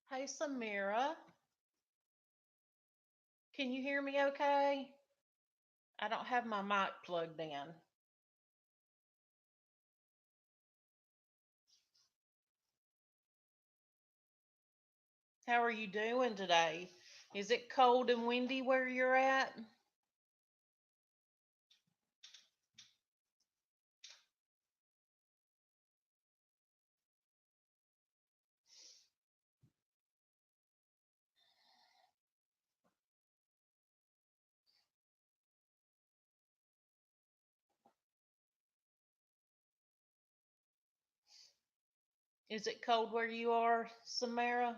Hey, Samira, can you hear me okay? I don't have my mic plugged in. How are you doing today? Is it cold and windy where you're at? Is it cold where you are, Samara?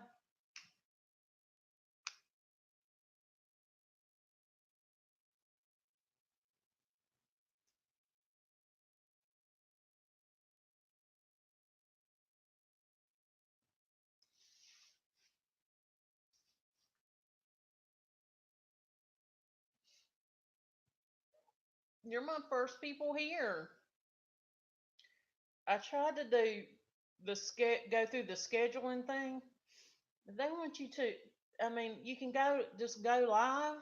You're my first people here. I tried to do go through the scheduling thing. They want you to, I mean, you can just go live,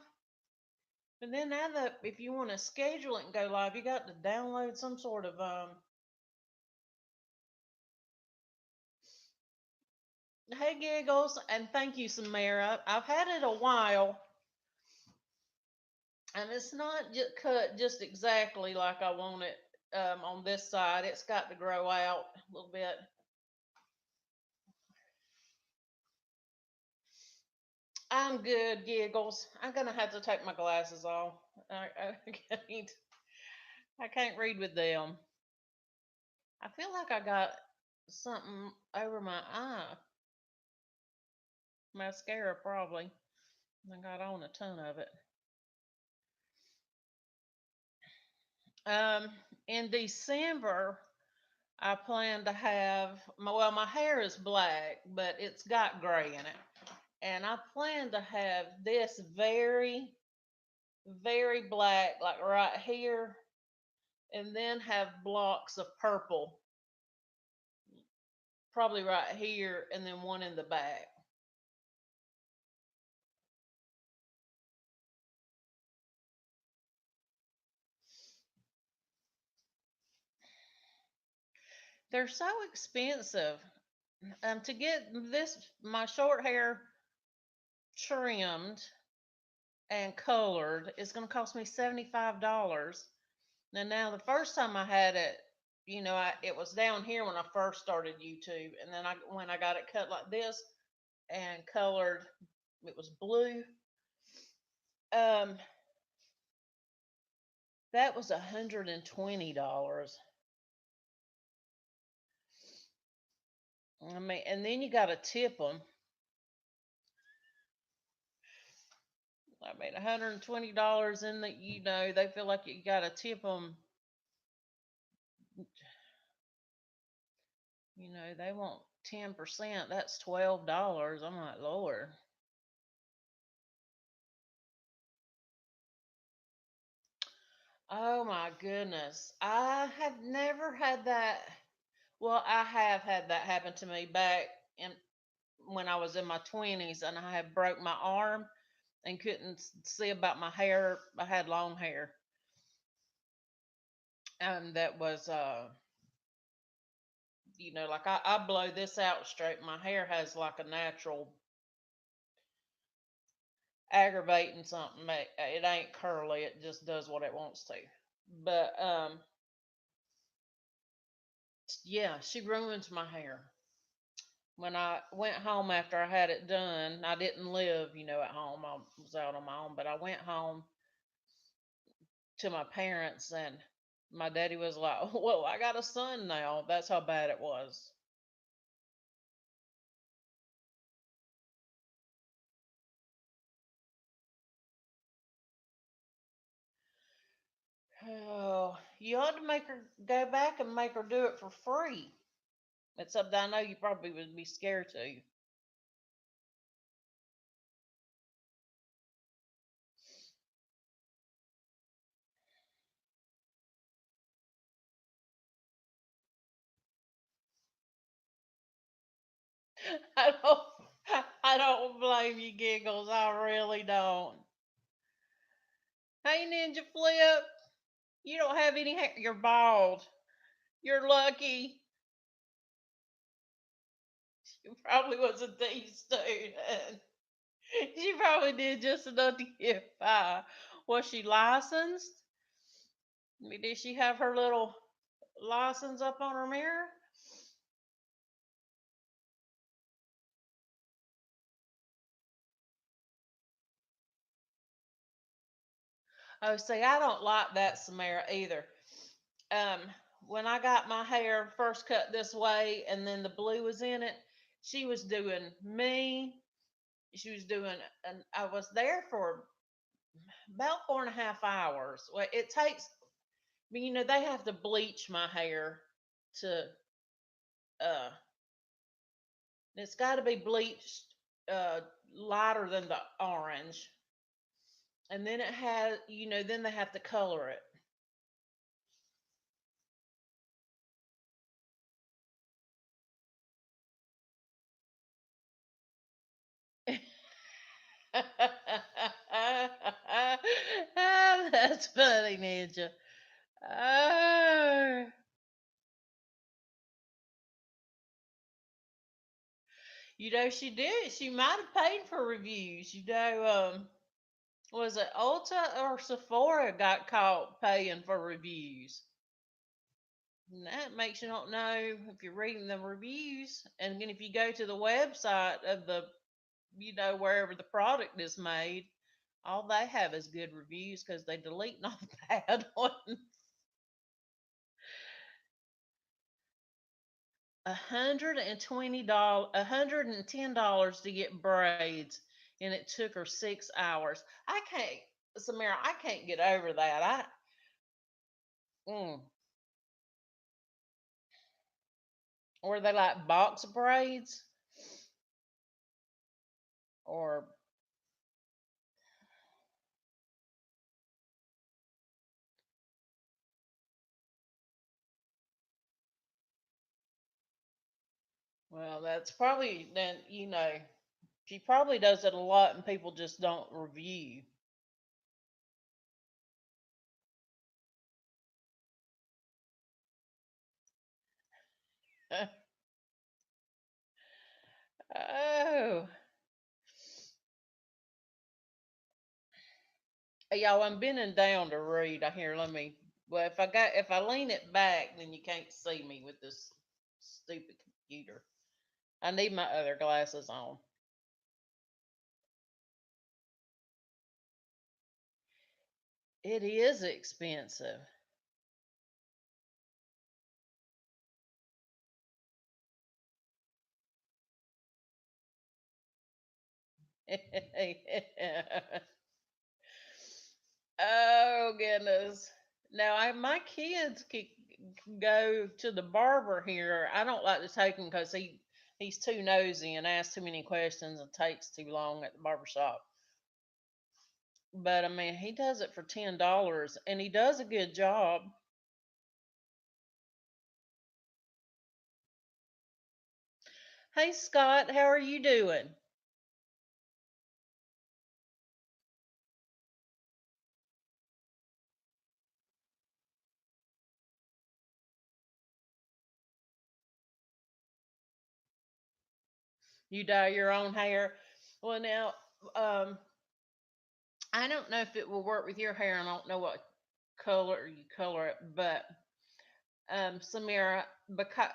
but then now that if you want to schedule it and go live, you got to download some sort of Hey Giggles, and thank you, Samara. I've had it a while, and it's not just cut just exactly like I want it on this side. It's got to grow out a little bit. I'm good, Giggles. I'm gonna have to take my glasses off. I can't. I can't read with them. I feel like I got something over my eye. Mascara, probably. I got on a ton of it. Um, in December, I plan to have well, my hair is black, but it's got gray in it. And I plan to have this very, very black, like right here, and then have blocks of purple, probably right here, and then one in the back. They're so expensive. To get this, my short hair trimmed and colored is going to cost me $75. Now the first time I had it, it was down here when I first started YouTube, and then when I got it cut like this and colored, it was blue. Um, that was $120. I mean, and then you got to tip them. I mean, $120 in the, they feel like you got to tip them. They want 10%. That's $12. I'm like, Lord. Oh my goodness. I have never had that. Well, I have had that happen to me back in when I was in my 20s, and I had broke my arm and couldn't see about my hair. I had long hair. And that was like I blow this out straight. My hair has like a natural aggravating something. It ain't curly. It just does what it wants to. But yeah, she ruins my hair. When I went home after I had it done, I didn't live, at home. I was out on my own, but I went home to my parents, and my daddy was like, "Well, I got a son now." That's how bad it was. Oh, you ought to make her go back and make her do it for free. It's something I know you probably would be scared to. I don't, I don't blame you, Giggles. I really don't. Hey, Ninja Flip, you don't have any hair. You're bald. You're lucky. You probably was a D student. She probably did just enough to get by. Was she licensed? I mean, did she have her little license up on her mirror? Oh, see, I don't like that Samara either. Um, when I got my hair first cut this way and then the blue was in it, she was doing me. She was doing, and I was there for about 4.5 hours. Well, it takes, they have to bleach my hair to, uh, it's got to be bleached uh, lighter than the orange. And then it has, then they have to color it. Ah, that's funny, Ninja. Oh, she did. She might have paid for reviews. Was it Ulta or Sephora got caught paying for reviews? And that makes you don't know if you're reading the reviews. And then if you go to the website of wherever the product is made, all they have is good reviews because they delete all the bad ones. $120, $110 to get braids, and it took her 6 hours. I can't, Samara, I can't get over that. Mm. Or they like box braids, or well, that's probably then she probably does it a lot, and people just don't review. Oh, hey, y'all, I'm bending down to read. I hear. Let me. Well, if I lean it back, then you can't see me with this stupid computer. I need my other glasses on. It is expensive. Oh goodness. Now my kids could go to the barber here. I don't like to take him because he's too nosy and asks too many questions and takes too long at the barber shop. But I mean, he does it for $10 and he does a good job. Hey Scott, how are you doing? You dye your own hair? Well, now, um, I don't know if it will work with your hair. I don't know what color you color it, but Samira, because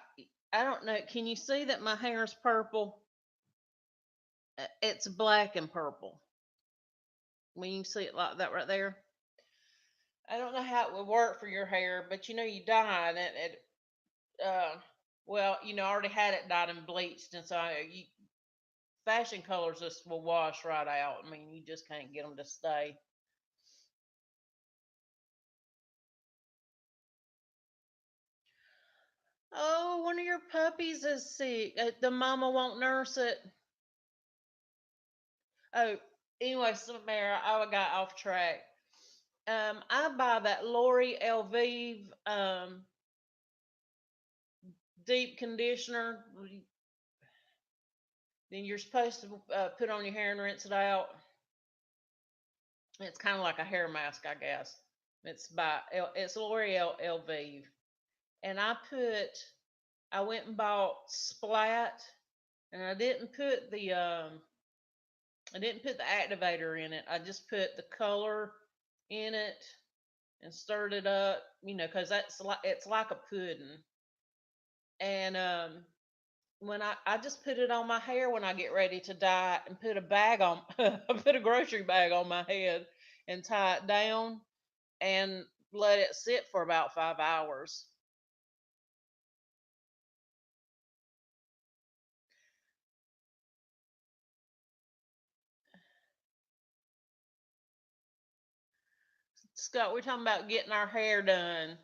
I don't know, can you see that my hair is purple? It's black and purple. When you see it like that right there, I don't know how it would work for your hair, but you dye it. Well, I already had it dyed and bleached, and so fashion colors just will wash right out. I mean, you just can't get them to stay. Oh, one of your puppies is sick. The mama won't nurse it. Oh, anyway, Samara, I got off track. I buy that Lori Elvive deep conditioner. Then you're supposed to put on your hair and rinse it out. It's kind of like a hair mask, I guess. It's L'Oreal Elvive, and I went and bought Splat, and I didn't put the activator in it. I just put the color in it and stirred it up, because it's like a pudding. And when I just put it on my hair when I get ready to dye it, and put a bag on, I put a grocery bag on my head and tie it down and let it sit for about 5 hours. Scott, we're talking about getting our hair done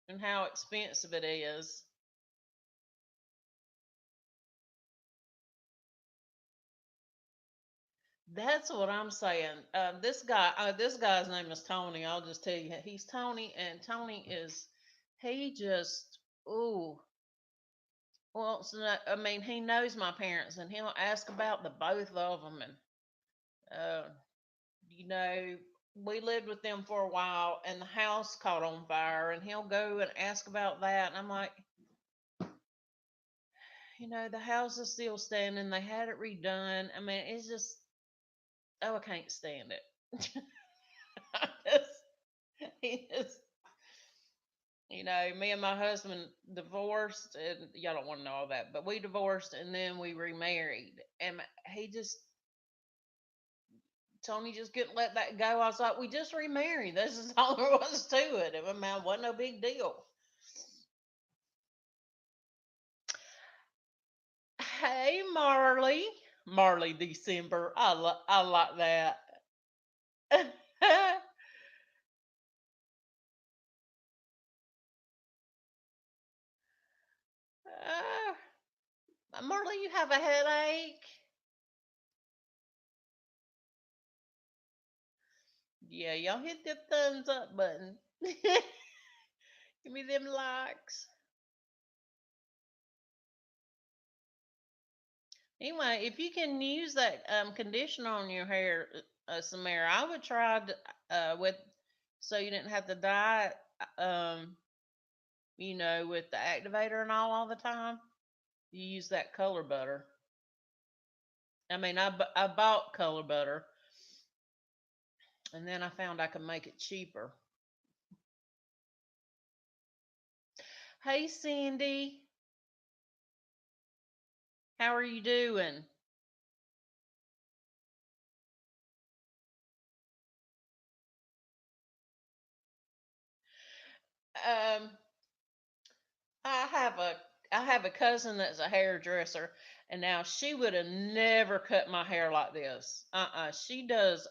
and how expensive it is. That's what I'm saying. This guy's name is Tony. I'll just tell you, he's Tony, and Tony is, he just, ooh, well, I mean, he knows my parents, and he'll ask about the both of them, and uh, you know, we lived with them for a while, and the house caught on fire, and he'll go and ask about that, and I'm like, the house is still standing. They had it redone. I mean, it's just, oh, I can't stand it. I just, he just, me and my husband divorced, and y'all don't want to know all that, but we divorced and then we remarried. And he just, Tony just couldn't let that go. I was like, we just remarried. This is all there was to it. I mean, it wasn't no big deal. Hey, Marley. Marley December. I like that. Marley, you have a headache? Yeah, y'all hit the thumbs up button. Give me them likes. Anyway, if you can use that conditioner on your hair, Samara, I would try with, so you didn't have to dye it, with the activator and all the time. You use that color butter. I mean, I bought color butter, and then I found I could make it cheaper. Hey, Cindy, how are you doing? Um, I have a I have a cousin that's a hairdresser, and now she would have never cut my hair like this. She does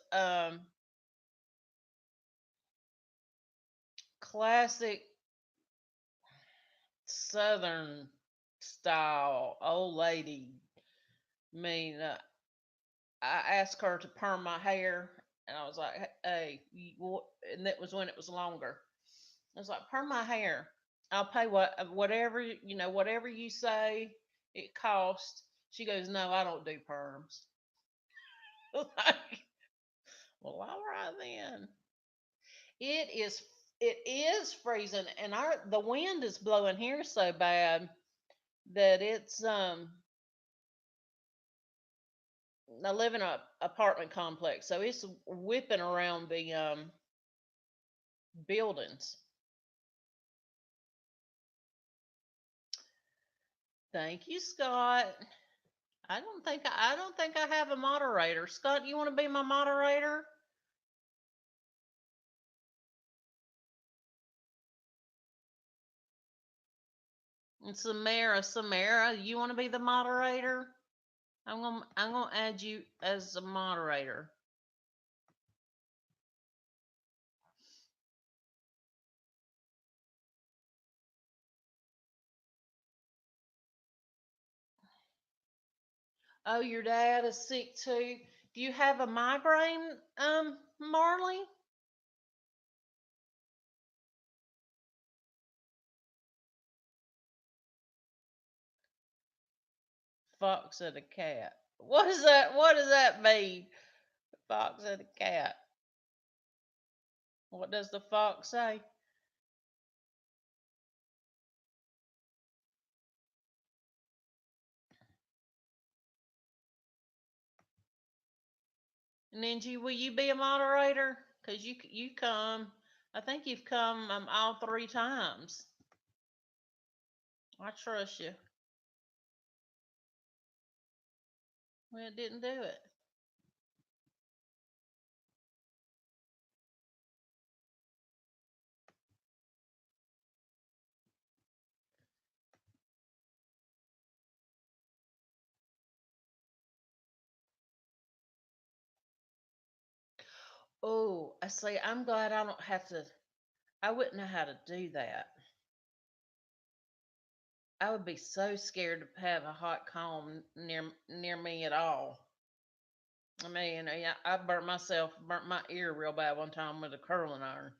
classic Southern style old lady. I mean, I asked her to perm my hair, and I was like, "Hey," and that was when it was longer. I was like, "Perm my hair. I'll pay whatever you say it costs." She goes, "No, I don't do perms." Like, well, all right then. It is it is freezing, and the wind is blowing here so bad that it's I live in a apartment complex, so it's whipping around the buildings. Thank you, Scott. I don't think I have a moderator. Scott, you want to be my moderator? And Samara, you want to be the moderator? I'm gonna add you as a moderator. Oh, your dad is sick too. Do you have a migraine, Marley? Fox and a cat. What is that? What does that mean? Fox and a cat. What does the fox say? Ninja, will you be a moderator? Cause you come. I think you've come all 3 times. I trust you. Well, it didn't do it. Oh, I say, I'm glad I don't have to. I wouldn't know how to do that. I would be so scared to have a hot comb near me at all. I mean, yeah, I burnt my ear real bad one time with a curling iron.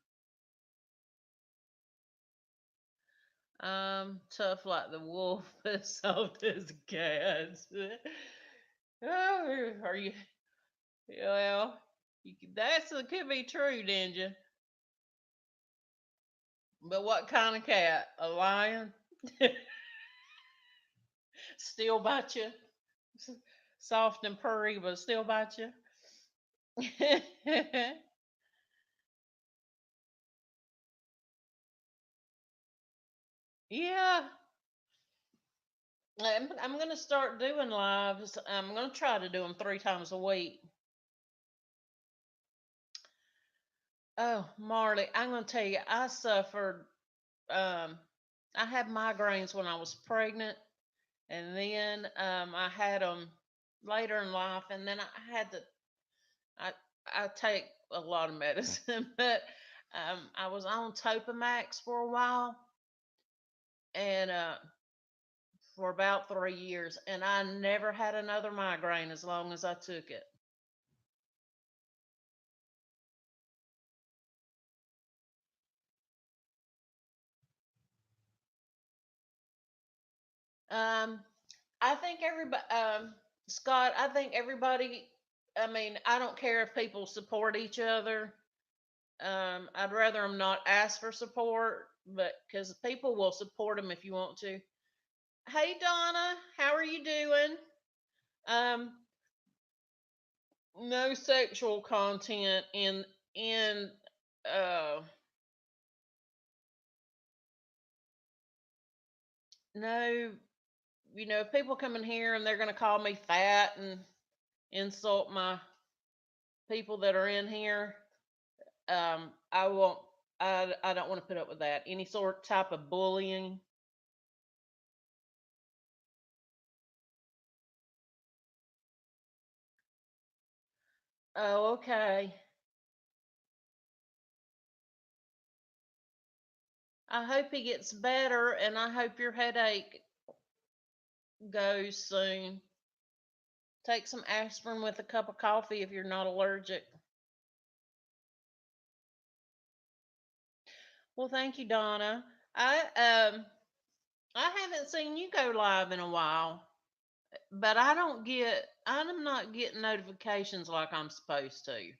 Tough like the wolf, but soft as a cat. Oh, are you? Well, that's could be true, Ninja. But what kind of cat? A lion? Still bite you? Soft and purry, but still bite you? Yeah, I'm going to start doing lives. I'm going to try to do them 3 times a week. Oh, Marley, I'm going to tell you, I suffered. Um, I had migraines when I was pregnant, and then I had them later in life, and then I had to. I I take a lot of medicine, but I was on Topamax for a while, and for about 3 years, and I never had another migraine as long as I took it. Um, I think everybody, Scott, I think everybody, I mean, I don't care if people support each other. I'd rather them not ask for support, but because people will support them if you want to. Hey, Donna, how are you doing? Um, no sexual content in uh no, if people come in here and they're going to call me fat and insult my people that are in here, I won't. I don't want to put up with that. Any sort type of bullying. Oh, okay. I hope he gets better, and I hope your headache goes soon. Take some aspirin with a cup of coffee if you're not allergic. Well, thank you, Donna. I haven't seen you go live in a while, but I'm not getting notifications like I'm supposed to.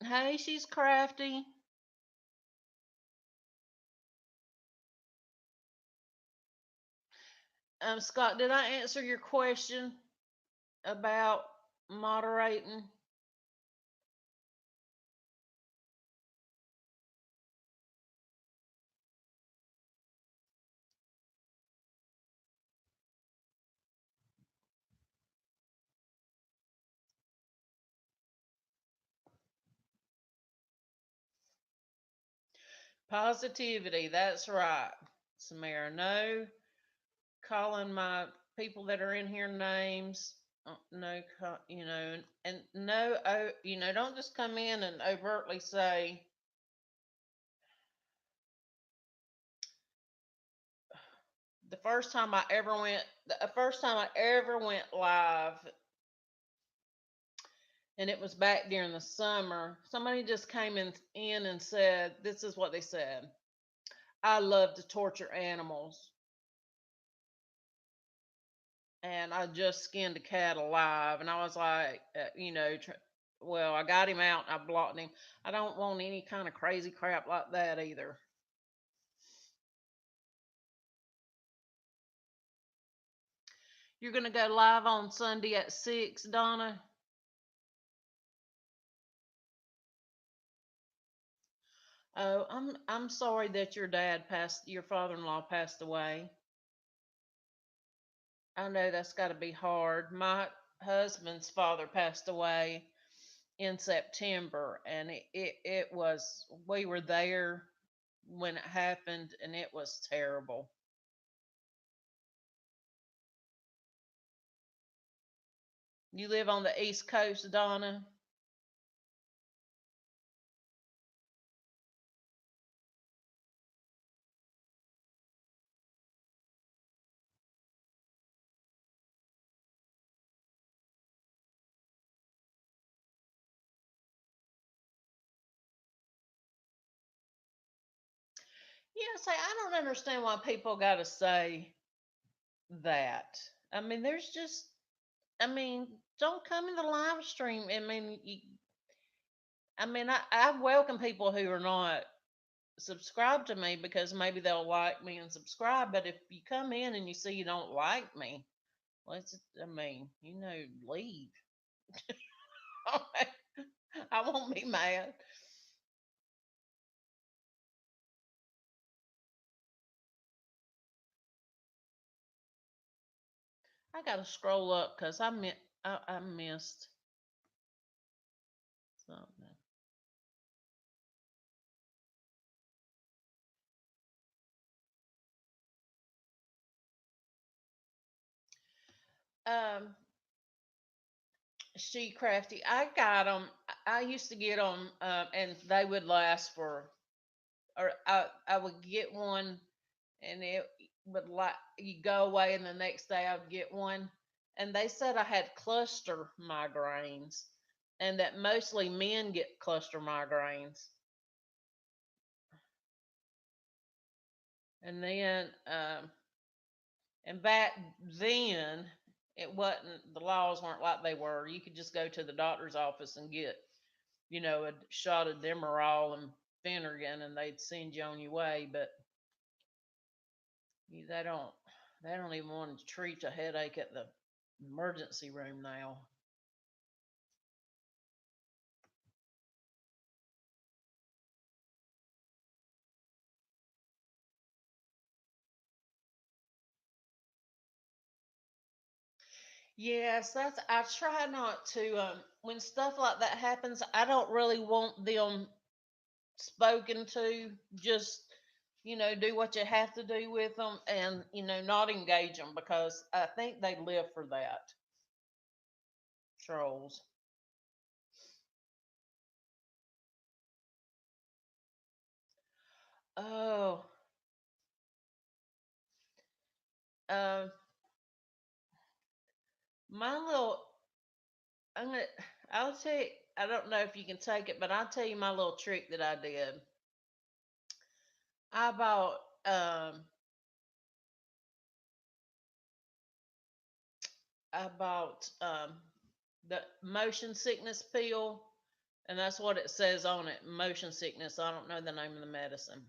Hey, she's crafty. Scott, did I answer your question about moderating? Positivity, that's right, Samara. No calling my people that are in here names. No, and no, don't just come in and overtly say, the first time I ever went live, and it was back during the summer. Somebody just came in and said, "This is what they said: I love to torture animals." and I just skinned a cat alive, and I was like, well, I got him out, and I blocked him. I don't want any kind of crazy crap like that either. You're gonna go live on Sunday at 6, Donna? Oh, I'm sorry that your father-in-law passed away. I know that's got to be hard. My husband's father passed away in September, and it was, we were there when it happened, and it was terrible. You live on the East Coast, Donna? Yeah, say, I don't understand why people got to say that. I mean, there's just, I mean, don't come in the live stream. I welcome people who are not subscribed to me because maybe they'll like me and subscribe. But if you come in and you see you don't like me, leave. I won't be mad. I gotta scroll up because I missed something. Um, She Crafty. I got them. I used to get them, and they would last for, or I would get one, and it would like you go away, and the next day I'd get one, and they said I had cluster migraines, and that mostly men get cluster migraines, and then and back then it wasn't, the laws weren't like they were. You could just go to the doctor's office and get, a shot of Demerol and Phenergan, and they'd send you on your way. But they don't even want to treat a headache at the emergency room now. Yes, that's, I try not to, when stuff like that happens, I don't really want them spoken to. Just, do what you have to do with them, and, not engage them, because I think they live for that. Trolls. Oh, um, my little, I'm gonna, I'll tell you, I don't know if you can take it, but I'll tell you my little trick that I did. I bought, I bought the motion sickness pill, and that's what it says on it, motion sickness. I don't know the name of the medicine.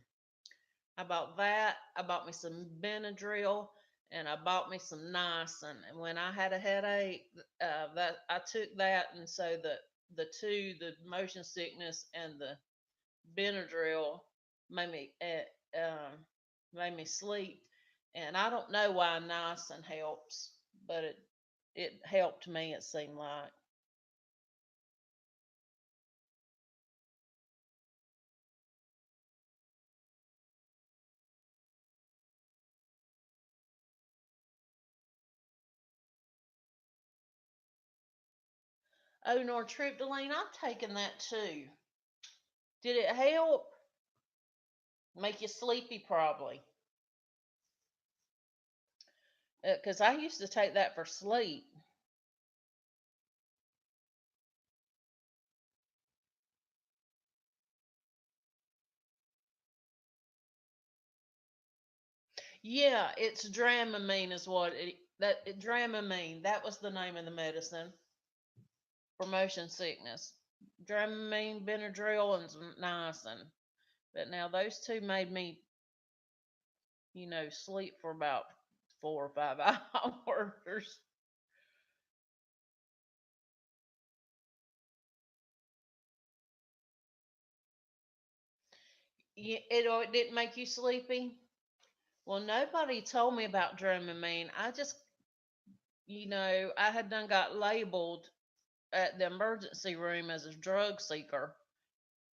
I bought that. I bought me some Benadryl, and I bought me some niacin. And when I had a headache, that I took that, and so the motion sickness and the Benadryl made me made me sleep. And I don't know why niacin helps, but it helped me. It seemed like. Oh, nortriptyline, I've taken that too. Did it help? Make you sleepy, probably. Because I used to take that for sleep. Yeah, it's Dramamine is what Dramamine, that was the name of the medicine for motion sickness. Dramamine, Benadryl, and some niacin. But now those two made me, sleep for about 4 or 5 hours. It didn't make you sleepy. Well, nobody told me about Dramamine. I had done got labeled at the emergency room as a drug seeker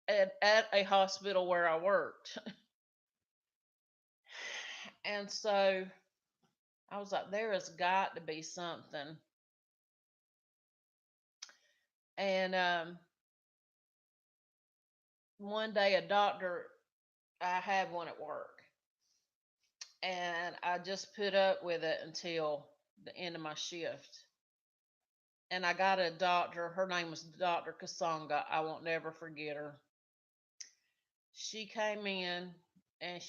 at a hospital where I worked. And so I was like, there has got to be something. And one day, I had one at work, and I just put up with it until the end of my shift. And I got a doctor, her name was Dr. Kasonga. I won't never forget her. She came in and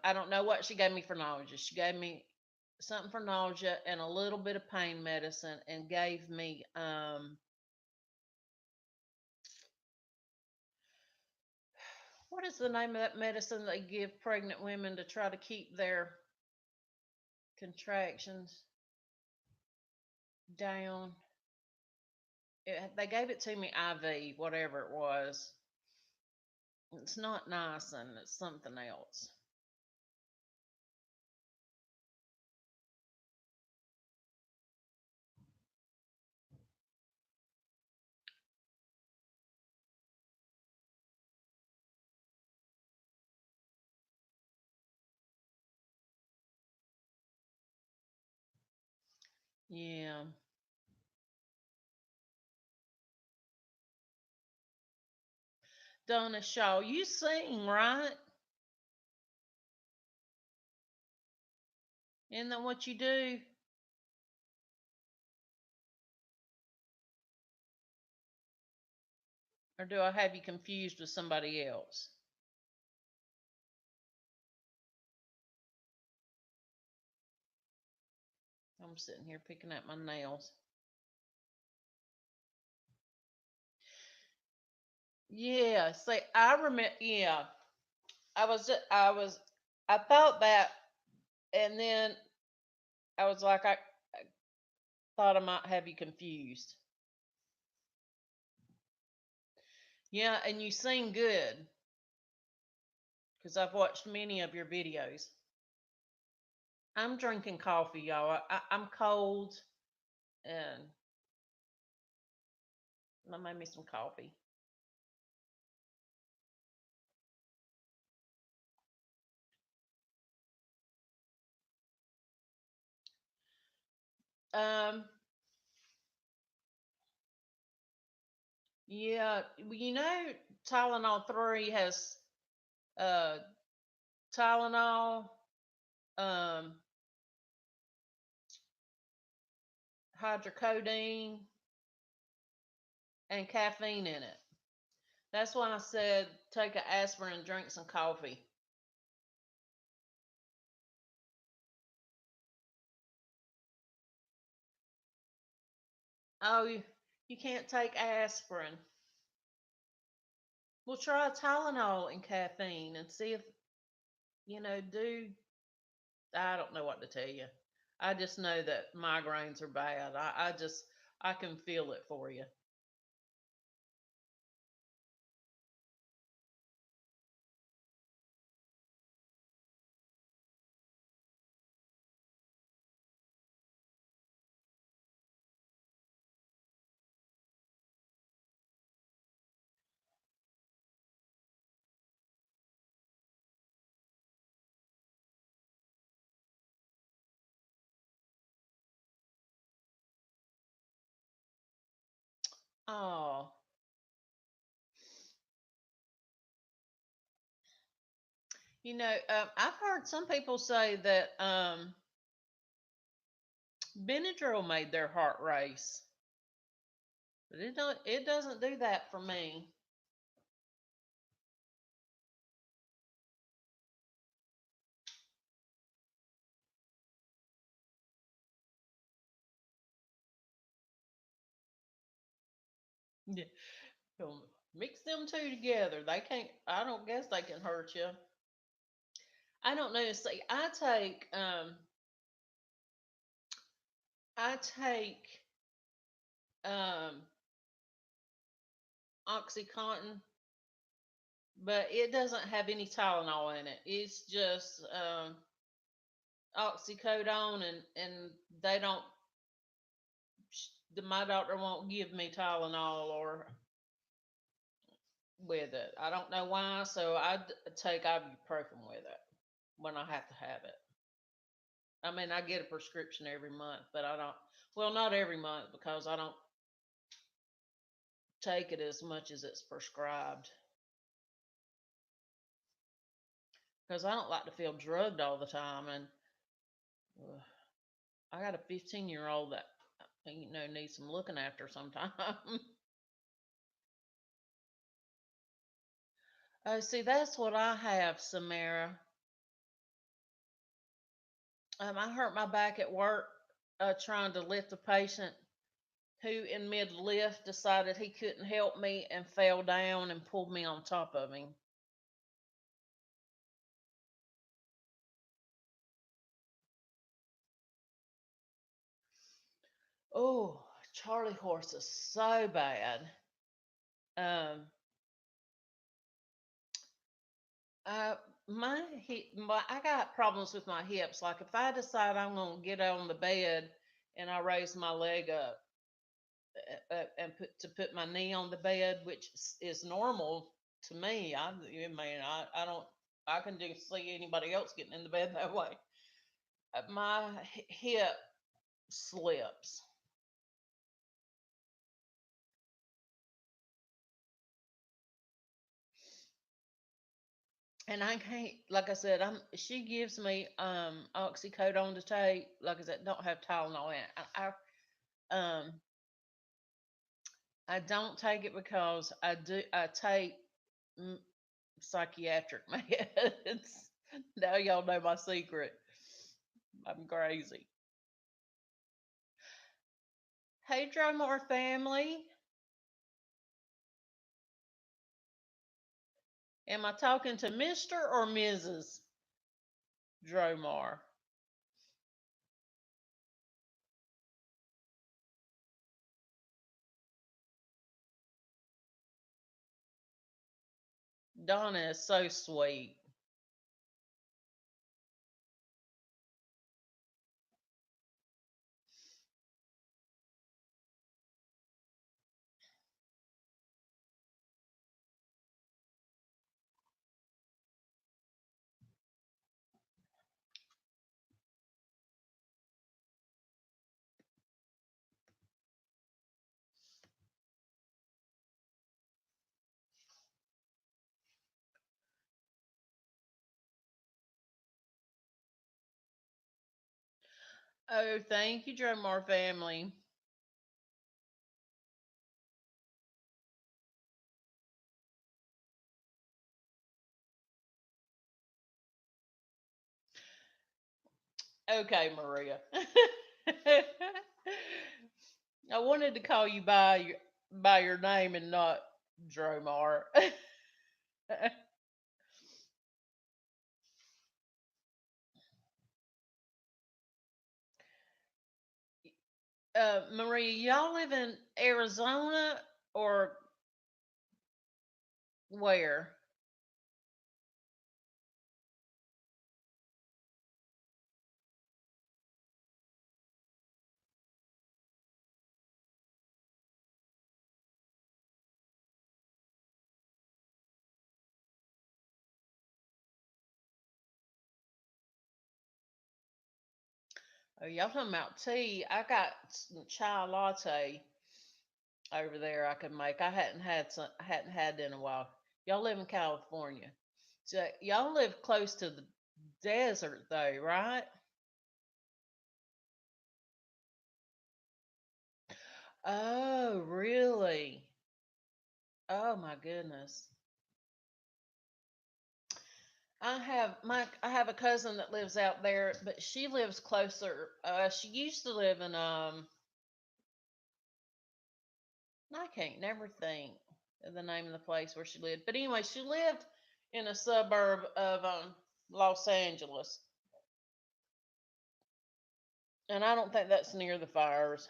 I don't know what she gave me for nausea. She gave me something for nausea and a little bit of pain medicine and gave me what is the name of that medicine they give pregnant women to try to keep their contractions down? They gave it to me IV, whatever it was. It's not niacin, it's something else. Yeah. Donna Shaw, you sing, right? Isn't that what you do? Or do I have you confused with somebody else? I'm sitting here picking at my nails. Yeah, see, I remember. Yeah, I thought that, and then I was like, I thought I might have you confused. Yeah, and you sing good because I've watched many of your videos. I'm drinking coffee, y'all. I'm cold, and I made me some coffee. Um, yeah, Tylenol 3 has uh Tylenol, um, hydrocodone, and caffeine in it. That's why I said take an aspirin and drink some coffee. Oh, you can't take aspirin. Well, try Tylenol and caffeine and see if, do. I don't know what to tell you. I just know that migraines are bad. I can feel it for you. Oh, I've heard some people say that Benadryl made their heart race, but it doesn't do that for me. Yeah. Mix them two together. They can't. I don't guess they can hurt you. I don't know. See, I take um OxyContin, but it doesn't have any Tylenol in it. It's just oxycodone, and they don't. My doctor won't give me Tylenol or with it. I don't know why, so take ibuprofen with it when I have to have it. I mean, I get a prescription every month, but I don't. Well, not every month because I don't take it as much as it's prescribed. Because I don't like to feel drugged all the time, and ugh, I got a 15-year-old that needs some looking after sometime. Oh, see, that's what I have, Samara. I hurt my back at work trying to lift a patient who, in mid lift, decided he couldn't help me and fell down and pulled me on top of him. Oh, Charlie horse is so bad. Um, uh, I got problems with my hips. Like if I decide I'm gonna get on the bed and I raise my leg up and put my knee on the bed, which is normal to me. I don't. I can just see anybody else getting in the bed that way. My hip slips. And I can't, like I said, she gives me oxycodone to take. Like I said, don't have Tylenol in it. I don't take it because I take mm, psychiatric meds. Now y'all know my secret. I'm crazy. Hey, Drumore family. Am I talking to Mr. or Mrs. Dromar? Donna is so sweet. Oh, thank you, Drumore family. Okay, Maria. I wanted to call you by your name and not Dromar. Maria, y'all live in Arizona or where? Oh, y'all talking about tea? I got some chai latte over there I could make. I hadn't had it in a while. Y'all live in California, so y'all live close to the desert, though, right? Oh, really? Oh my goodness. I have a cousin that lives out there, but she lives closer. She used to live in I can't never think of the name of the place where she lived. But anyway, she lived in a suburb of Los Angeles. And I don't think that's near the fires.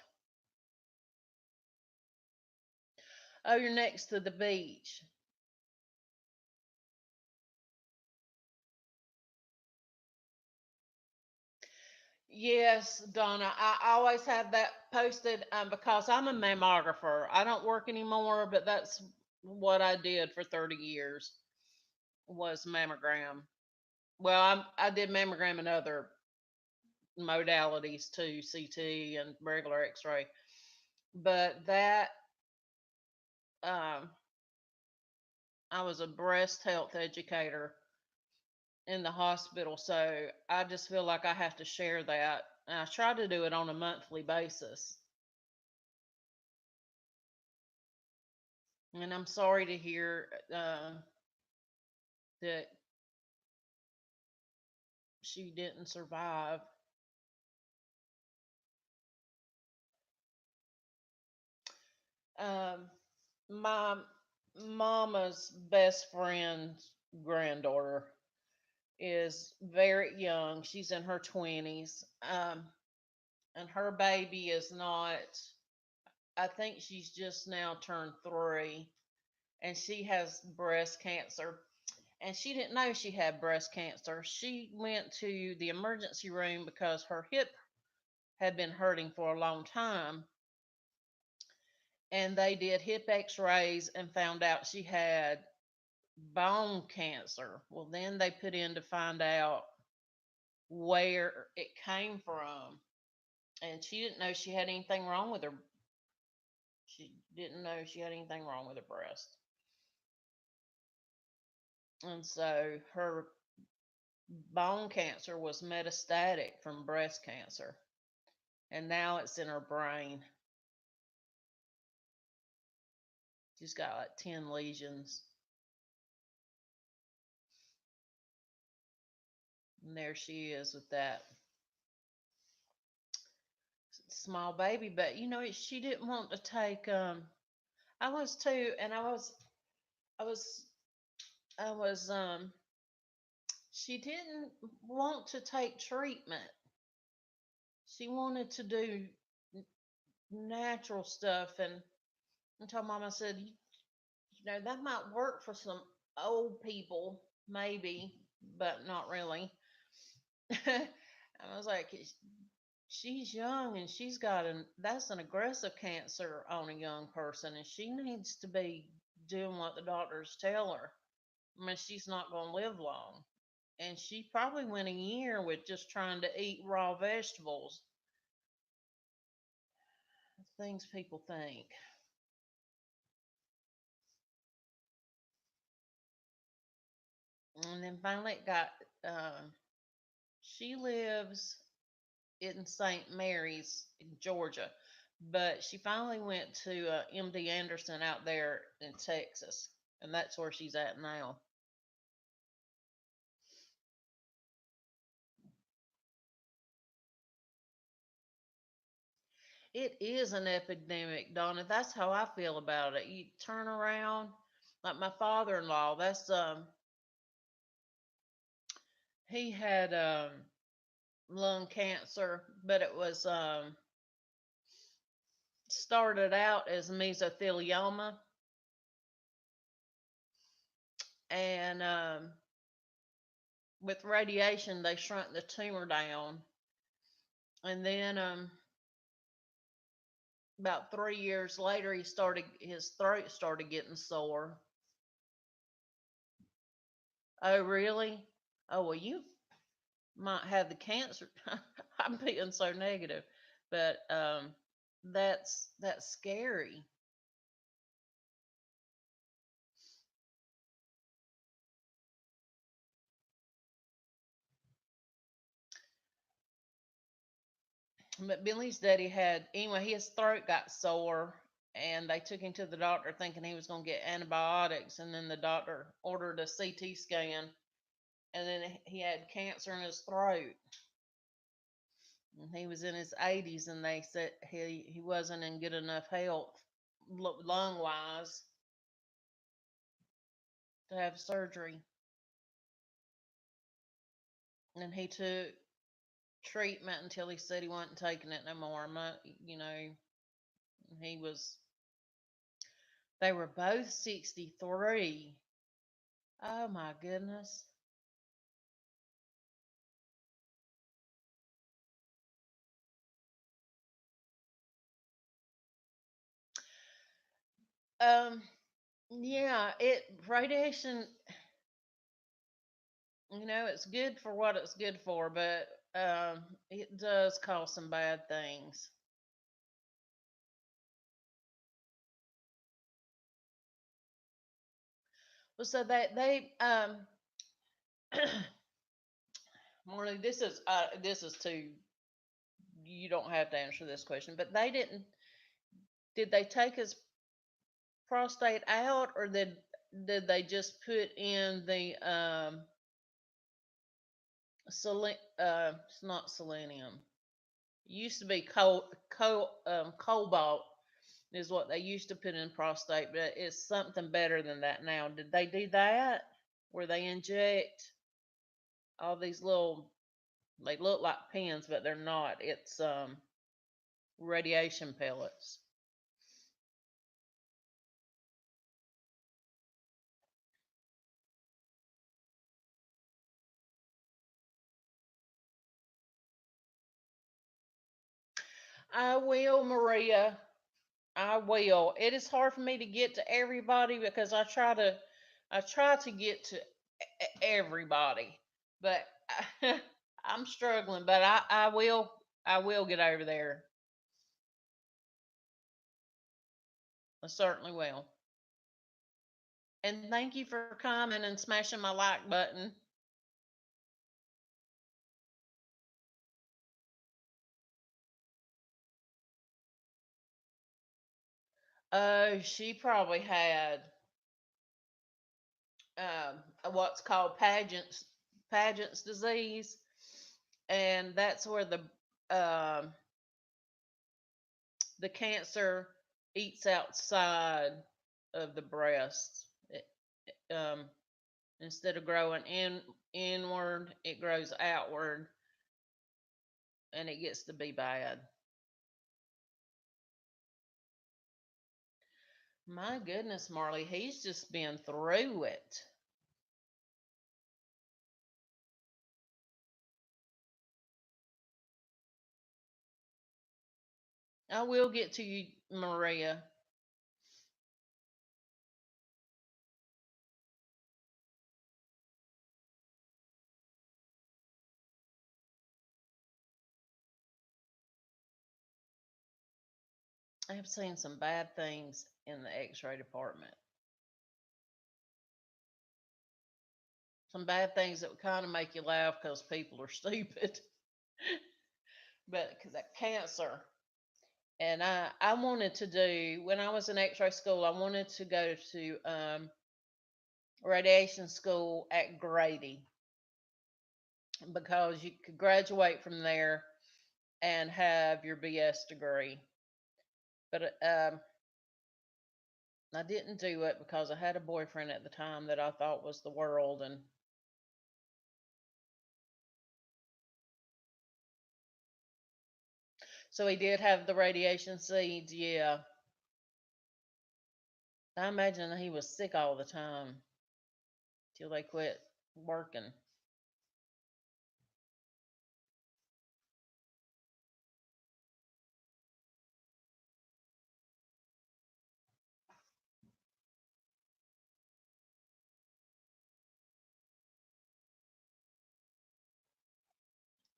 Oh, you're next to the beach. Yes, Donna. I always have that posted because I'm a mammographer. I don't work anymore, but that's what I did for 30 years was mammogram. Well, I did mammogram and other modalities too, CT and regular X-ray. But that um, I was a breast health educator in the hospital, so I just feel like I have to share that. And I try to do it on a monthly basis. And I'm sorry to hear that she didn't survive. Um, my mama's best friend's granddaughter is very young. She's in her 20s. And her baby is not, I think she's just now turned 3, and she has breast cancer. And she didn't know she had breast cancer. She went to the emergency room because her hip had been hurting for a long time. And they did hip x rays and found out she had bone cancer. Well, then they put in to find out where it came from. And she didn't know she had anything wrong with her. She didn't know she had anything wrong with her breast. And so her bone cancer was metastatic from breast cancer. And now it's in her brain. She's got like 10 lesions. And there she is with that small baby. But she didn't want to take I was too, and I was I was she didn't want to take treatment. She wanted to do natural stuff, and I told mom, I said, that might work for some old people, maybe, but not really. I was like, she's young and she's got that's an aggressive cancer on a young person, and she needs to be doing what the doctors tell her. I mean, she's not going to live long. And she probably went a year with just trying to eat raw vegetables. Things people think. And then finally it got, she lives in St. Mary's, in Georgia, but she finally went to MD Anderson out there in Texas, and that's where she's at now. It is an epidemic, Donna. That's how I feel about it. You turn around, like my father-in-law. That's he had lung cancer, but it was started out as mesothelioma, and with radiation they shrunk the tumor down, and then about 3 years later his throat started getting sore. Oh, really? Oh, well, you might have the cancer. I'm being so negative, but that's scary. But Billy's daddy had, anyway, his throat got sore, and they took him to the doctor thinking he was going to get antibiotics, and then the doctor ordered a CT scan, and then he had cancer in his throat. And he was in his 80s, and they said he wasn't in good enough health. lung wise to have surgery. And he took treatment until he said he wasn't taking it no more. You know, he was, they were both 63. Oh my goodness. Um, yeah, radiation, it's good for what it's good for, but it does cause some bad things. Well, so they Marley, this is too. You don't have to answer this question, but they didn't. Did they take his prostate out, or did they just put in the it's not selenium. It used to be cobalt is what they used to put in prostate, but it's something better than that now. Did they do that? Where they inject all these little, they look like pins, but they're not. It's radiation pellets. I will, Maria. I will. It is hard for me to get to everybody because I try to get to everybody, but I'm struggling. But I will get over there. I certainly will. And thank you for coming and smashing my like button. She probably had what's called Paget's disease, and that's where um the cancer eats outside of the breast. Instead of growing inward, it grows outward, and it gets to be bad. My goodness, Marley, he's just been through it. I will get to you, Maria. I have seen some bad things in the X-ray department. Some bad things that would kind of make you laugh because people are stupid. But because that cancer, and I wanted to do when I was in X-ray school, I wanted to go to radiation school at Grady because you could graduate from there and have your BS degree. But I didn't do it because I had a boyfriend at the time that I thought was the world, and so he did have the radiation seeds. Yeah, I imagine he was sick all the time till they quit working.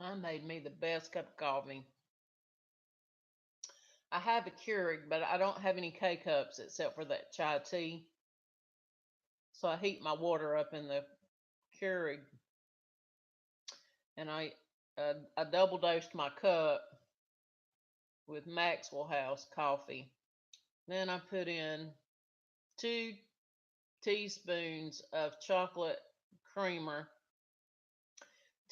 I made me the best cup of coffee. I have a Keurig, but I don't have any K cups except for that chai tea. So I heat my water up in the Keurig, and I double dosed my cup with Maxwell House coffee. Then I put in 2 teaspoons of chocolate creamer,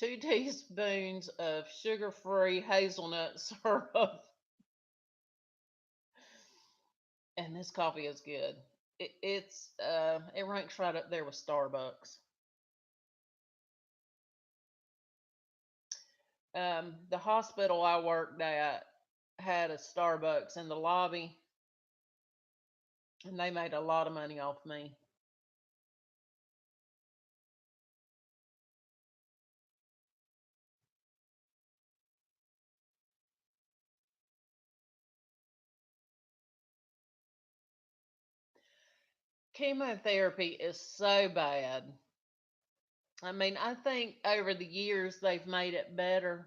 2 teaspoons of sugar-free hazelnut syrup, and this coffee is good. It ranks right up there with Starbucks. The hospital I worked at had a Starbucks in the lobby, and they made a lot of money off me. Chemotherapy is so bad. I mean, I think over the years they've made it better,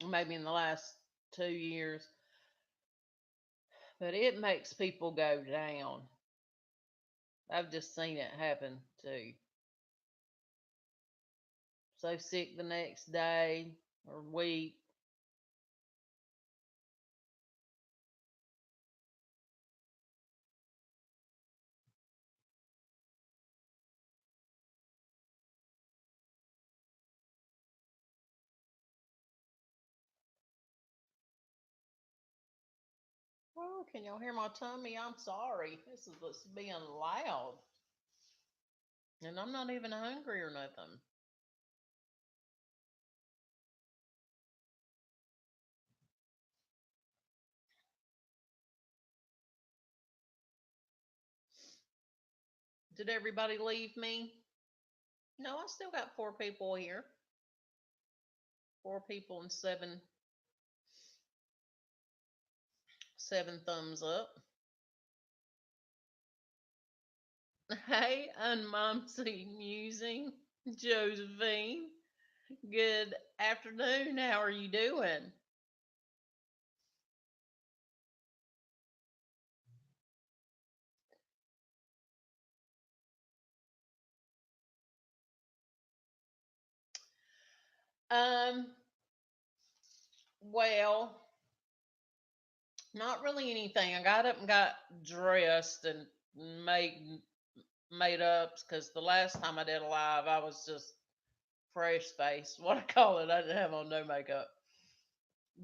maybe in the last 2 years, but it makes people go down. I've just seen it happen too. So sick the next day or week. Oh, can y'all hear my tummy? I'm sorry. This is being loud. And I'm not even hungry or nothing. Did everybody leave me? No, I still got 4 people here. 4 people and seven thumbs up. Hey, unmomsy musing, Josephine. Good afternoon. How are you doing? Um, well, not really anything. I got up and got dressed and made made ups because the last time I did a live, I was just fresh face. What I call it, I didn't have on no makeup.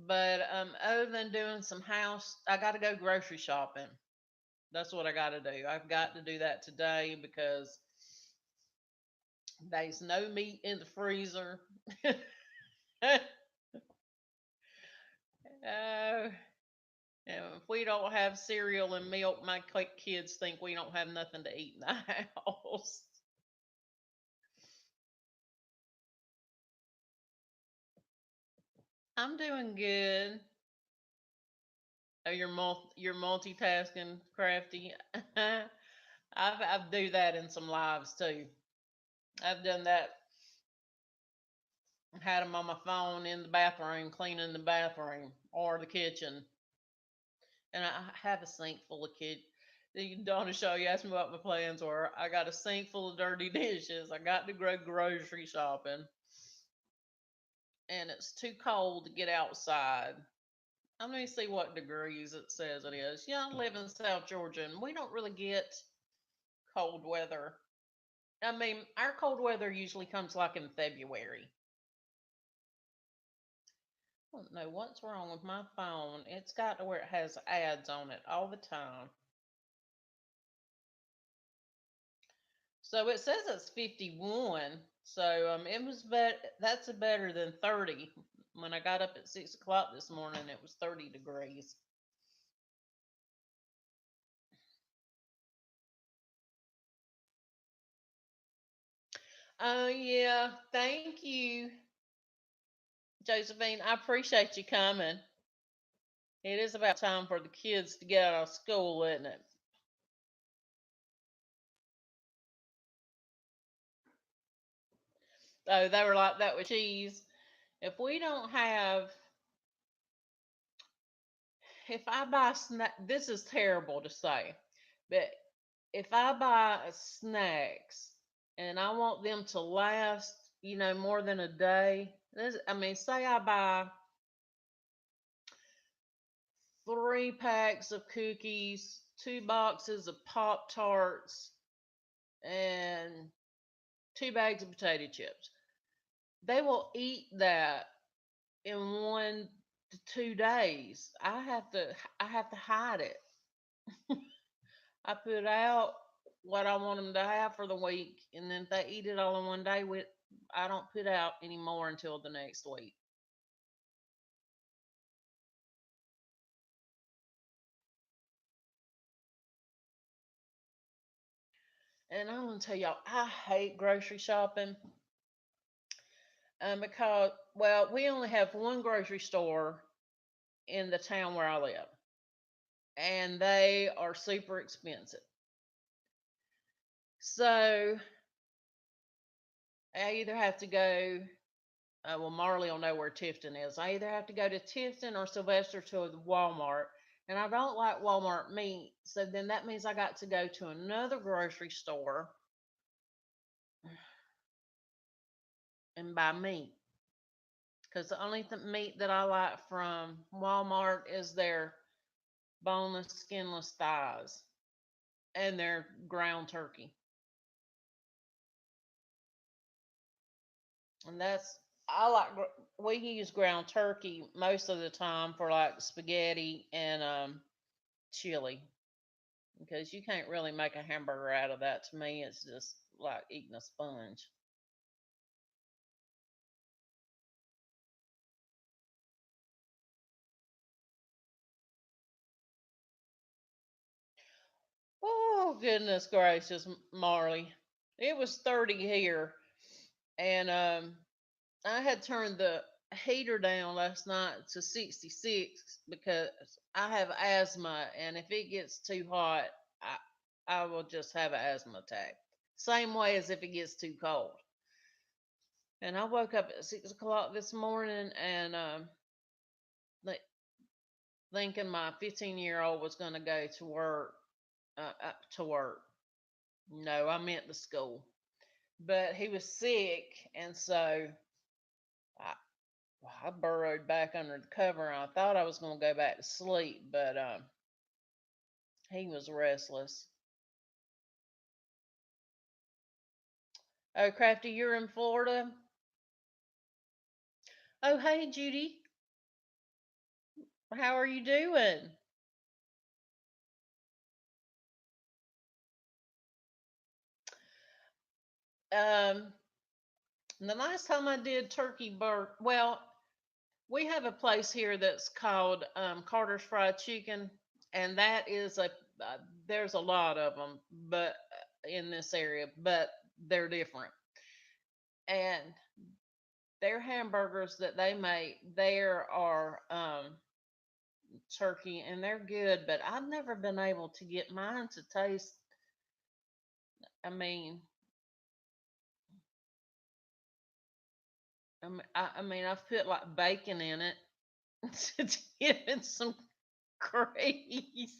But other than doing some house, I got to go grocery shopping. That's what I got to do. I've got to do that today because there's no meat in the freezer. uh, and if we don't have cereal and milk, my kids think we don't have nothing to eat in the house. I'm doing good. Oh, you're multitasking, crafty. I do that in some lives too. I've done that. Had them on my phone in the bathroom, cleaning the bathroom or the kitchen, and I have a sink full of kid. Donna Shaw, you asked me what my plans were. I got a sink full of dirty dishes. I got to go grocery shopping, and it's too cold to get outside. Let me see what degrees it says it is. Yeah, I live in South Georgia, and we don't really get cold weather. I mean, our cold weather usually comes like in February. I don't know what's wrong with my phone. It's got to where it has ads on it all the time. So it says it's 51. So it was that's better than 30. When I got up at 6 o'clock this morning, it was 30 degrees. Oh yeah, thank you, Josephine. I appreciate you coming. It is about time for the kids to get out of school, isn't it? Oh, they were like that with cheese. If we don't have, if I buy snack, this is terrible to say, but if I buy snacks and I want them to last, more than a day, I mean, say I buy 3 packs of cookies, 2 boxes of Pop Tarts, and 2 bags of potato chips. They will eat that in one to 2 days. I have to hide it. I put out what I want them to have for the week, and then if they eat it all in one day, I don't put out anymore until the next week. And I'm gonna tell y'all, I hate grocery shopping, because well, we only have one grocery store in the town where I live, and they are super expensive. So I either have to go. Well, Marley will know where Tifton is. I either have to go to Tifton or Sylvester to the Walmart, and I don't like Walmart meat. So then that means I got to go to another grocery store and buy meat. Because the only meat that I like from Walmart is their boneless, skinless thighs and their ground turkey. And I like, we use ground turkey most of the time for like spaghetti and chili, because you can't really make a hamburger out of that. To me, it's just like eating a sponge. Oh, goodness gracious, Marley. It was 30 here, and I had turned the heater down last night to 66 because I have asthma, and if it gets too hot, I will just have an asthma attack. Same way as if it gets too cold. And I woke up at 6 o'clock this morning and thinking my 15-year-old was going to go to work. Up to work. No, I meant the school. But he was sick, and so I, I burrowed back under the cover, and I thought I was going to go back to sleep, but he was restless. Oh, Crafty, you're in Florida? Oh, hey, Judy. How are you doing? Um, the last time I did turkey well, we have a place here that's called Carter's Fried Chicken, and that is there's a lot of them, but in this area, but they're different. And their hamburgers that they make there are turkey, and they're good, but I've never been able to get mine to taste. I mean, I mean, I've put like bacon in it to give it some grease.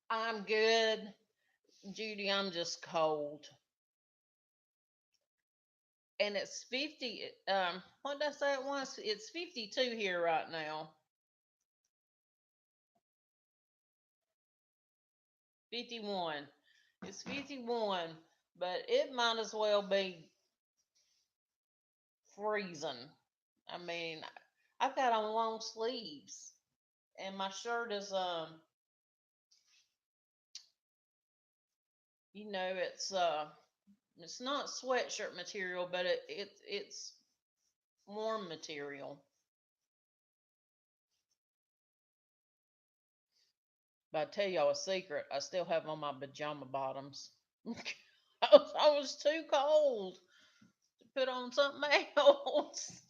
I'm good, Judy. I'm just cold, and it's 50. What did I say it was? It's 52 here right now. 51. It's 51, but it might as well be freezing. I mean, I've got on long sleeves, and my shirt is it's not sweatshirt material, but it's warm material. But I tell y'all a secret, I still have on my pajama bottoms. I was too cold to put on something else.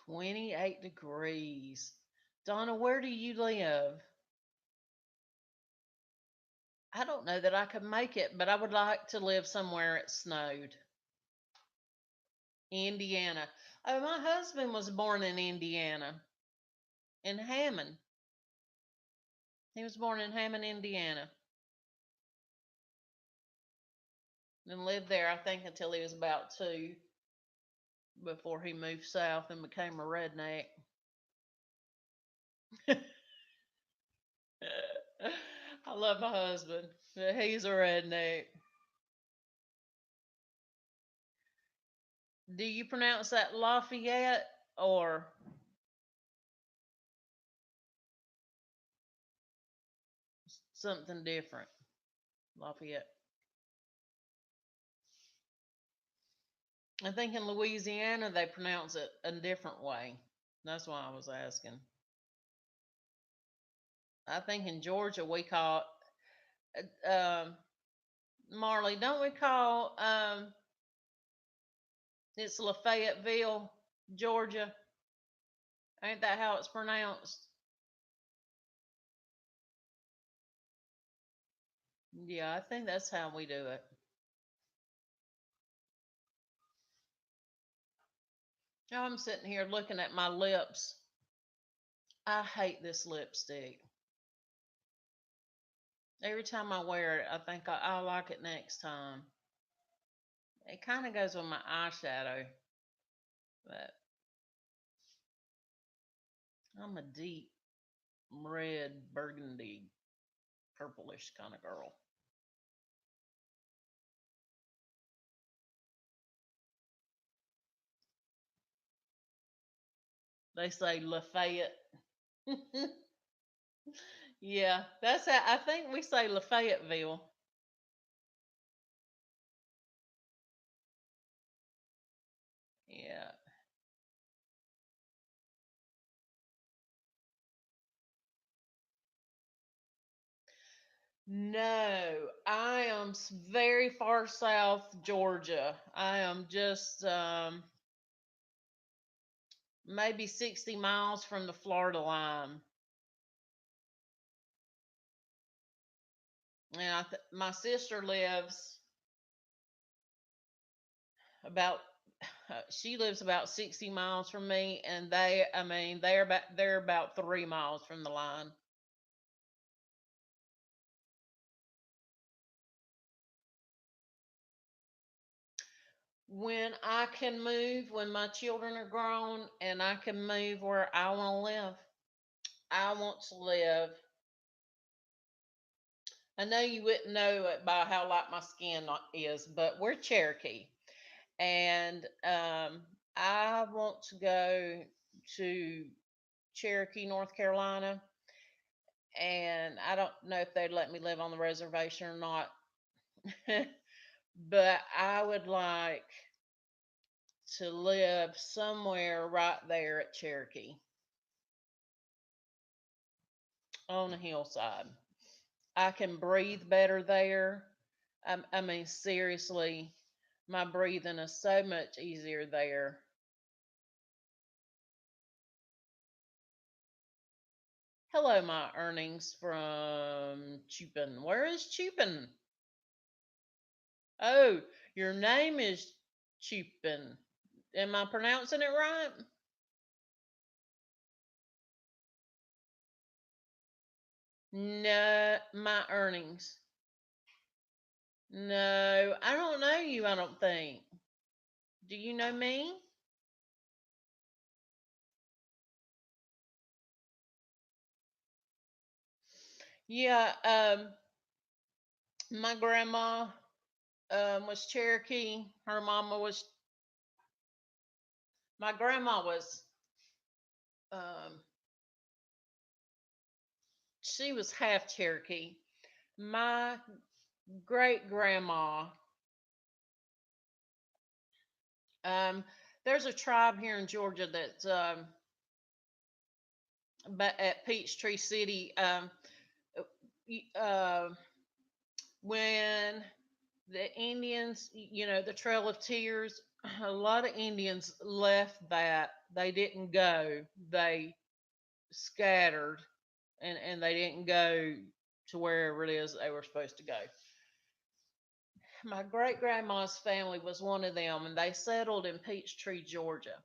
28 degrees. Donna, where do you live? I don't know that I could make it, but I would like to live somewhere it snowed. Indiana. Oh, my husband was born in Indiana, in Hammond. He was born in Hammond, Indiana. and lived there, I think, until he was about 2 before he moved south and became a redneck. I love my husband, but he's a redneck. Do you pronounce that Lafayette or something different? Lafayette. I think in Louisiana they pronounce it a different way. That's why I was asking. I think in Georgia we call it, Marley, don't we call it's Lafayetteville, Georgia? Ain't that how it's pronounced? Yeah, I think that's how we do it. Now I'm sitting here looking at my lips. I hate this lipstick. Every time I wear it, I think I'll like it next time. It kind of goes with my eyeshadow, but I'm a deep red, burgundy, purplish kind of girl. They say Lafayette. Yeah, that's how I think we say Lafayetteville. Yeah. No, I am very far south Georgia. I am just maybe 60 miles from the Florida line. And my sister lives about she lives about 60 miles from me, and I mean they're about 3 miles from the line. When I can move, when my children are grown and I can move where I want to live, I want to live. I know you wouldn't know it by how light my skin is, but we're Cherokee, and I want to go to Cherokee, North Carolina, and I don't know if they'd let me live on the reservation or not, but I would like to live somewhere right there at Cherokee on a hillside. I can breathe better there. I mean, seriously, my breathing is so much easier there. Hello, my earnings from Chupin. Where is Chupin? Oh, your name is Chupin. Am I pronouncing it right? No, my earnings. No, I don't know you, I don't think. Do you know me? Yeah, my grandma was Cherokee. Her mama was, my grandma was, um, she was half Cherokee. My great grandma, um, there's a tribe here in Georgia that's but at Peachtree City. Uh, when the Indians, the Trail of Tears, a lot of Indians left that. They didn't go. They scattered and they didn't go to wherever it is they were supposed to go. My great grandma's family was one of them, and they settled in Peachtree, Georgia.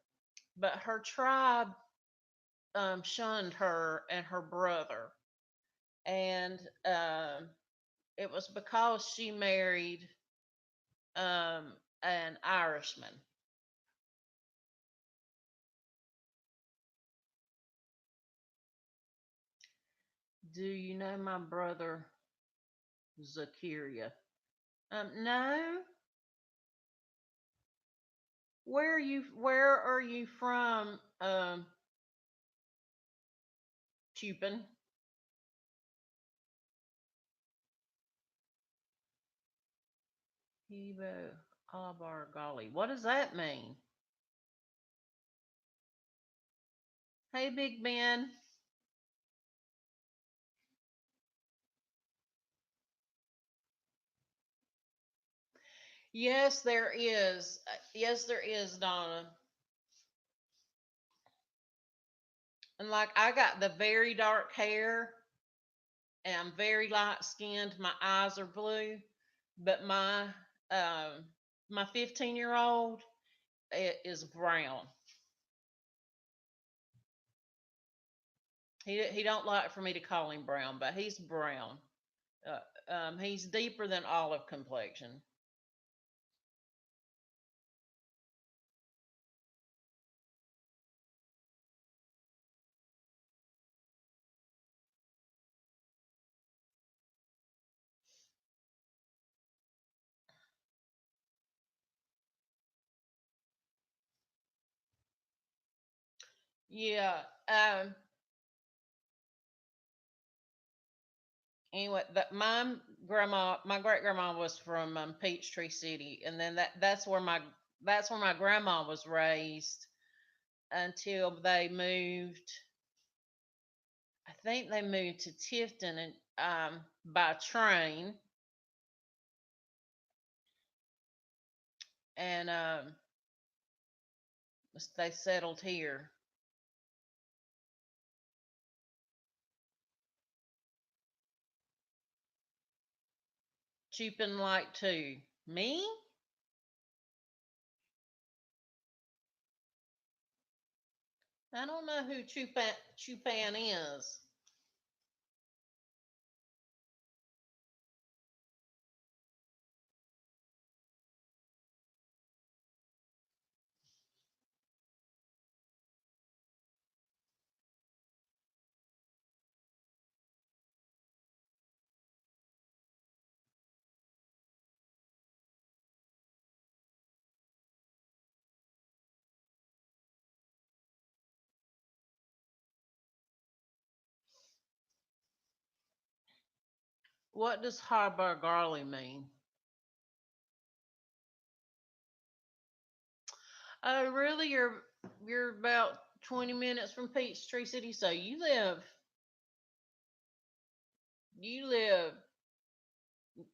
But her tribe shunned her and her brother, and it was because she married an Irishman. Do you know my brother Zakiria? No. Where are you from, Chupin? Hebo Alabar Golly. What does that mean? Hey, Big Ben. Yes, there is. Yes, there is, Donna. And like I got the very dark hair and I'm very light skinned. My eyes are blue, but um my 15-year-old is brown. He don't like for me to call him brown, but he's brown. He's deeper than olive complexion. Yeah. Anyway, my great grandma was from Peachtree City, and then that's where my grandma was raised until they moved. I think they moved to Tifton and by train, and they settled here. Chupin like too. Me? I don't know who Chupan is. What does Harbargarli mean? Oh, really? You're about 20 minutes from Peachtree City, so you live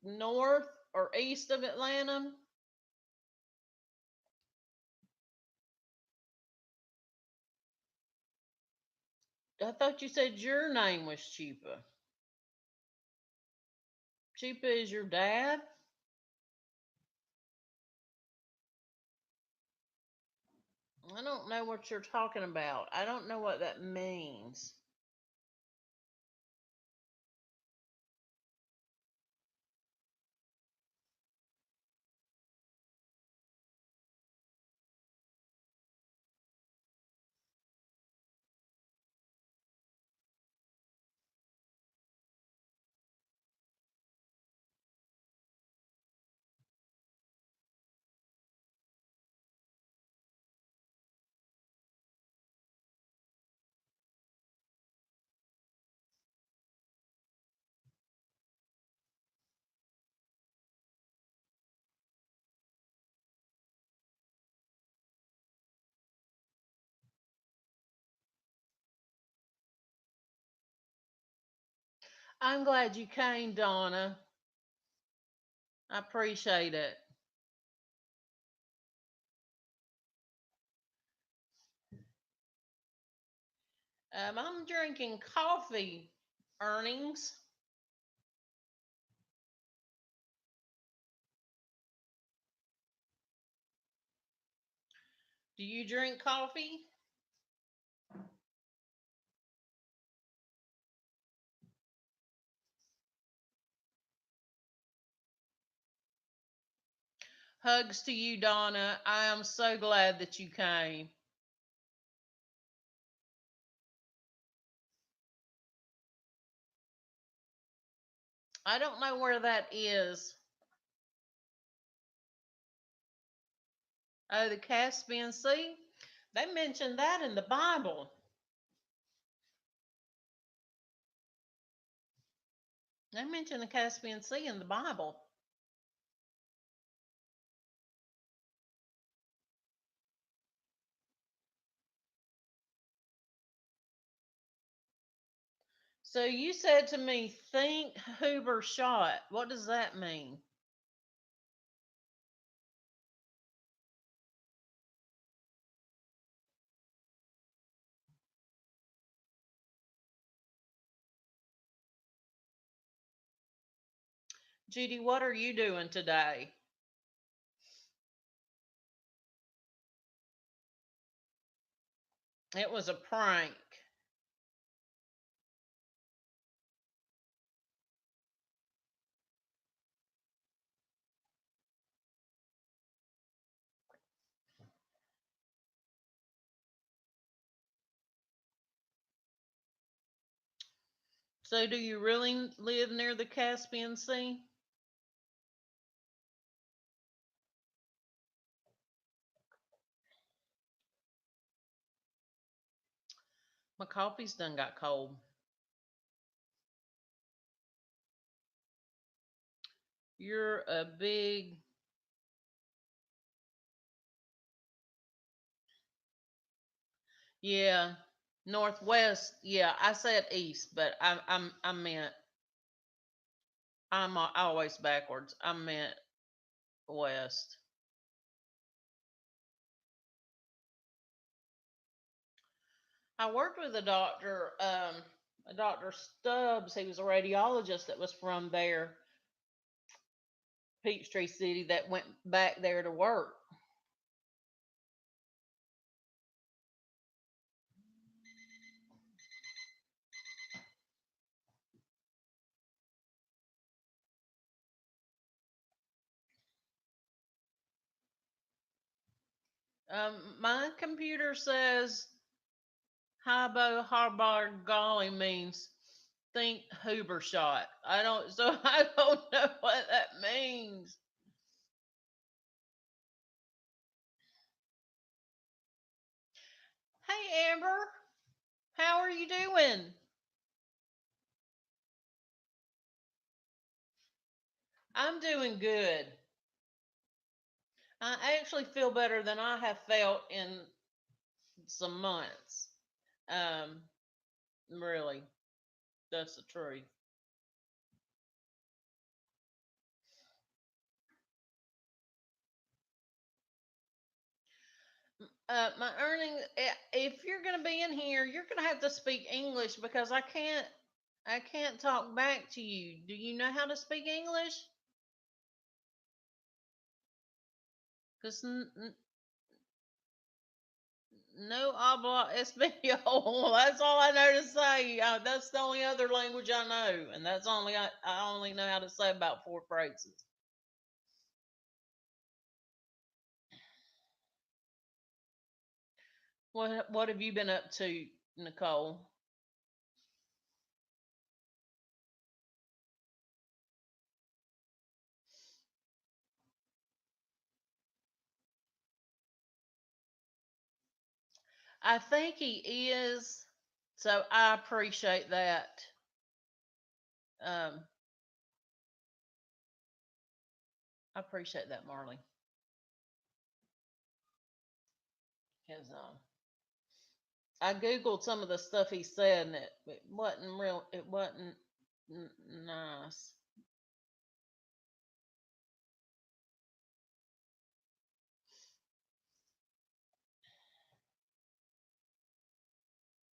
north or east of Atlanta? I thought you said your name was Chupa. Chupa is your dad? I don't know what you're talking about. I don't know what that means. I'm glad you came, Donna. I appreciate it. I'm drinking coffee, earnings. Do you drink coffee? Hugs to you, Donna. I am so glad that you came. I don't know where that is. Oh, the Caspian Sea? They mentioned that in the Bible. They mentioned the Caspian Sea in the Bible. So you said to me, think Hoover shot. What does that mean? Judy, what are you doing today? It was a prank. So do you really live near the Caspian Sea? My coffee's done got cold. You're a big. Yeah, northwest. Yeah, I said east, but I meant I'm always backwards. I meant west. I worked with a Doctor Stubbs. He was a radiologist that was from there, Peachtree City, that went back there to work. My computer says Hybo Harbar Golly means think Hoover shot. I don't, so I don't know what that means. Hey Amber, how are you doing? I'm doing good. I actually feel better than I have felt in some months. Um, really, that's the truth. My earnings. If you're going to be in here, you're going to have to speak English because I can't talk back to you. Do you know how to speak English? Because no habla español. That's all I know to say. That's the only other language I know, and that's only I only know how to say about four phrases. What have you been up to, Nicole? I think he is, so I appreciate that. Um, I appreciate that, Marley. Because I googled some of the stuff he said, and it wasn't real. It wasn't nice.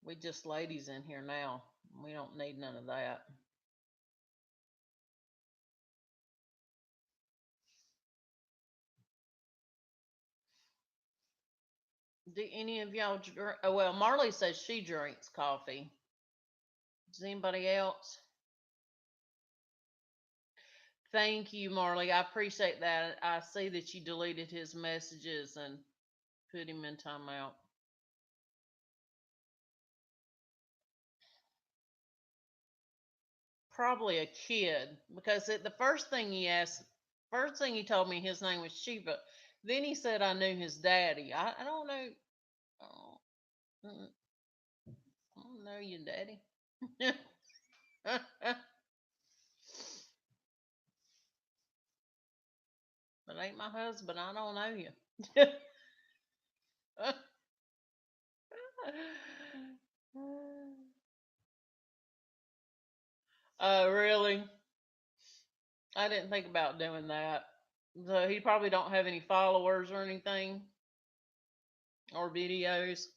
We just ladies in here now. We don't need none of that. Do any of y'all drink? Oh, well, Marley says she drinks coffee. Does anybody else? Thank you, Marley. I appreciate that. I see that you deleted his messages and put him in timeout. Probably a kid because the first thing he asked, first thing he told me his name was Sheba. Then he said I knew his daddy. I don't know. Oh, I don't know your daddy. But ain't my husband. I don't know you. Oh, really? I didn't think about doing that. So he probably don't have any followers or anything or videos.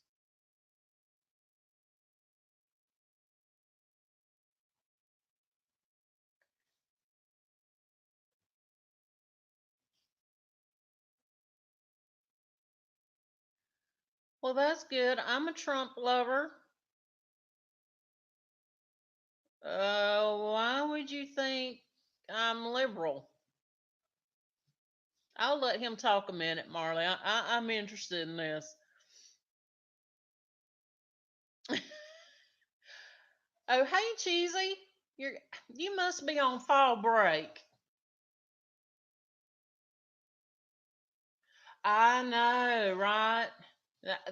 Well, that's good. I'm a Trump lover. Why would you think I'm liberal? I'll let him talk a minute, Marley. I'm interested in this. Oh, hey, Cheesy. You're you must be on fall break. I know, right?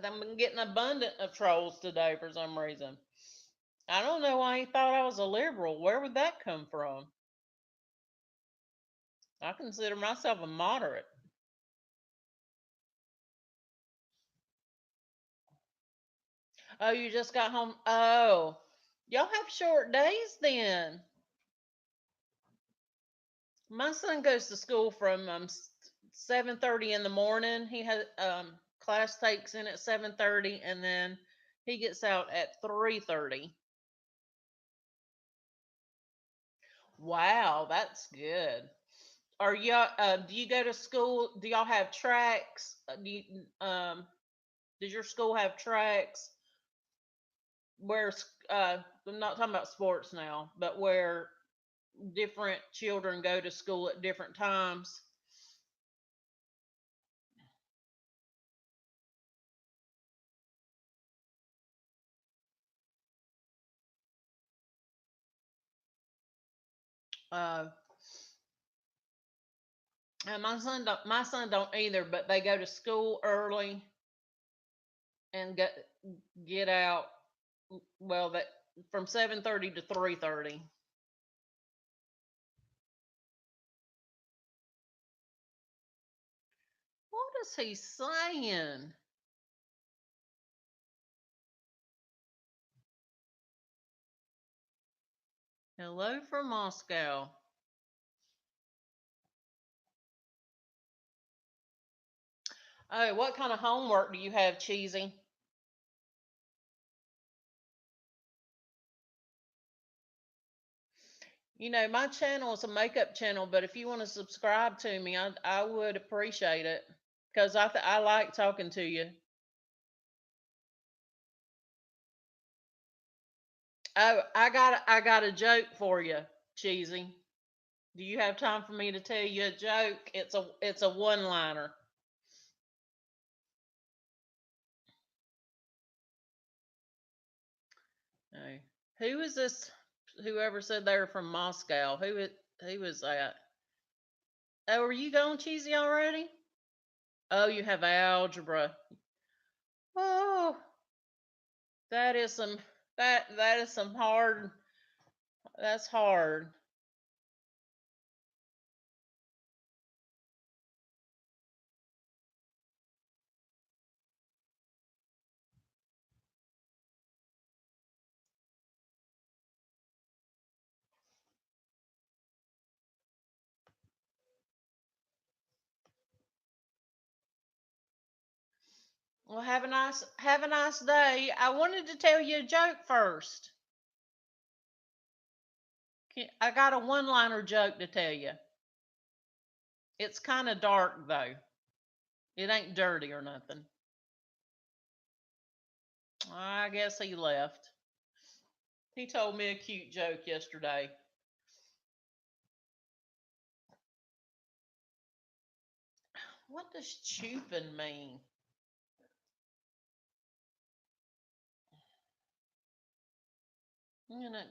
I'm getting abundant of trolls today for some reason. I don't know why he thought I was a liberal. Where would that come from? I consider myself a moderate. Oh, you just got home. Oh, y'all have short days then. My son goes to school from 7:30 in the morning. He has class takes in at 7:30, and then he gets out at 3:30. Wow, that's good. Are y'all? Do you go to school? Do y'all have tracks? Does your school have tracks where? I'm not talking about sports now, but where different children go to school at different times. Uh, and my son don't either, but they go to school early and get out. Well, that from 7:30 to 3:30. What is he saying? Hello from Moscow. Oh, what kind of homework do you have, Cheesy? My channel is a makeup channel, but if you want to subscribe to me, I would appreciate it because I like talking to you. Oh, I got a joke for you, Cheesy. Do you have time for me to tell you a joke? It's a one liner. Hey, who is this? Whoever said they were from Moscow? Who is that? Oh, are you going cheesy already? Oh, you have algebra. Oh, that is some that is some hard. That's hard. Well, have a nice day. I wanted to tell you a joke first. I got a one-liner joke to tell you. It's kind of dark though. It ain't dirty or nothing. I guess he left. He told me a cute joke yesterday. What does chupin mean? I'm gonna.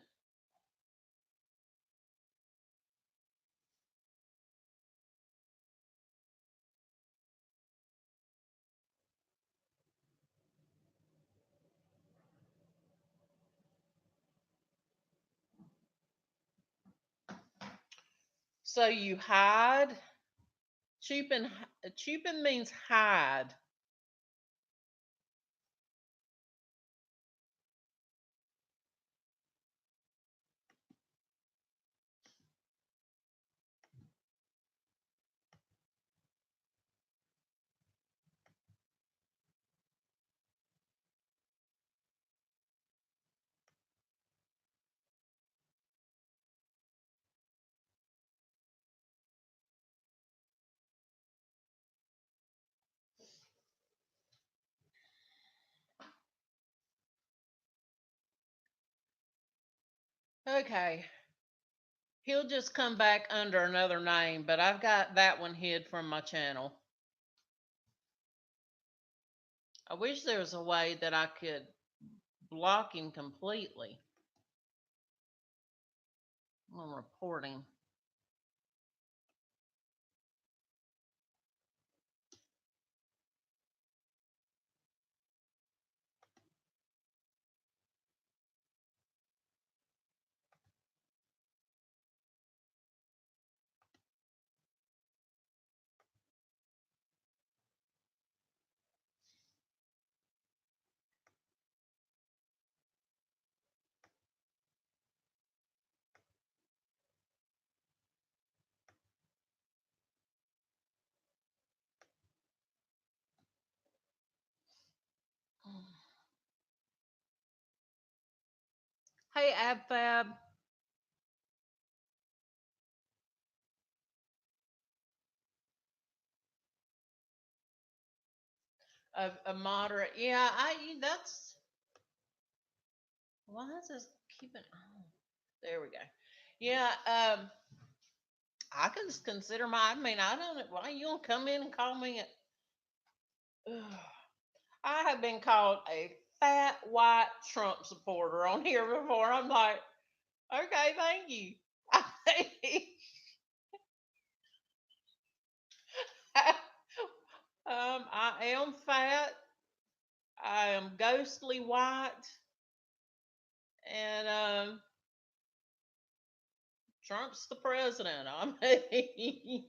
So you hide. Chupin. Chupin means hide. Okay. He'll just come back under another name, but I've got that one hid from my channel. I wish there was a way that I could block him completely. I'm gonna report him. Hey, AbFab. A moderate. Yeah, that's why is this keeping on? There we go. Yeah, I can consider my. I mean, I don't. Why you don't come in and call me? I have been called a fat white Trump supporter on here before. I'm like, okay, thank you. I am fat. I am ghostly white, and Trump's the president. I mean,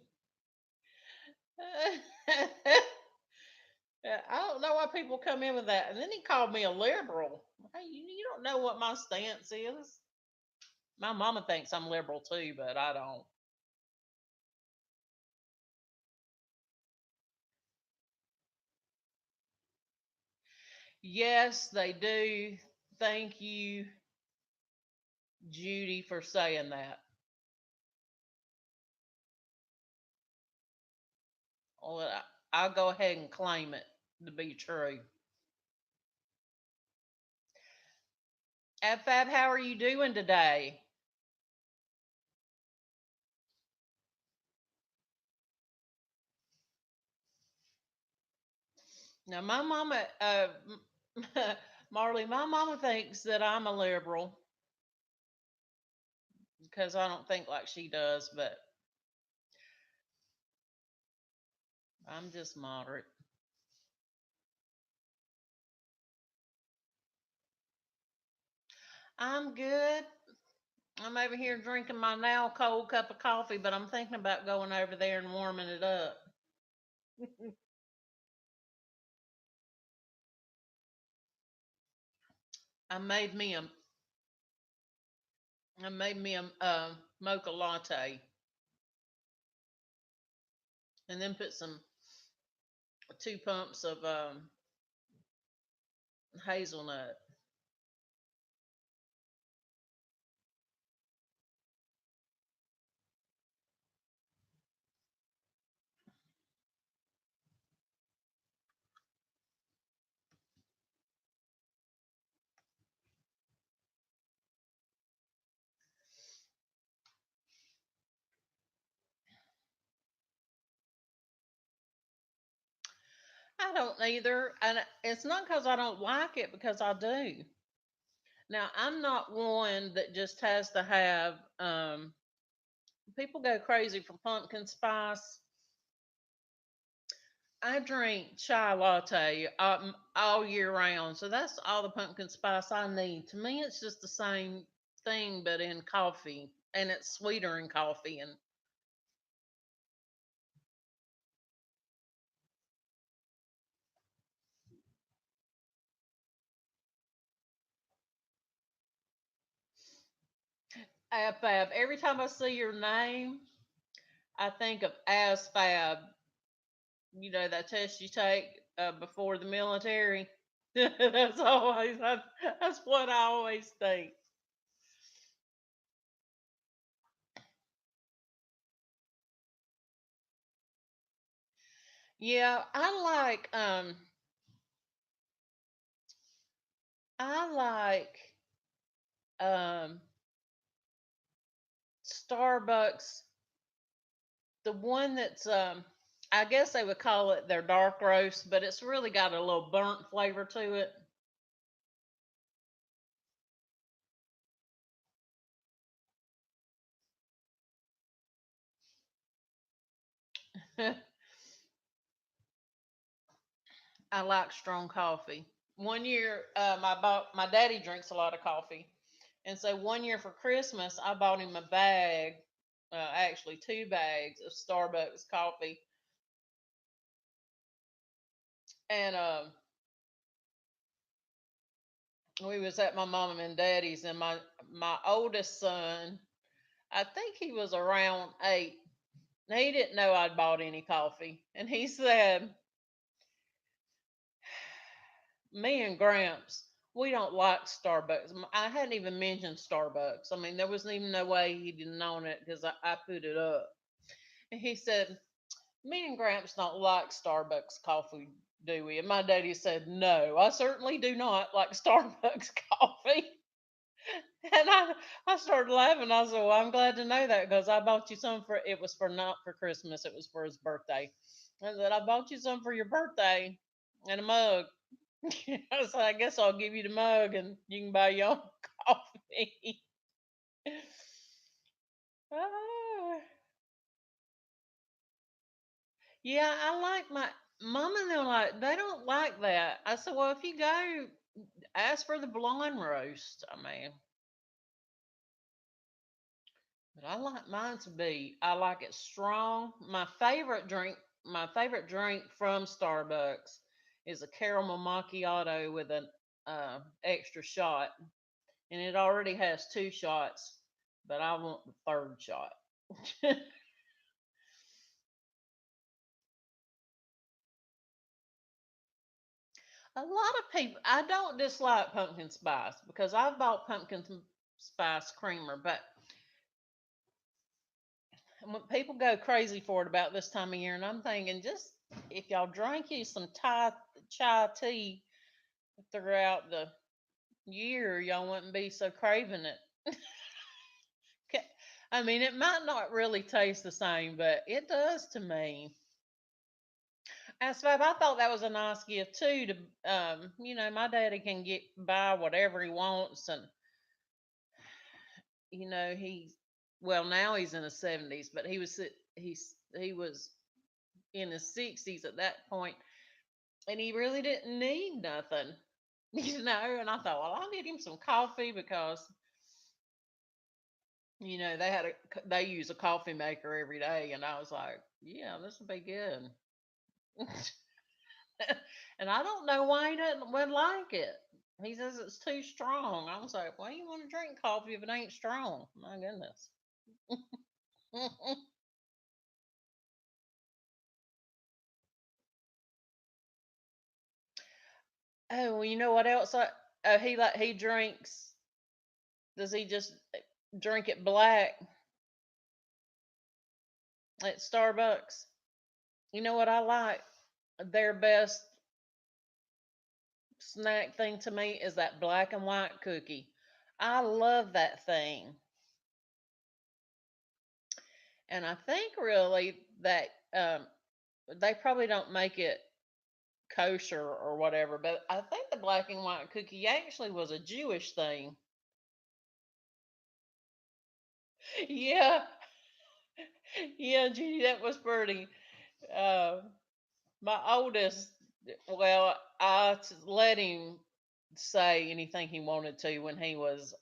I don't know why people come in with that. And then he called me a liberal. Hey, you don't know what my stance is. My mama thinks I'm liberal too, but I don't. Yes, they do. Thank you, Judy, for saying that. Well, I'll go ahead and claim it to be true. FF, how are you doing today? Now, my mama, Marley, my mama thinks that I'm a liberal because I don't think like she does, but I'm just moderate. I'm good. I'm over here drinking my now cold cup of coffee, but I'm thinking about going over there and warming it up. I made me a I made me a mocha latte, and then put some 2 pumps of hazelnut. I don't either. And it's not because I don't like it, because I do. Now, I'm not one that just has to have, people go crazy for pumpkin spice. I drink chai latte all year round, so that's all the pumpkin spice I need. To me, it's just the same thing, but in coffee, and it's sweeter in coffee. And ASFAB, every time I see your name, I think of ASFAB. You know that test you take before the military. That's what I always think. Yeah, I like um Starbucks, the one that's I guess they would call it their dark roast, but it's really got a little burnt flavor to it. I like strong coffee. One year, my daddy drinks a lot of coffee, and so one year for Christmas, I bought him a bag, actually 2 bags of Starbucks coffee, and we was at my mom and daddy's, and my oldest son, I think he was around 8. He didn't know I'd bought any coffee, and he said, "Me and Gramps, we don't like Starbucks." I hadn't even mentioned Starbucks. I mean, there wasn't even no way he didn't known it because I put it up. And he said, "Me and Gramps don't like Starbucks coffee, do we?" And my daddy said, "No, I certainly do not like Starbucks coffee." And I started laughing. I said, "Well, I'm glad to know that because I bought you some for, it was for not for Christmas, it was for his birthday." I said, "I bought you some for your birthday and a mug." So I guess I'll give you the mug and you can buy your own coffee. Ah, yeah, I like my mom and them, like they don't like that. I said, "Well, if you go, ask for the blonde roast." I mean, but I like mine to be. I like it strong. My favorite drink from Starbucks is a caramel macchiato with an extra shot, and it already has 2 shots, but I want the third shot. A lot of people, I don't dislike pumpkin spice because I've bought spice creamer, but when people go crazy for it about this time of year, and I'm thinking, just if y'all drank you some chai tea throughout the year, y'all wouldn't be so craving it. I mean, it might not really taste the same, but it does to me. As Fab, I thought that was a nice gift too. To my daddy can get buy whatever he wants, and he's, well, now he's in his 70s, but he was in his 60s at that point, and he really didn't need nothing, And I thought, well, I'll get him some coffee because they use a coffee maker every day, and I was like, yeah, this will be good. And I don't know why he doesn't would like it. He says it's too strong. I was like, why you want to drink coffee if it ain't strong? My goodness. Oh, well, you know what else? He drinks. Does he just drink it black at Starbucks? You know what I like? Their best snack thing to me is that black and white cookie. I love that thing. And I think really that they probably don't make it kosher or whatever. But I think the black and white cookie actually was a Jewish thing. Yeah, yeah, Judy, that was pretty. Uh, my oldest, well, let him say anything he wanted to when he was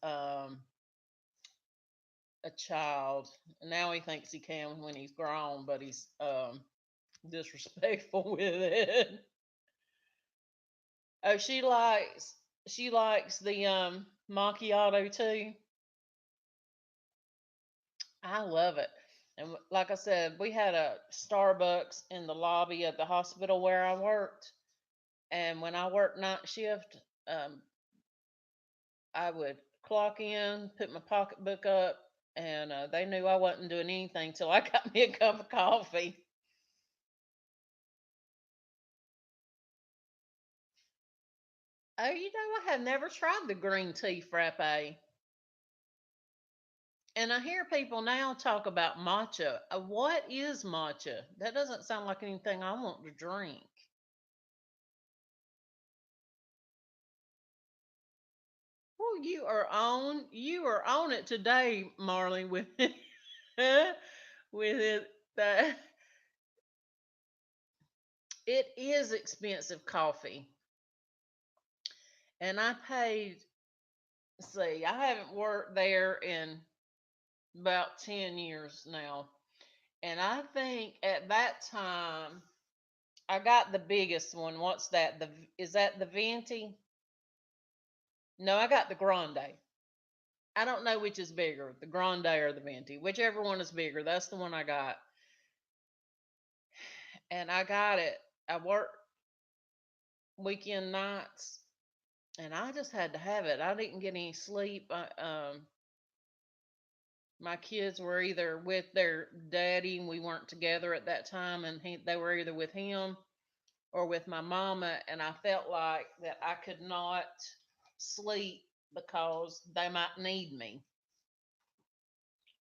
a child. Now he thinks he can when he's grown, but he's disrespectful with it. Oh, she likes the macchiato too. I love it. And like I said, we had a Starbucks in the lobby of the hospital where I worked. And when I worked night shift, I would clock in, put my pocketbook up, and they knew I wasn't doing anything till I got me a cup of coffee. Oh, I have never tried the green tea frappe. And I hear people now talk about matcha. What is matcha? That doesn't sound like anything I want to drink. Well, you are on it today, Marley, with with it that it is expensive coffee. And I paid, see, I haven't worked there in about 10 years now. And I think at that time I got the biggest one. What's that? The Is that the venti? No, I got the grande. I don't know which is bigger, the grande or the venti. Whichever one is bigger, that's the one I got. And I got it. I worked weekend nights, and I just had to have it. I didn't get any sleep. My kids were either with their daddy, and we weren't together at that time, and they were either with him or with my mama, and I felt like that I could not sleep because they might need me.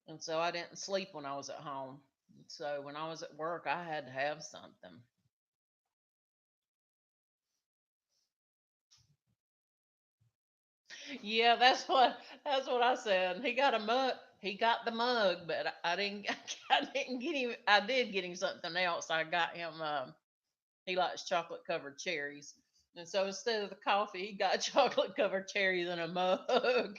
And so I didn't sleep when I was at home. So when I was at work, I had to have something. Yeah, that's what I said. He got a mug. He got the mug, but I didn't. I didn't get him. I did get him something else. I got him. He likes chocolate covered cherries, and so instead of the coffee, he got chocolate covered cherries in a mug.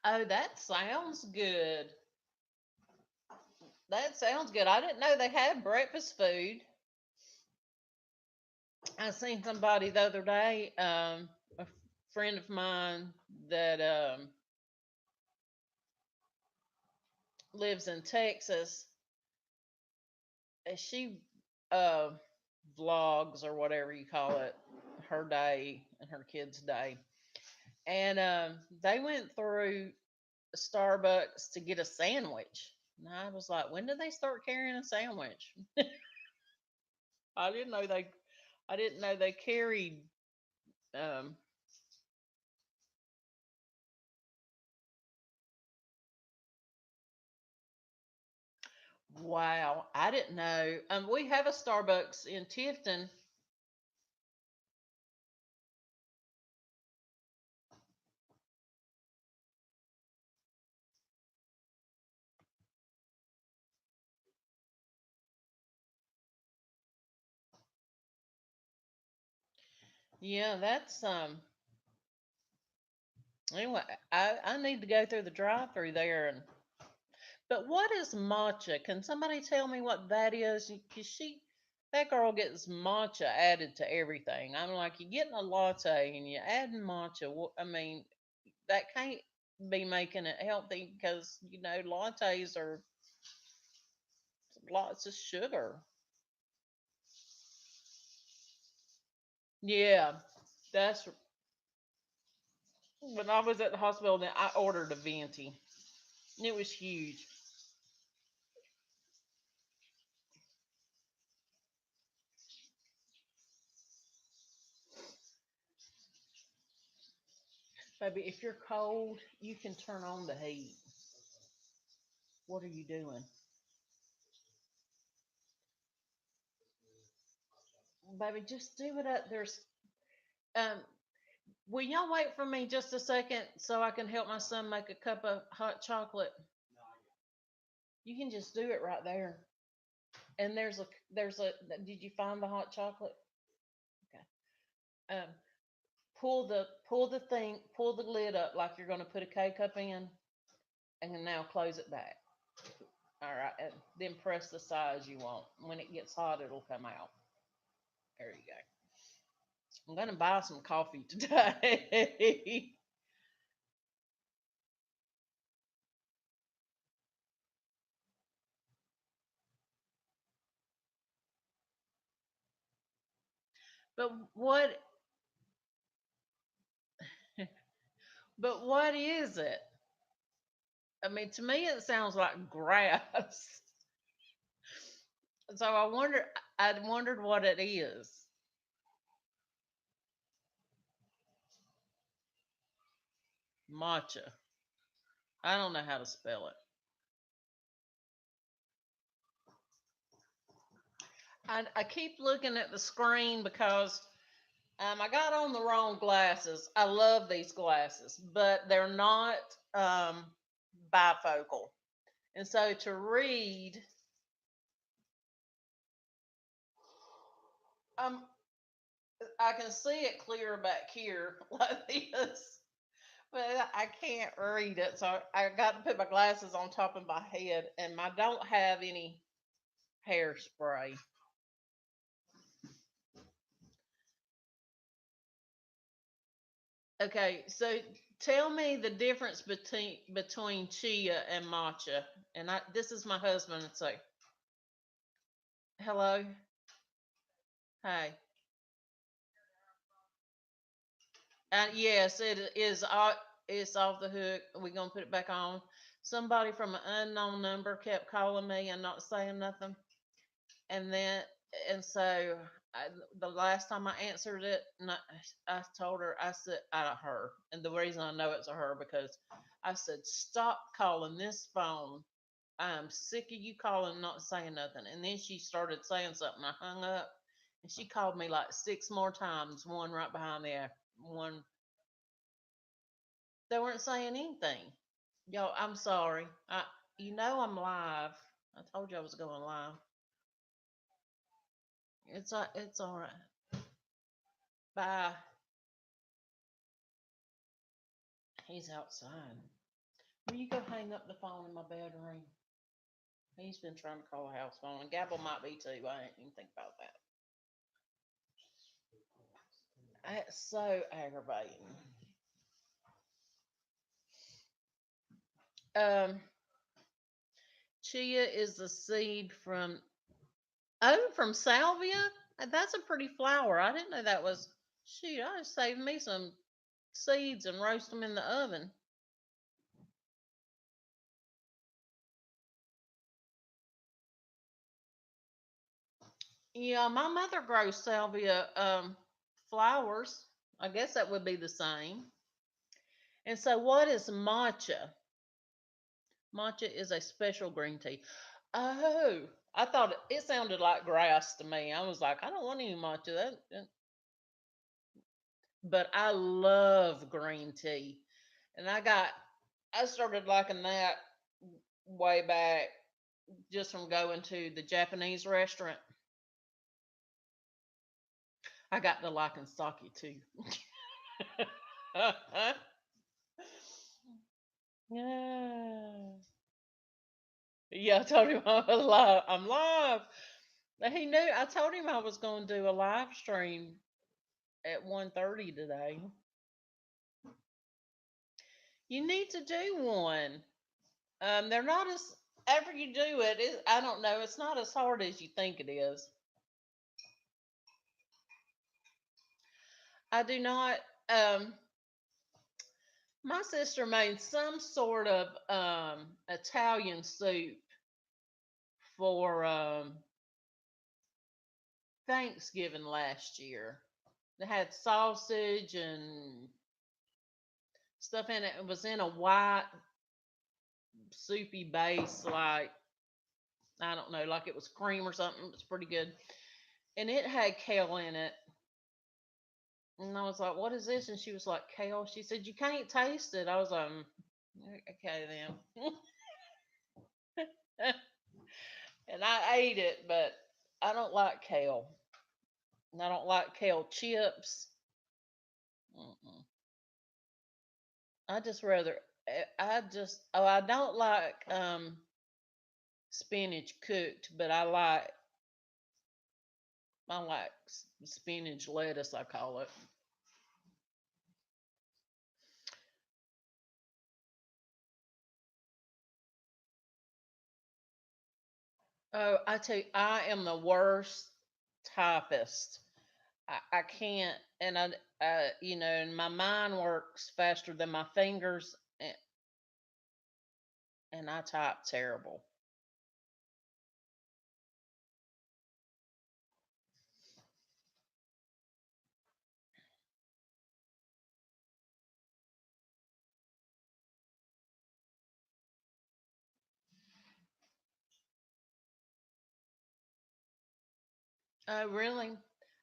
Oh, that sounds good. That sounds good. I didn't know they had breakfast food. I seen somebody the other day, a friend of mine that lives in Texas. She uh, vlogs or whatever you call it, her day and her kids' day, and they went through Starbucks to get a sandwich. And I was like, when did they start carrying a sandwich? I didn't know they. I didn't know they carried. Um, wow, I didn't know. We have a Starbucks in Tifton. Yeah, that's anyway, I need to go through the drive through there and but what is matcha? Can somebody tell me what that is? Cause that girl gets matcha added to everything. I'm like, you're getting a latte and you're adding matcha. I mean, that can't be making it healthy because lattes are lots of sugar. Yeah, that's when I was at the hospital. Then I ordered a venti. It was huge. Baby, if you're cold, you can turn on the heat. What are you doing? Baby, just do it up. Um, will y'all wait for me just a second so I can help my son make a cup of hot chocolate? You can just do it right there. And there's a, did you find the hot chocolate? Okay. Pull the lid up like you're going to put a K cup in, and now close it back. All right, and then press the size you want. When it gets hot, it'll come out. There you go. I'm going to buy some coffee today. but what but what is it? I mean, to me it sounds like grass. So I wondered what it is. Matcha. I don't know how to spell it. I keep looking at the screen because I got on the wrong glasses. I love these glasses, but they're not bifocal. And so to read, um, I can see it clear back here like this, but I can't read it. So I got to put my glasses on top of my head, and I don't have any hairspray. Okay, so tell me the difference between chia and matcha. And this is my husband. So hello, hi. Yes, it is. It's off the hook. We're gonna put it back on. Somebody from an unknown number kept calling me and not saying nothing, and then and so the last time I answered it, I told her, I said, her, and the reason I know it's a her because I said, stop calling this phone. I'm sick of you calling and not saying nothing. And then she started saying something. I hung up, and she called me like six more times, one right behind the one. They weren't saying anything. Yo, I'm sorry. I'm live. I told you I was going live. It's all right. Bye. He's outside. Will you go hang up the phone in my bedroom? He's been trying to call a house phone, and Gabble might be too. I didn't even think about that. It's so aggravating. Um, Chia is the seed from salvia. That's a pretty flower. I didn't know that was. Shoot, I just saved me some seeds and roast them in the oven. Yeah, my mother grows salvia flowers. I guess that would be the same. And so, what is matcha? Matcha is a special green tea. Oh, I thought it sounded like grass to me. I was like, I don't want any matcha. But I love green tea, and I started liking that way back just from going to the Japanese restaurant. I got to liking sake too. Yeah. Yeah, I told him I was live. I'm live. He knew. I told him I was going to do a live stream at 1:30 today. You need to do one. They're not as after you do I don't know. It's not as hard as you think it is. I do not. Um, my sister made some sort of Italian soup for Thanksgiving last year. They had sausage and stuff in it. It was in a white, soupy base, like I don't know, like it was cream or something. It was pretty good, and it had kale in it. And I was like, "What is this?" And she was like, "Kale." She said, "You can't taste it." I was like, "Okay then." And I ate it, but I don't like kale. And I don't like kale chips. Mm-mm. I just rather. I just. Oh, I don't like spinach cooked, but I like spinach lettuce. I call it. Oh, I tell you, I am the worst typist. I can't, and and my mind works faster than my fingers, and I type terrible. Oh, really?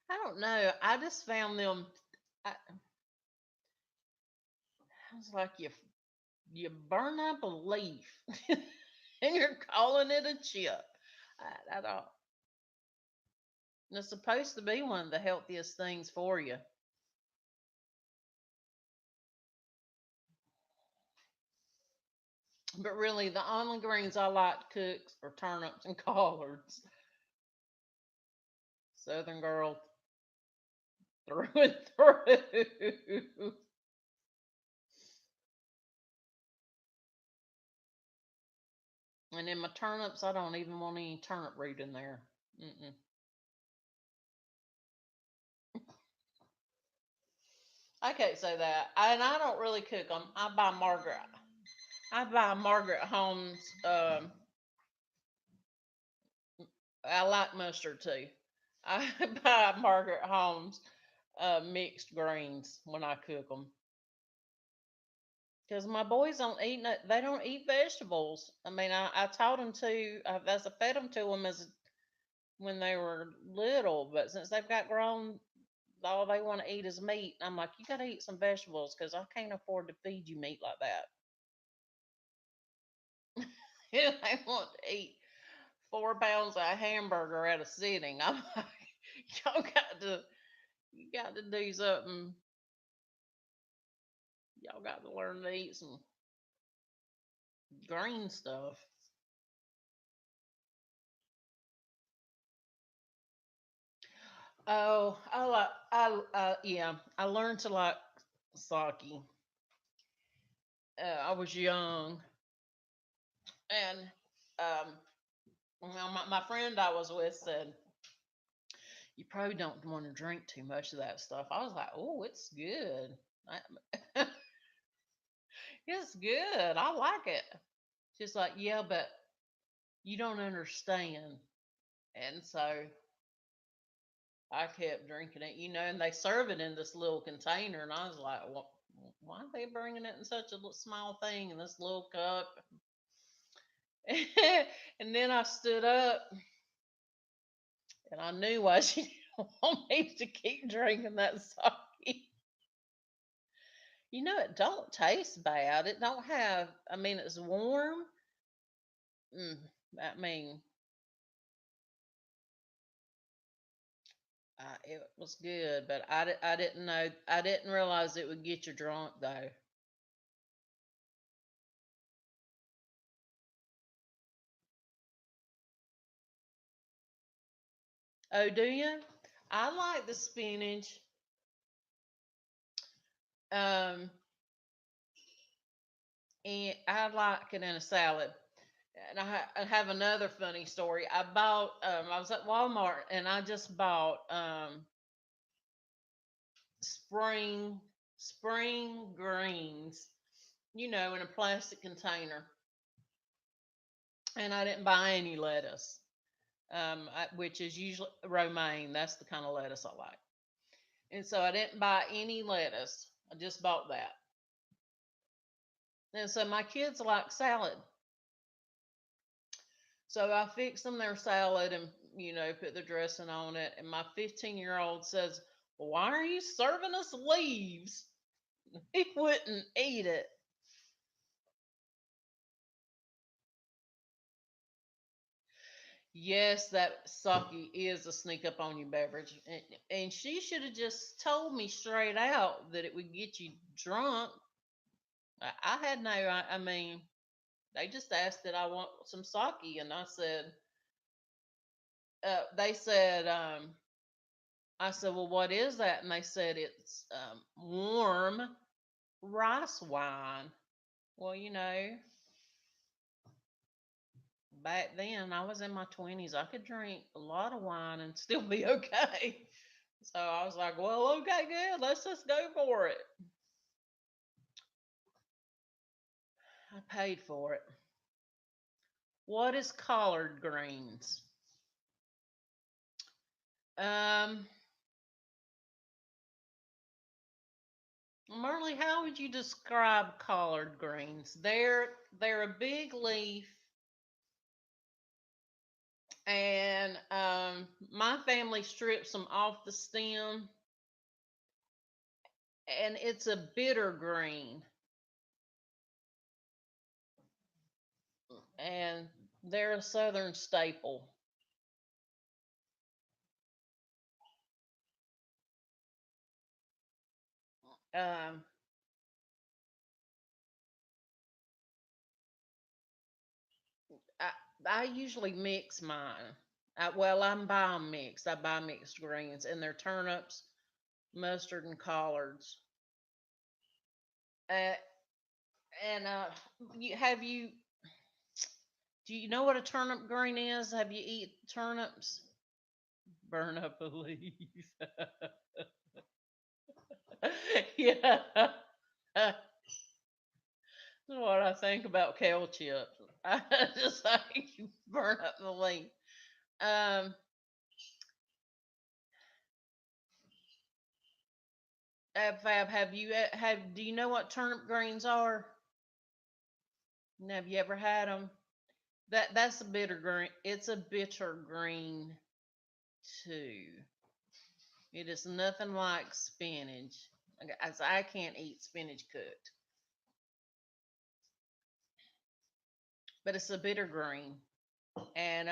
I don't know. I just found them. I was like, you burn up a leaf, and you're calling it a chip. I don't. It's supposed to be one of the healthiest things for you. But really, the only greens I like to cook are turnips and collards. Southern girl through and through. And in my turnips, I don't even want any turnip root in there. Mm-mm. I can't say that. And I don't really cook them. I buy Margaret Holmes. I like mustard too. I buy Margaret Holmes mixed greens when I cook them because my boys don't eat. They don't eat vegetables. I mean, I taught them to. I fed them to them as when they were little, but since they've got grown, all they want to eat is meat. I'm like, you got to eat some vegetables because I can't afford to feed you meat like that. They want to eat 4 pounds of hamburger at a sitting. I'm like, y'all got to, you got to do something. Y'all got to learn to eat some green stuff. Oh, yeah, I learned to like sake. I was young, and my friend I was with said, "You probably don't want to drink too much of that stuff." I was like, "Oh, it's good. I, it's good. I like it." She's like, "Yeah, but you don't understand." And so I kept drinking it, and they serve it in this little container, and I was like, well, why are they bringing it in such a small thing in this little cup? And then I stood up, and I knew why she didn't want me to keep drinking that sake. It don't taste bad. It don't have. I mean, it's warm. Mm, I mean, it was good, but I didn't know. I didn't realize it would get you drunk though. Oh, do you? I like the spinach. Um, and I like it in a salad. And I have another funny story. I was at Walmart and I just bought spring spring greens, in a plastic container, and I didn't buy any lettuce, which is usually romaine. That's the kind of lettuce I like, and so I didn't buy any lettuce. I just bought that. And so my kids like salad. So I fix them their salad and, put the dressing on it. And my 15-year-old says, "Why are you serving us leaves?" He wouldn't eat it. Yes, that sake is a sneak up on you beverage. And she should have just told me straight out that it would get you drunk. I had no, I mean, they just asked that I want some sake. And I said, they said, I said, "Well, what is that?" And they said, "It's warm rice wine." Well, back then I was in my 20s. I could drink a lot of wine and still be okay. So I was like, "Well, okay, good. Let's just go for it." I paid for it. What is collard greens? Um, Marley, how would you describe collard greens? They're a big leaf, and my family strips them off the stem, and it's a bitter green, and they're a southern staple. Um, I, I usually mix mine. I'm buying mixed. I buy mixed greens, and they're turnips, mustard, and collards. Uh, and do you know what a turnip green is? Have you eat turnips? Burn up a leaf. Yeah. That's what I think about kale chips. I just like you burn up the leaf. Um, Fab, do you know what turnip greens are? Have you ever had them? That's a bitter green. It's a bitter green too. It is nothing like spinach. As I can't eat spinach cooked, but it's a bitter green, and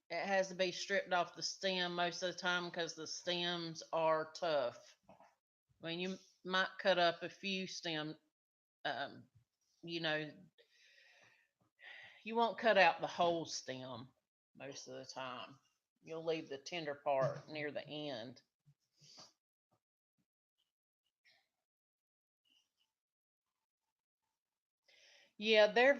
it has to be stripped off the stem most of the time because the stems are tough. I mean, you might cut up a few stem. Um, you know, you won't cut out the whole stem most of the time. You'll leave the tender part near the end. Yeah, they're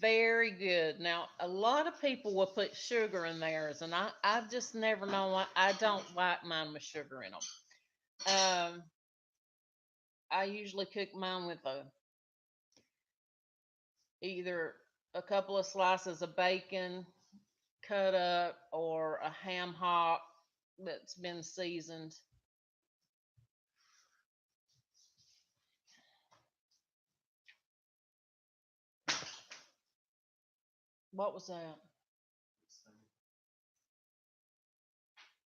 very good. Now, a lot of people will put sugar in theirs, and I've just never known why I don't like mine with sugar in them. Um, I usually cook mine with either a couple of slices of bacon cut up or a ham hock that's been seasoned. What was that?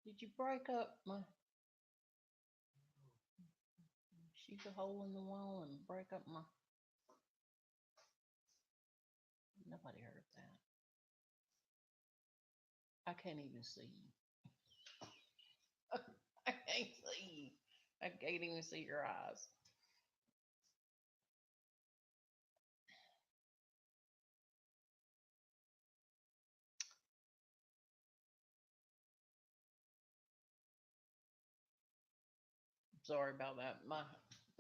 Did you break up my shoot a hole in the wall and break up my? Nobody heard that. I can't even see you. I can't see you. I can't even see your eyes. Sorry about that. My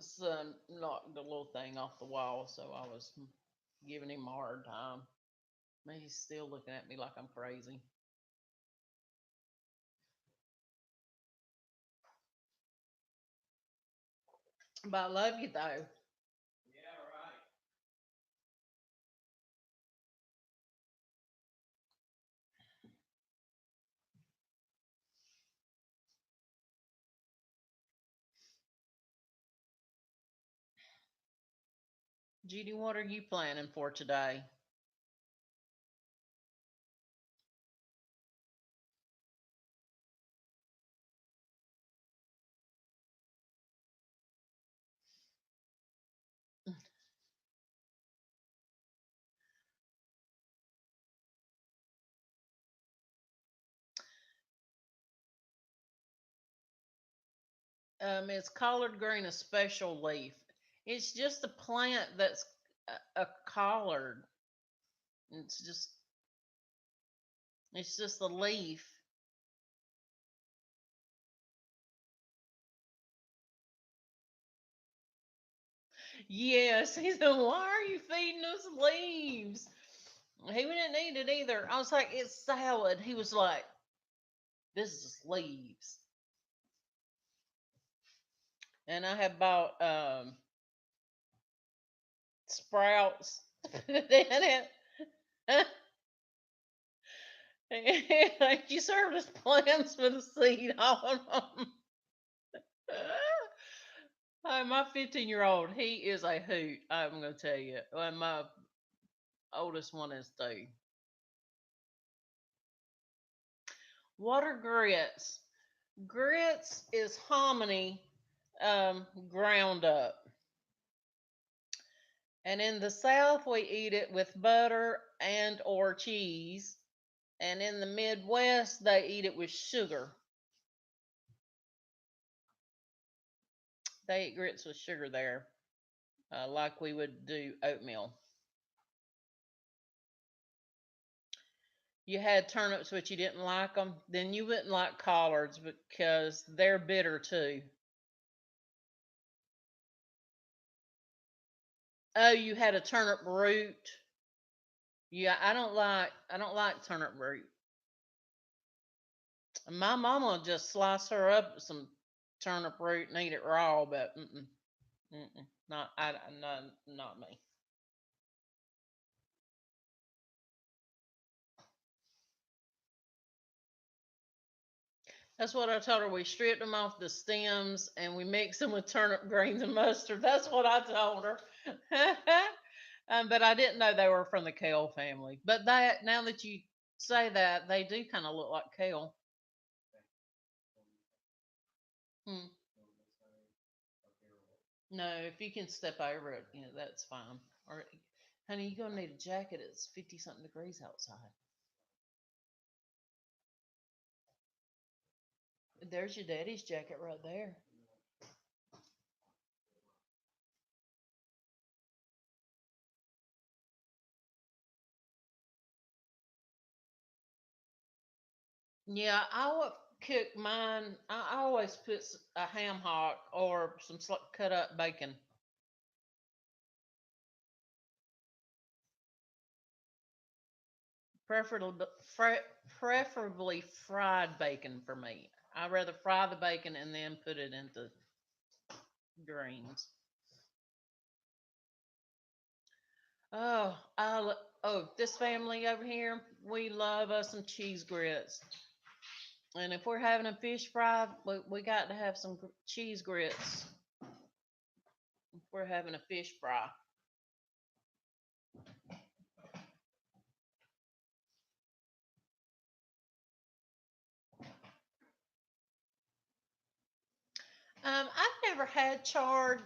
son knocked the little thing off the wall, so I was giving him a hard time. He's still looking at me like I'm crazy. But I love you though. Judy, what are you planning for today? Is collard green a special leaf? It's just a plant that's a collard. It's just it's just a leaf. Yes, he said, "Why are you feeding us leaves?" He didn't eat it either. I was like, "It's salad." He was like, "This is leaves." And I had bought sprouts in it. Like you served us plants with a seed on them. My 15-year-old, he is a hoot. I'm going to tell you. And my oldest one is too. What are grits? Grits is hominy ground up. And in the South, we eat it with butter and or cheese. And in the Midwest, they eat it with sugar. They eat grits with sugar there, like we would do oatmeal. You had turnips, but you didn't like them, then you wouldn't like collards because they're bitter too. Oh, you had a turnip root. Yeah, I don't like turnip root. My mama would just slice her up with some turnip root and eat it raw, but not not me. That's what I told her. We stripped them off the stems and we mixed them with turnip greens and mustard. That's what I told her. But I didn't know they were from the kale family. But that now that you say that, they do kind of look like kale. Hmm. No, if you can step over it, that's fine. Or, honey, you're gonna need a jacket. It's 50 something degrees outside. There's your daddy's jacket right there. Yeah, I would cook mine. I always put a ham hock or some cut up bacon. Preferably, preferably fried bacon for me. I'd rather fry the bacon and then put it into greens. Oh, this family over here, we love us some cheese grits. And if we're having a fish fry, we got to have some cheese grits. If we're having a fish fry. I've never had chard.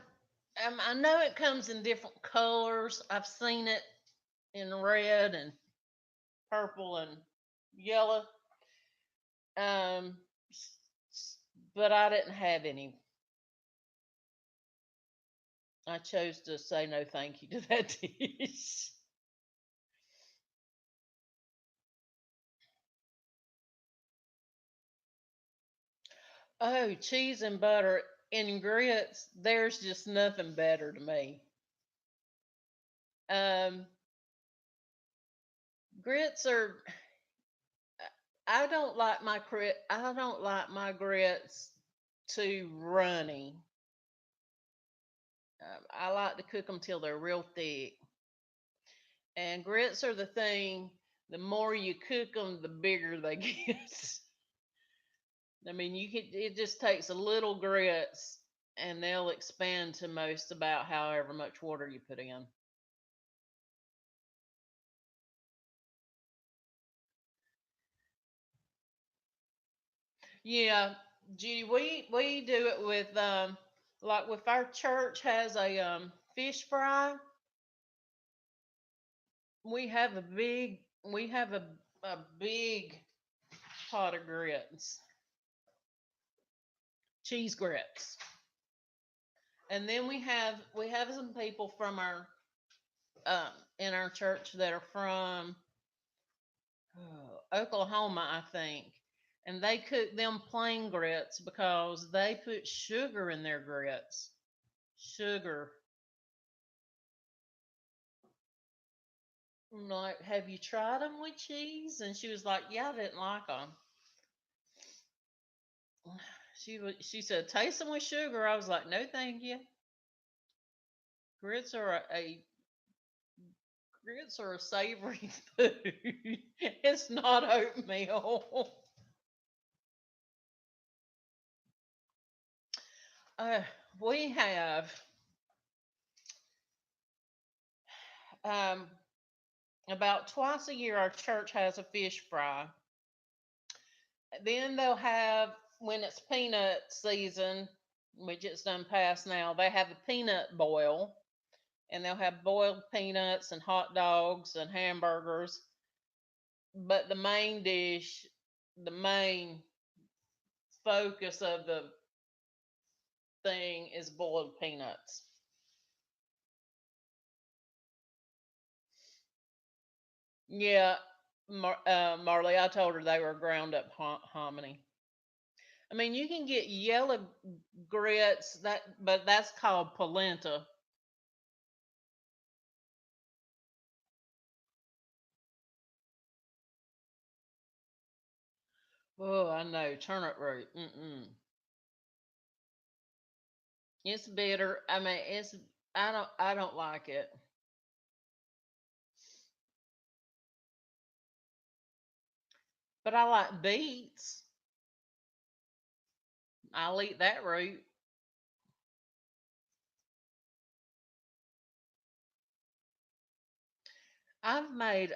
I know it comes in different colors. I've seen it in red and purple and yellow. Um, but I didn't have any. I chose to say no thank you to that dish. Oh, cheese and butter in grits, there's just nothing better to me. Um, grits are I don't like my grits too runny. I like to cook them till they're real thick. And grits are the thing. The more you cook them, the bigger they get. I mean, you can. It just takes a little grits, and they'll expand to most about however much water you put in. Yeah, Judy, we do it with like if our church has a fish fry, we have a big pot of grits, cheese grits. And then we have some people from our in our church that are from Oklahoma, I think. And they cook them plain grits because they put sugar in their grits. Sugar. I'm like, have you tried them with cheese? And she was like, yeah, I didn't like them. She said, taste them with sugar. I was like, no, thank you. Grits are grits are a savory food. It's not oatmeal. Uh, we have um, about twice a year. Our church has a fish fry. Then they'll have when it's peanut season, which it's done past now. They have the peanut boil, and they'll have boiled peanuts and hot dogs and hamburgers. But the main dish, the main focus of the thing is boiled peanuts. Yeah, Marley, I told her they were ground up hominy. I mean, you can get yellow grits but that's called polenta. Oh, I know turnip root. Mm-mm. It's bitter. I mean, I don't like it. But I like beets. I'll eat that root. I've made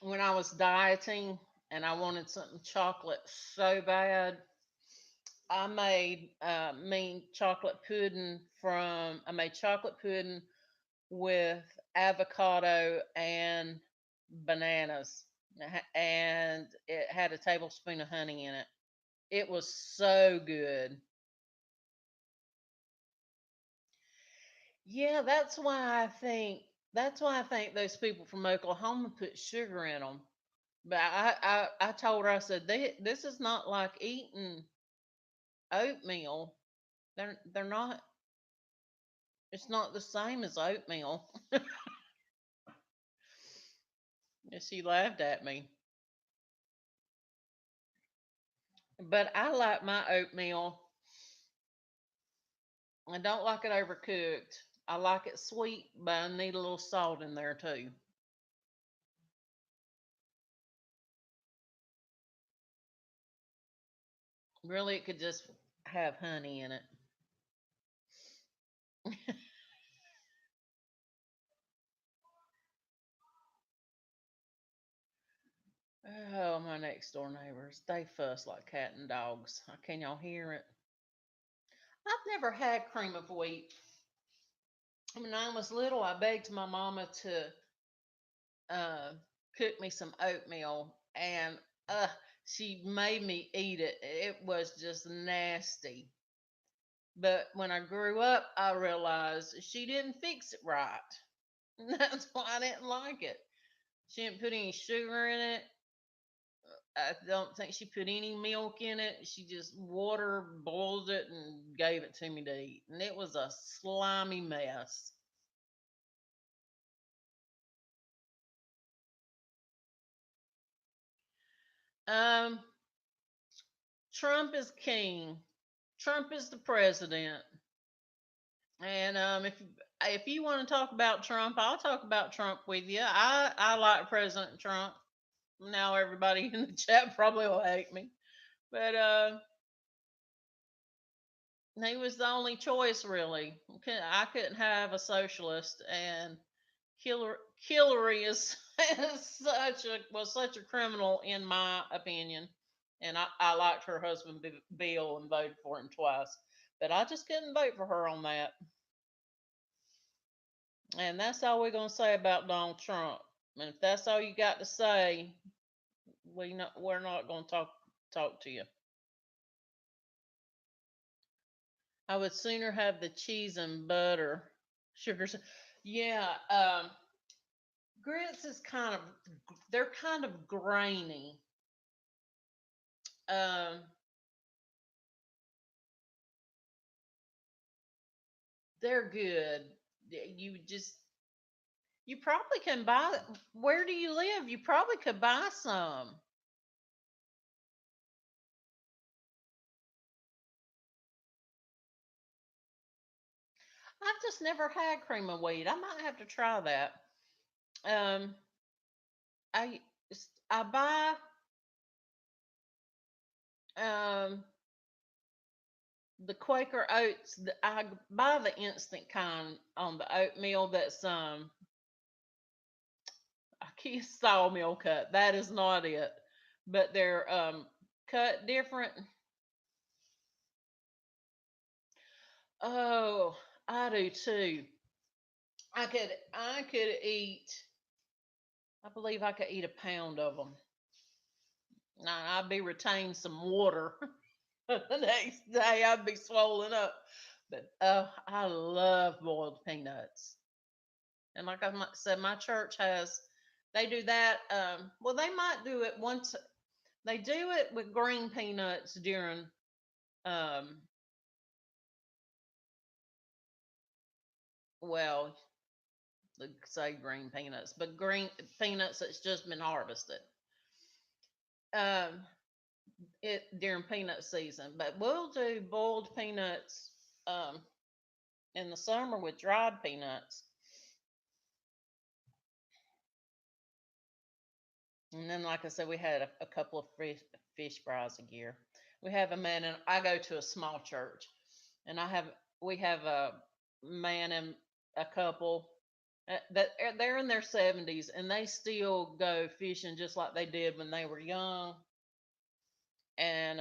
when I was dieting and I wanted something chocolate so bad, I made mean chocolate pudding from I made chocolate pudding with avocado and bananas, and it had a tablespoon of honey in it. It was so good. Yeah, that's why I think those people from Oklahoma put sugar in them. But I told her, I said, this is not like eating oatmeal. They're not. It's not the same as oatmeal. And she laughed at me. But I like my oatmeal. I don't like it overcooked. I like it sweet, but I need a little salt in there too. Really, it could just have honey in it. Oh, my next door neighbors, they fuss like cat and dogs. Can y'all hear it? I've never had cream of wheat. When I was little, I begged my mama to uh, cook me some oatmeal, and she made me eat it. It was just nasty. But when I grew up, I realized she didn't fix it right. That's why I didn't like it. She didn't put any sugar in it. I don't think she put any milk in it. She just water boiled it and gave it to me to eat. And it was a slimy mess. Um, Trump is king. Trump is the president. And if you want to talk about Trump, I'll talk about Trump with you. I like President Trump. Now everybody in the chat probably will hate me, but he was the only choice really. I couldn't have a socialist, and Hillary is, is such a criminal in my opinion, and I liked her husband Bill and voted for him twice, but I just couldn't vote for her on that. And that's all we're gonna say about Donald Trump. And if that's all you got to say, we're not gonna talk to you. I would sooner have the cheese and butter. Sugar. Yeah, grits is they're kind of grainy. Um, they're good. You just you probably can buy. Where do you live? You probably could buy some. I've just never had cream of wheat. I might have to try that. Um, I I buy um the Quaker oats. I buy the instant kind on the oatmeal that's I keep sawmill cut. That is not it, but they're cut different. Oh, I do too. I could eat. I believe I could eat a pound of them. Now I'd be retaining some water. The next day I'd be swollen up. But I love boiled peanuts. And like said, my church has, they do that. Well, they might do it once. They do it with green peanuts during, um, well, say green peanuts, but green peanuts that's just been harvested. Um, it during peanut season, but we'll do boiled peanuts um, in the summer with dried peanuts. And then, like I said, we had a couple of fish fries a year. We have a man, and I go to a small church, and we have a man and a couple that they're in their 70s, and they still go fishing just like they did when they were young. And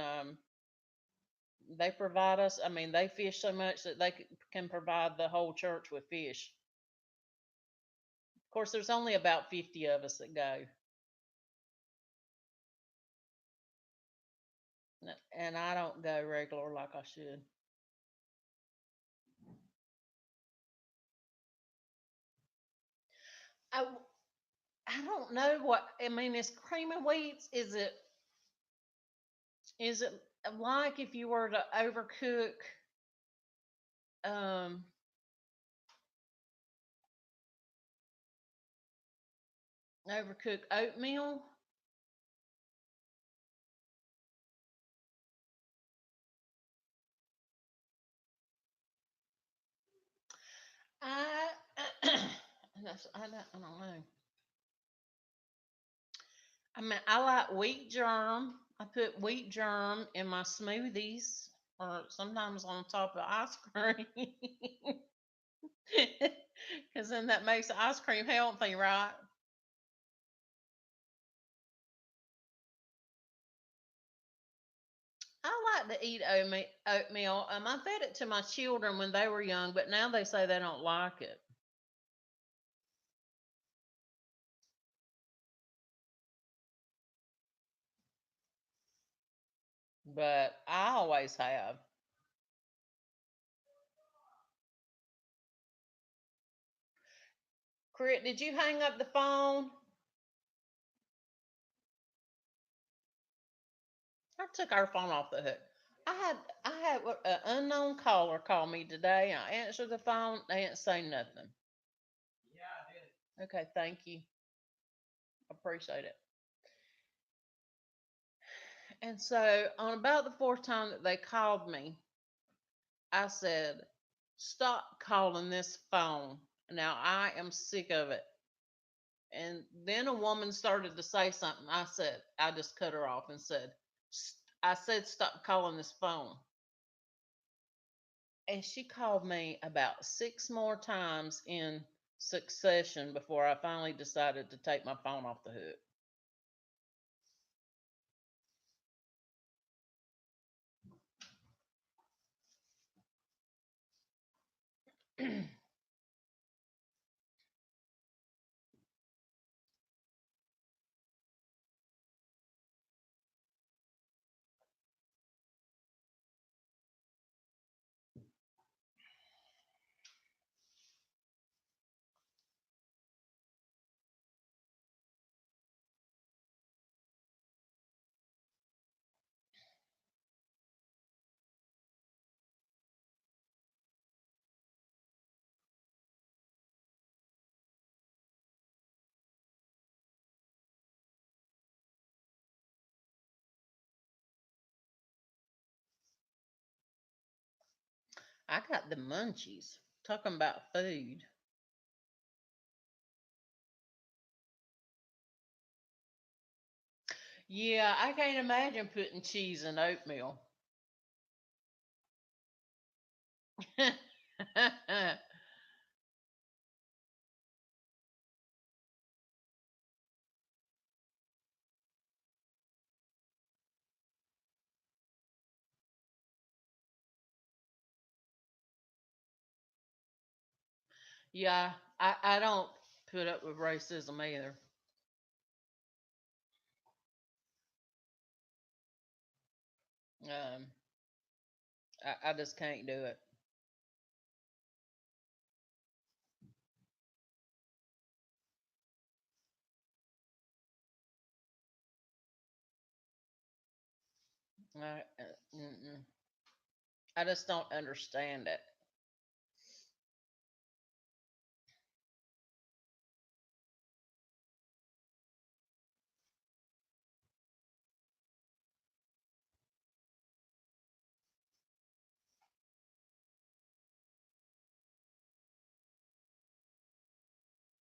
they provide us. I mean, they fish so much that they can provide the whole church with fish. Of course, there's only about 50 of us that go, and I don't go regular like I should. I I don't know what I mean. Is cream of wheats? Is it like if you were to um overcook oatmeal? I I don't know. I mean, I like wheat germ. I put wheat germ in my smoothies, or sometimes on top of ice cream, because then that makes the ice cream healthy, right? I like to eat oatmeal. I fed it to my children when they were young, but now they say they don't like it. But I always have. Crit, did you hang up the phone? I took our phone off the hook. I had an unknown caller call me today. I answered the phone. They didn't say nothing. Okay, thank you. Appreciate it. And so on about the fourth time that they called me, I said, "Stop calling this phone. Now I am sick of it." And then a woman started to say something. I just cut her off and said, I said, "Stop calling this phone." And she called me about six more times in succession before I finally decided to take my phone off the hook. I got the munchies. Talking about food. Yeah, I can't imagine putting cheese in oatmeal. Yeah, I don't put up with racism either. Um, I just can't do it. Mm-mm. I just don't understand it.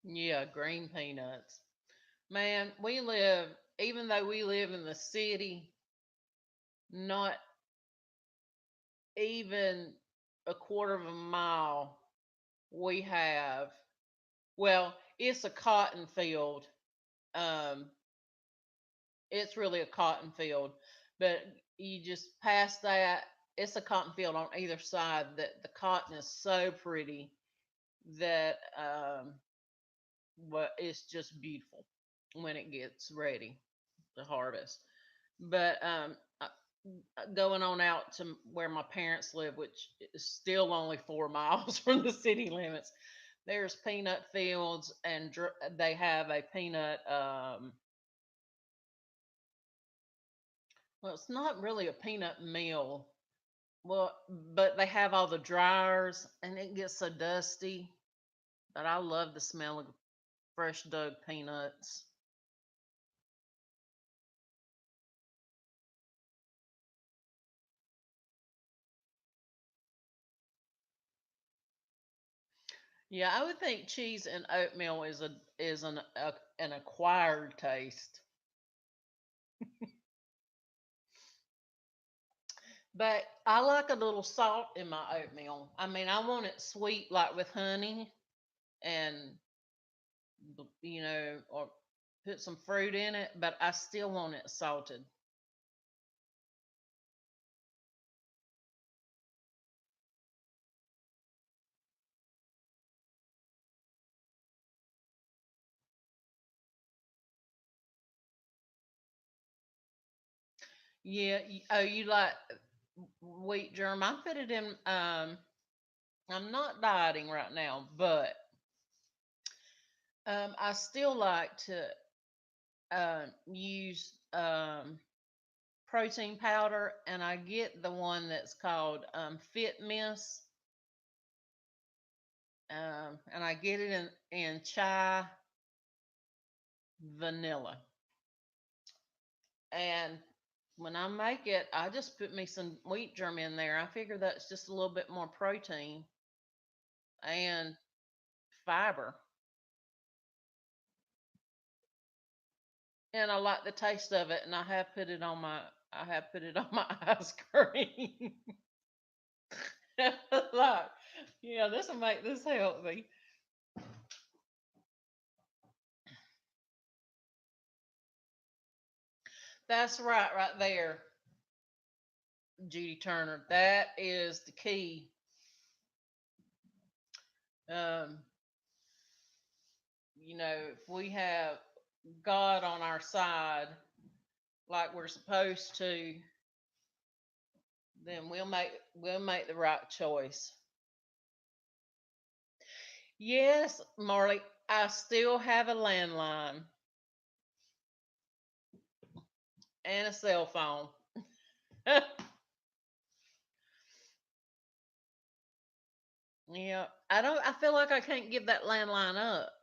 Yeah, green peanuts. Man, even though we live in the city, not even a quarter of a mile, we have, well, it's a cotton field. Um, it's really a cotton field, but you just pass that, it's a cotton field on either side that the cotton is so pretty that but it's just beautiful when it gets ready to harvest. But going on out to where my parents live, which is still only 4 miles from the city limits, there's peanut fields, and they have a peanut. Well, it's not really a peanut mill. Well, but they have all the dryers, and it gets so dusty. But I love the smell of fresh dug peanuts. Yeah, I would think cheese and oatmeal is an acquired taste. But I like a little salt in my oatmeal. I mean, I want it sweet, like with honey, and or put some fruit in it. But I still want it salted. Yeah. Oh, you like wheat germ? I put it in. I'm not dieting right now, but I still like to use protein powder, and I get the one that's called Fit Miss, and I get it in chai vanilla. And when I make it, I just put me some wheat germ in there. I figure that's just a little bit more protein and fiber, and I like the taste of it. And I have put it on my ice cream. Like, yeah, this will make this healthy. That's right there, Judy Turner. That is the key. Um, if we have God on our side, like we're supposed to, then we'll make the right choice. Yes, Marley, I still have a landline and a cell phone. Yeah, I feel like I can't give that landline up.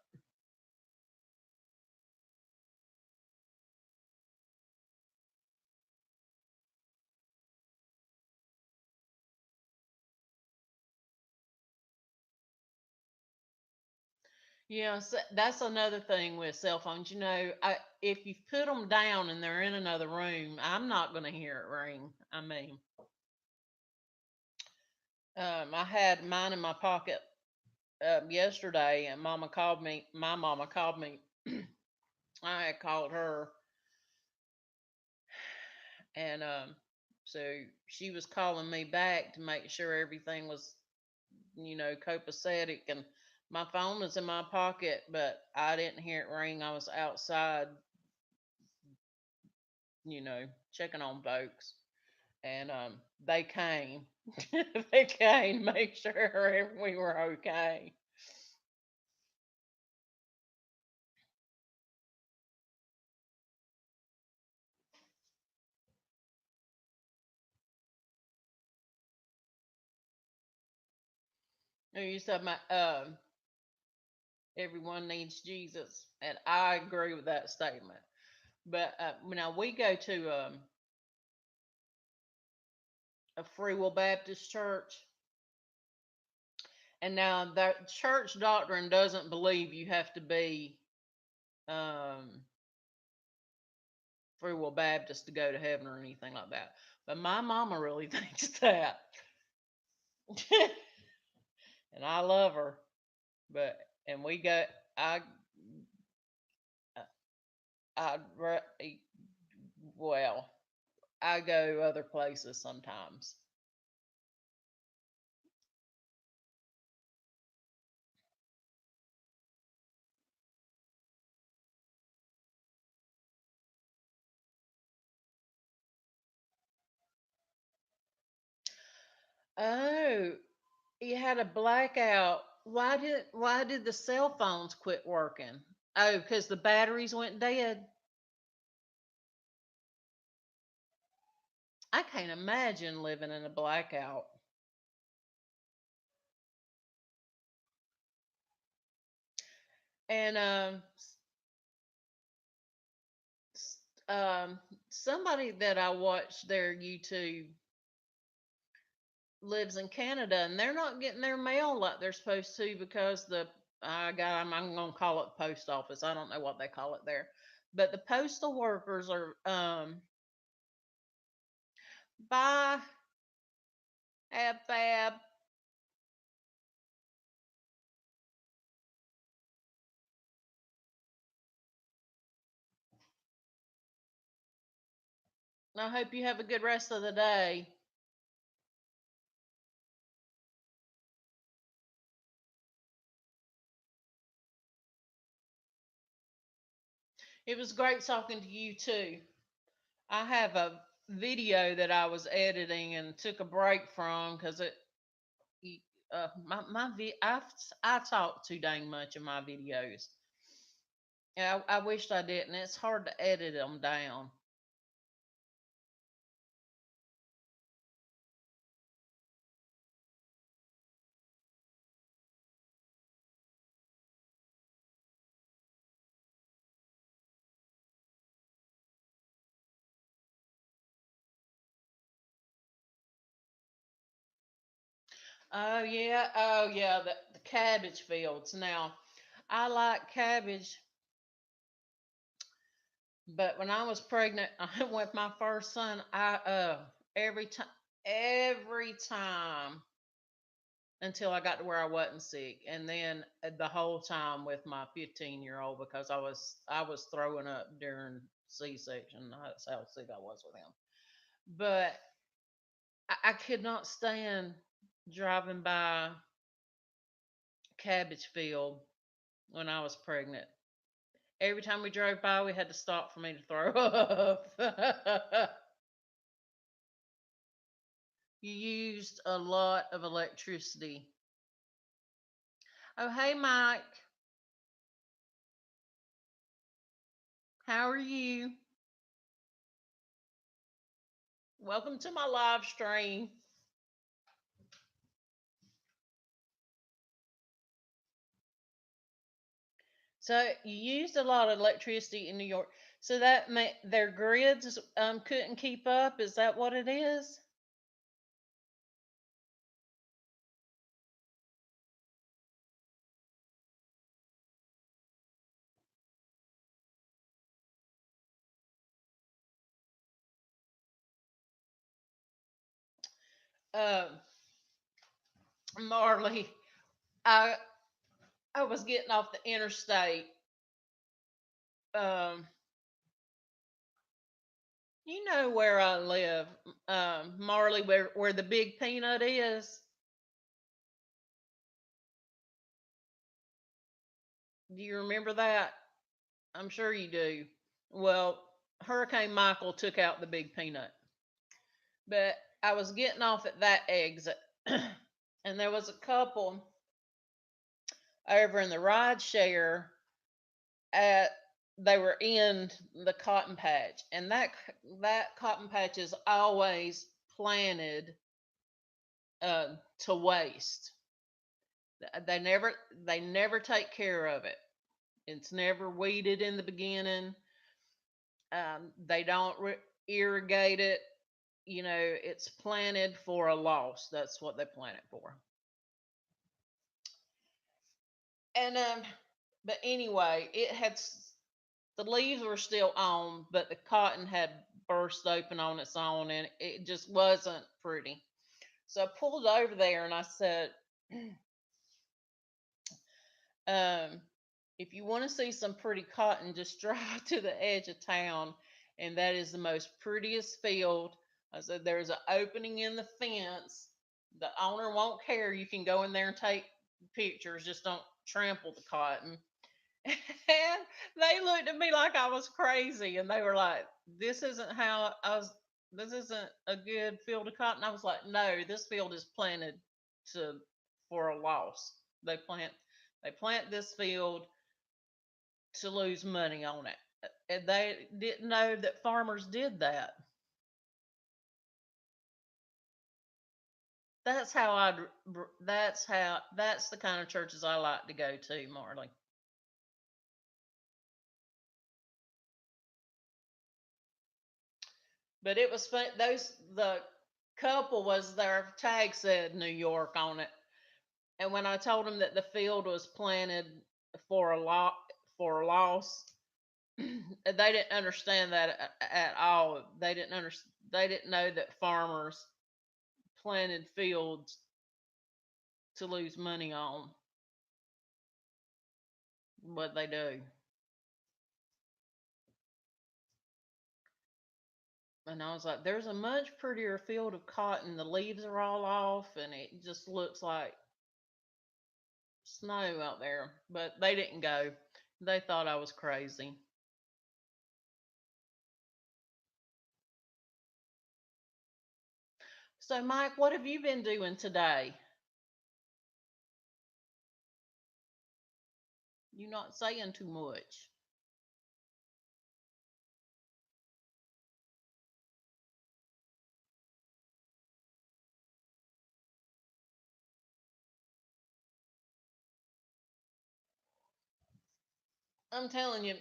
Yeah, so that's another thing with cell phones. If you put them down and they're in another room, I'm not going to hear it ring. I mean, I had mine in my pocket yesterday, and Mama called me. My mama called me. I had called her, and so she was calling me back to make sure everything was, copacetic. And my phone was in my pocket, but I didn't hear it ring. I was outside, checking on folks, and they came. They came to make sure we were okay. You said everyone needs Jesus, and I agree with that statement. But now we go to a Free Will Baptist church, and now that church doctrine doesn't believe you have to be um, Free Will Baptist to go to heaven or anything like that. But my mama really thinks that, and I love her. But and we go, I, I, well, I go other places sometimes. Oh, you had a blackout. Why did the cell phones quit working? Oh, because the batteries went dead. I can't imagine living in a blackout. And s- um, somebody that I watched their YouTube lives in Canada, and they're not getting their mail like they're supposed to because I'm gonna call it post office. I don't know what they call it there, but the postal workers are bye ab fab. I hope you have a good rest of the day. It was great talking to you too. I have a video that I was editing and took a break from because I talk too dang much in my videos. Yeah, I wished I didn't. It's hard to edit them down. Oh yeah, the cabbage fields. Now, I like cabbage, but when I was pregnant with my first son, I every time until I got to where I wasn't sick, and then the whole time with my 15-year-old because I was throwing up during C-section. That's how sick I was with him. But I could not stand driving by cabbage field when I was pregnant. Every time we drove by, we had to stop for me to throw up. You used a lot of electricity. Oh, hey, Mike. How are you? Welcome to my live stream. So you used a lot of electricity in New York. So that their grids couldn't keep up. Is that what it is? Um, Marley, I I was getting off the interstate. Um, you know where I live, Marley, where the big peanut is. Do you remember that? I'm sure you do. Well, Hurricane Michael took out the big peanut. But I was getting off at that exit, and there was a couple over in the ride share at they were in the cotton patch, and that cotton patch is always planted to waste. They never take care of it. It's never weeded in the beginning. They don't irrigate it. You know, it's planted for a loss. That's what they plant it for. And but anyway, the leaves were still on, but the cotton had burst open on its own, and it just wasn't pretty. So I pulled over there and I said, um, if you want to see some pretty cotton, just drive to the edge of town, and that is the most prettiest field. I said, there's an opening in the fence. The owner won't care. You can go in there and take pictures, just don't trample the cotton. And they looked at me like I was crazy, and they were like, this isn't how I was, this isn't a good field of cotton. I was like, no, this field is planted to for a loss. They plant this field to lose money on it. And they didn't know that farmers did that. That's how I that's the kind of churches I like to go to, Marley. But it was fun. The couple was their tag said New York on it, and when I told them that the field was planted for a lot for a loss, they didn't understand that at all. They didn't understand. They didn't know that farmers planted fields to lose money on what they do. And I was like, there's a much prettier field of cotton. The leaves are all off, and it just looks like snow out there. But they didn't go. They thought I was crazy. So, Mike, what have you been doing today? You're not saying too much. I'm telling you,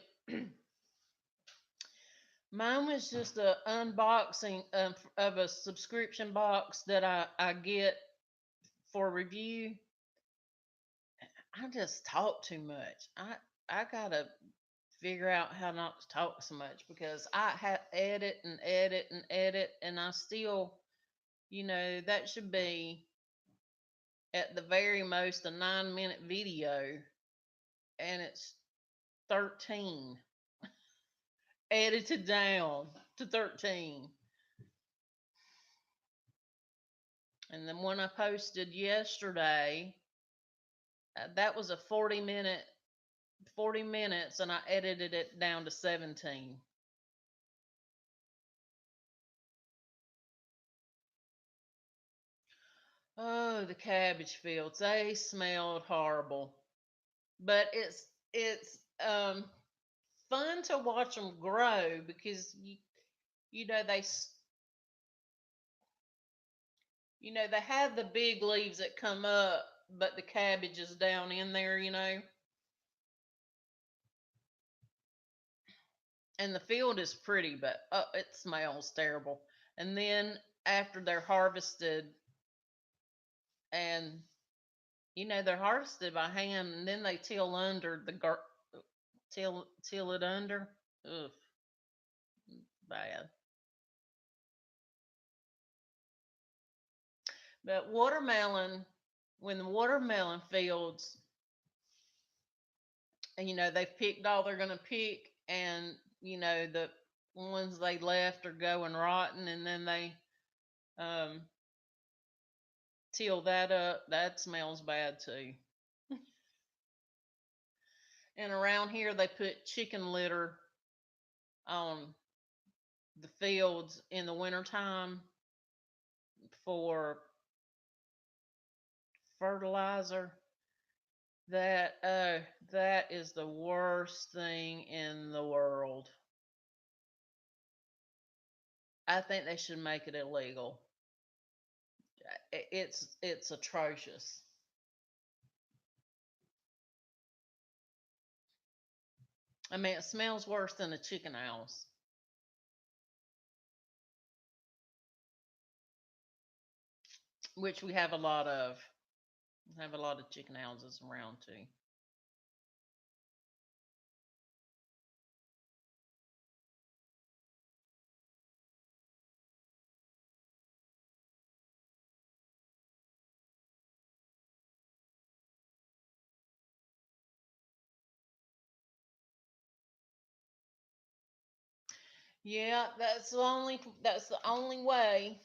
mine was just a unboxing of a subscription box that I get for review. I just talk too much. I gotta figure out how not to talk so much because I edit and edit and edit, and I still, that should be at the very most a 9-minute video, and it's 13. edited down to 13. And the one I posted yesterday, that was a 40 minutes, and I edited it down to 17. Oh, the cabbage fields, they smelled horrible. But it's fun to watch them grow because you know they have the big leaves that come up, but the cabbage is down in there, and the field is pretty, but it smells terrible. And then after they're harvested, and they're harvested by hand, and then they till under till it under. Ugh, bad. But watermelon, when the watermelon fields, and they've picked all they're gonna pick, and the ones they left are going rotten, and then they um till that up. That smells bad too. And around here they put chicken litter on the fields in the wintertime for fertilizer. That is the worst thing in the world. I think they should make it illegal. It's atrocious. I mean, it smells worse than a chicken house. Which we have a lot of. We have a lot of chicken houses around too. Yeah, that's the only way.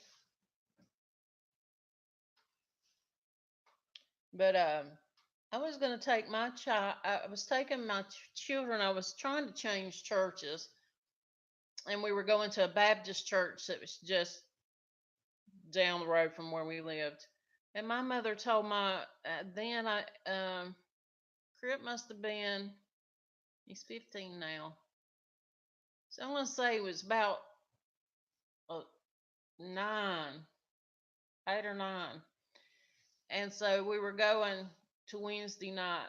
But I was going to take my child. I was taking my children. I was trying to change churches, and we were going to a Baptist church that was just down the road from where we lived. And my mother told then I Crip must have been, he's 15 now. So I'm gonna say it was about uh, 9, 8 or 9. And so we were going to Wednesday night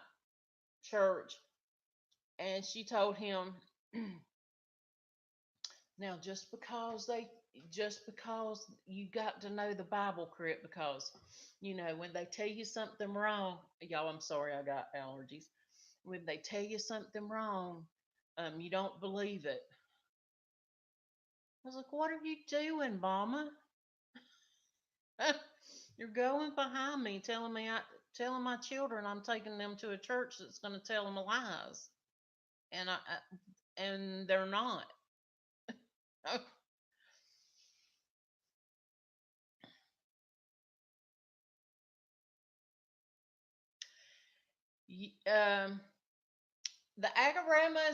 church, and she told him, now just because you got to know the Bible, Crip, because when they tell you something wrong, y'all, I'm sorry, I got allergies. When they tell you something wrong, you don't believe it. I was like, what are you doing, Mama? You're going behind me, telling my children I'm taking them to a church that's going to tell them lies, and they're not. um, the agorama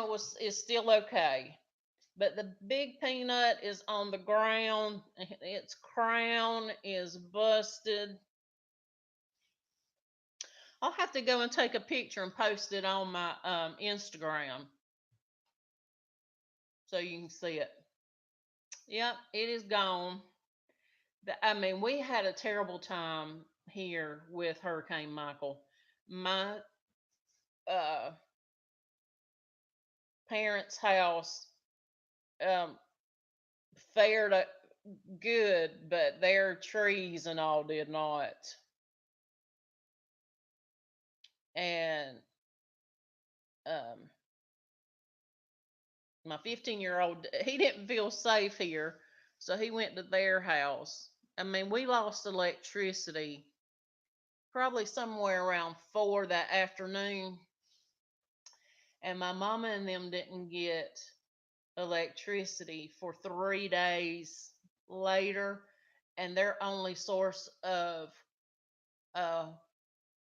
was is still okay, but the big peanut is on the ground. Its crown is busted. I'll have to go and take a picture and post it on my Instagram so you can see it. Yep, it is gone. I mean, we had a terrible time here with Hurricane Michael. My uh, parents' house um, fared good, but their trees and all did not. And um, my 15-year-old, he didn't feel safe here, so he went to their house. I mean, we lost electricity probably somewhere around 4 that afternoon, and my mama and them didn't get electricity for 3 days later, and their only source of uh,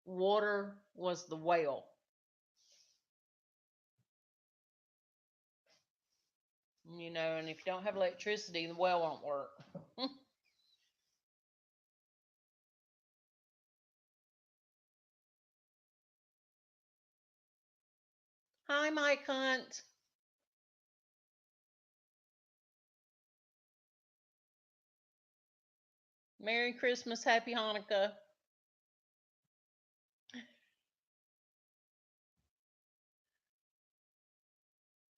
water was the well. And if you don't have electricity, the well won't work. Hi, Mike Hunt. Merry Christmas, Happy Hanukkah.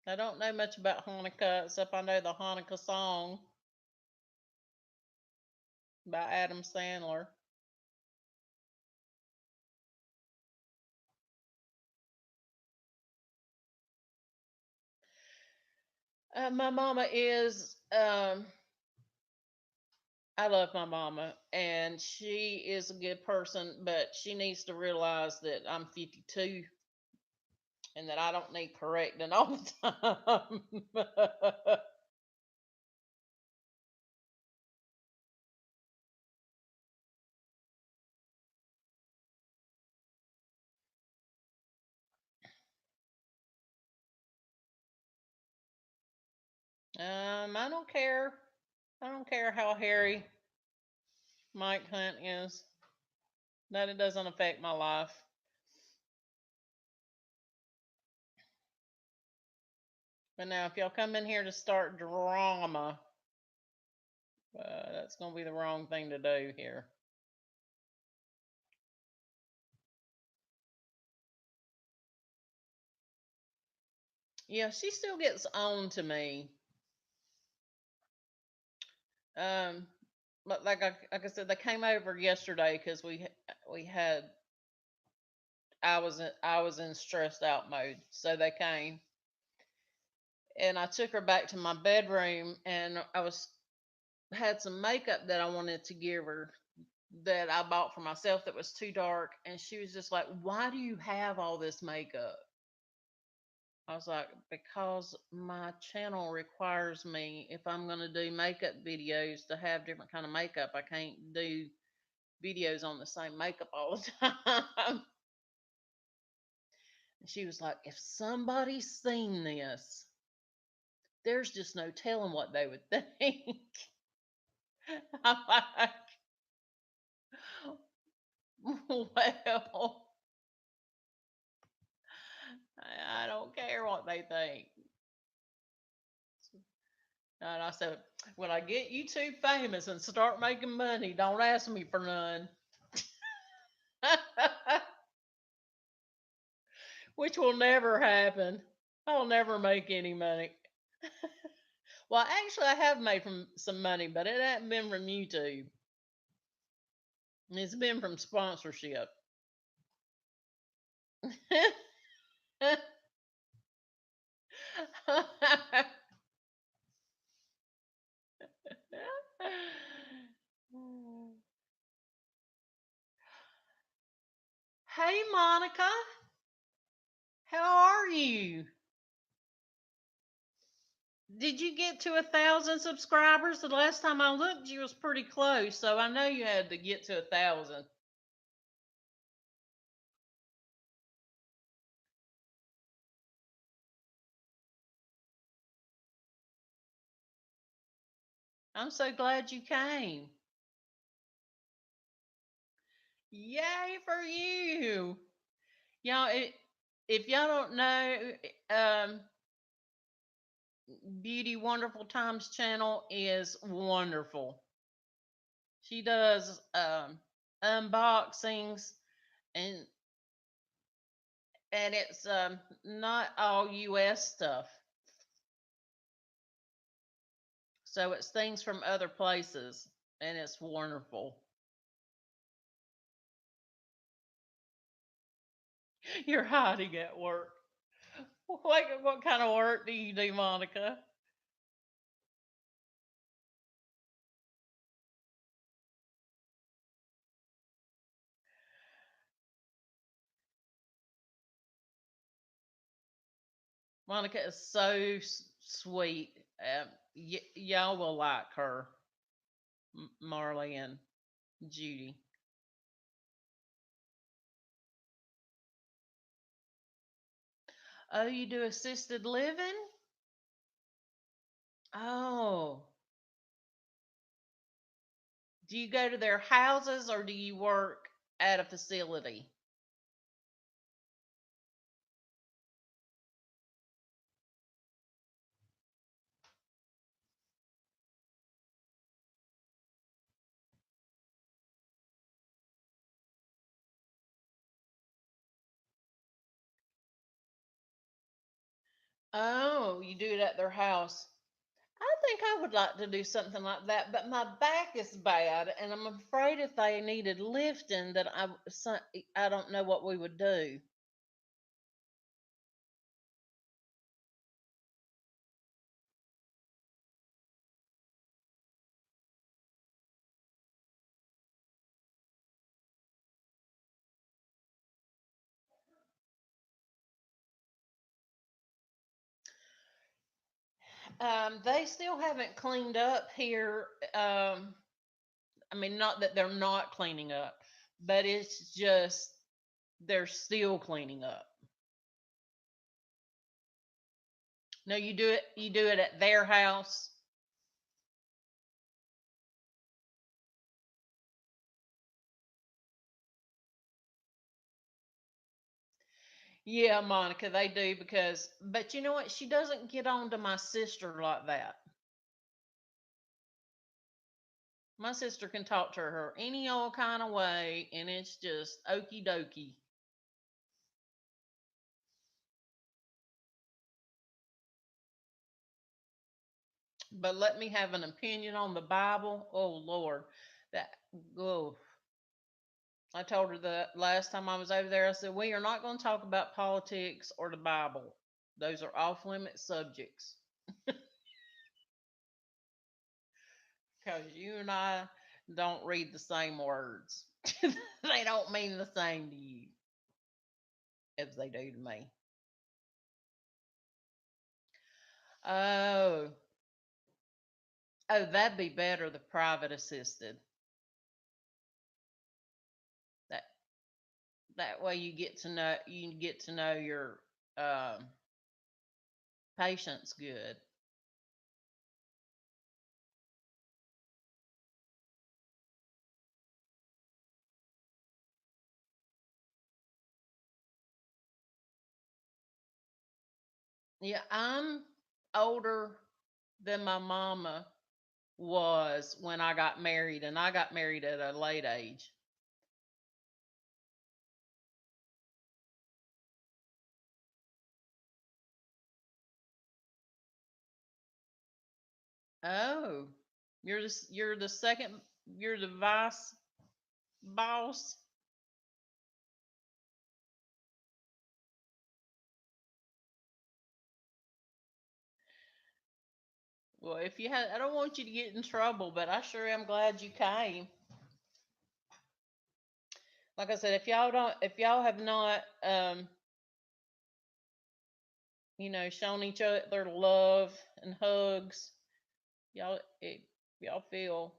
I don't know much about Hanukkah except I know the Hanukkah song by Adam Sandler. My mama is, I love my mama, and she is a good person, but she needs to realize that I'm 52 and that I don't need correcting all the time. I don't care. I don't care how hairy Mike Hunt is. That it doesn't affect my life. But now, if y'all come in here to start drama, that's going to be the wrong thing to do here. Yeah, she still gets on to me. Um, but like I said, they came over yesterday because we had I was in stressed out mode, so they came, and I took her back to my bedroom, and I was had some makeup that I wanted to give her that I bought for myself that was too dark, and she was just like, "Why do you have all this makeup?" I was like, "Because my channel requires me, if I'm going to do makeup videos, to have different kind of makeup. I can't do videos on the same makeup all the time." And she was like, "If somebody's seen this, there's just no telling what they would think." I'm like, "Well, I don't care what they think." And I said, "When I get YouTube famous and start making money, don't ask me for none." Which will never happen. I'll never make any money. Well, actually, I have made some money, but it hasn't been from YouTube. It's been from sponsorship. Hey, Monica, how are you? Did you get to 1,000 subscribers? The last time I looked, you was pretty close, so I know you had to get to 1,000. I'm so glad you came. Yay for you! Y'all, if y'all don't know, um, Beauty Wonderful Times channel is wonderful. She does unboxings, and it's not all US stuff. So it's things from other places, and it's wonderful. You're hiding at work. What kind of work do you do, Monica? Monica is so sweet. Y'all will like her, Marley and Judy. Oh, you do assisted living? Oh, do you go to their houses or do you work at a facility? Oh, you do it at their house. I think I would like to do something like that, but my back is bad, and I'm afraid if they needed lifting, that I don't know what we would do. They still haven't cleaned up here. I mean, not that they're not cleaning up, but it's just they're still cleaning up. No, you do it. You do it at their house. Yeah, Monica, they do because, but you know what? She doesn't get on to my sister like that. My sister can talk to her any old kind of way, and it's just okie dokie. But let me have an opinion on the Bible. Oh Lord, that oh, I told her the last time I was over there. I said we are not going to talk about politics or the Bible. Those are off limit subjects because you and I don't read the same words. They don't mean the same to you as they do to me. Oh, oh, that'd be better. The private assisted. That that way you get to know your um, patients good. Yeah, I'm older than my mama was when I got married, and I got married at a late age. Oh, you're the second, you're the vice boss. Well, if you had, I don't want you to get in trouble, but I sure am glad you came. Like I said, if y'all have not, shown each other love and hugs, if y'all feel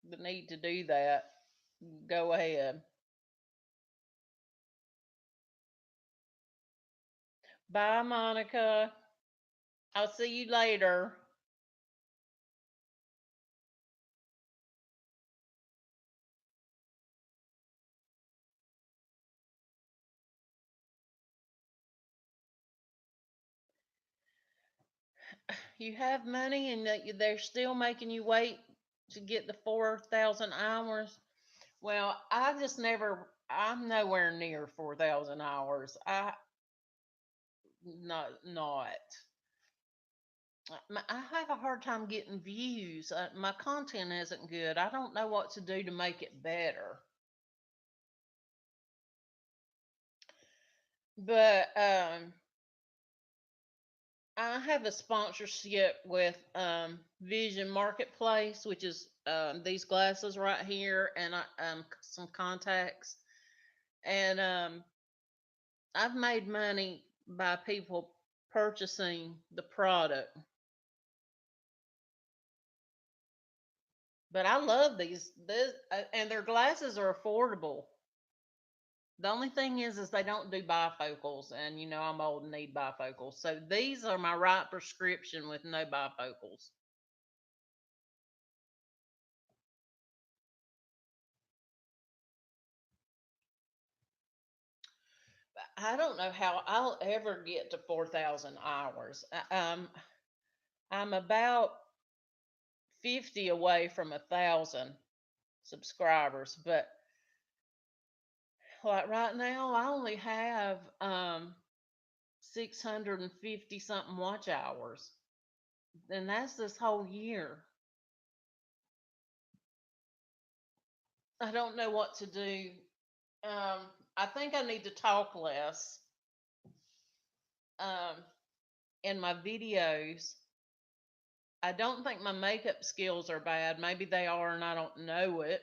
the need to do that, go ahead. Bye, Monica. I'll see you later. You have money and that they're still making you wait to get the 4,000 hours. Well, I'm nowhere near 4,000 hours. Not. I have a hard time getting views. My content isn't good. I don't know what to do to make it better. But I have a sponsorship with Vision Marketplace, which is these glasses right here, and some contacts. And I've made money by people purchasing the product. But I love and their glasses are affordable. The only thing is they don't do bifocals, and I'm old and need bifocals. So these are my right prescription with no bifocals. I don't know how I'll ever get to 4,000 hours. I'm about 50 away from 1,000 subscribers, but like right now, I only have 650 something watch hours, and that's this whole year. I don't know what to do. I think I need to talk less um, in my videos. I don't think my makeup skills are bad. Maybe they are, and I don't know it.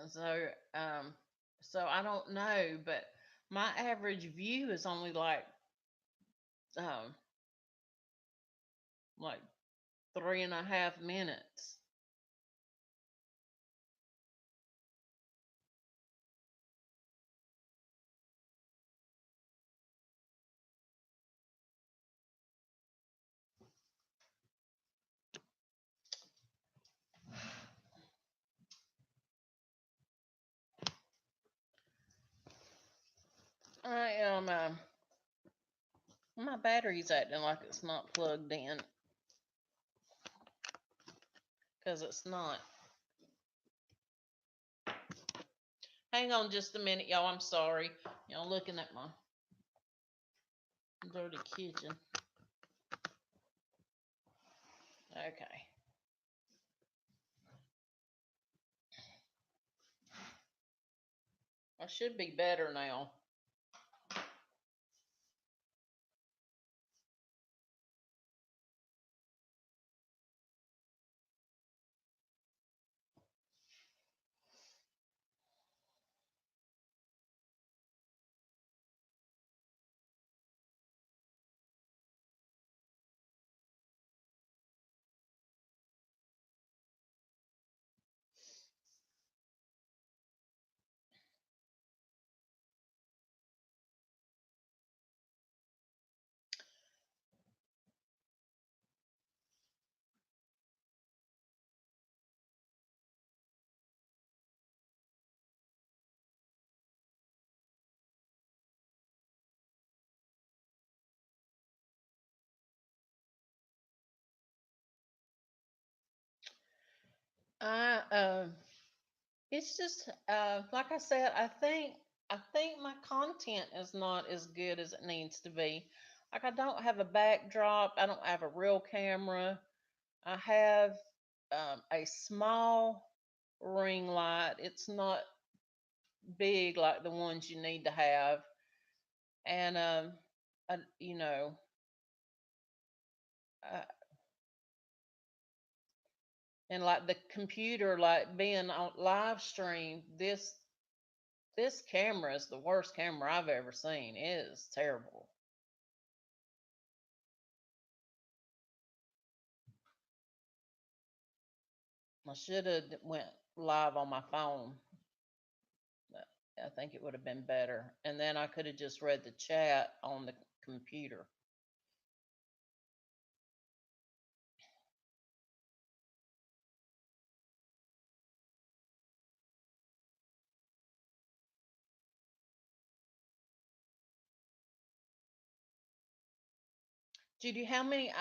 So, um, so I don't know, but my average view is only um, like 3.5 minutes. I am. My battery's acting like it's not plugged in because it's not. Hang on just a minute, y'all. I'm sorry. Y'all looking at my dirty kitchen. Okay. I should be better now. I it's just like I said, I think my content is not as good as it needs to be. Like I don't have a backdrop, I don't have a real camera. I have a small ring light. It's not big like the ones you need to have, and I, uh, and like the computer, like being on live stream. This camera is the worst camera I've ever seen. It is terrible. I should have went live on my phone. I think it would have been better. And then I could have just read the chat on the computer. Judy, how many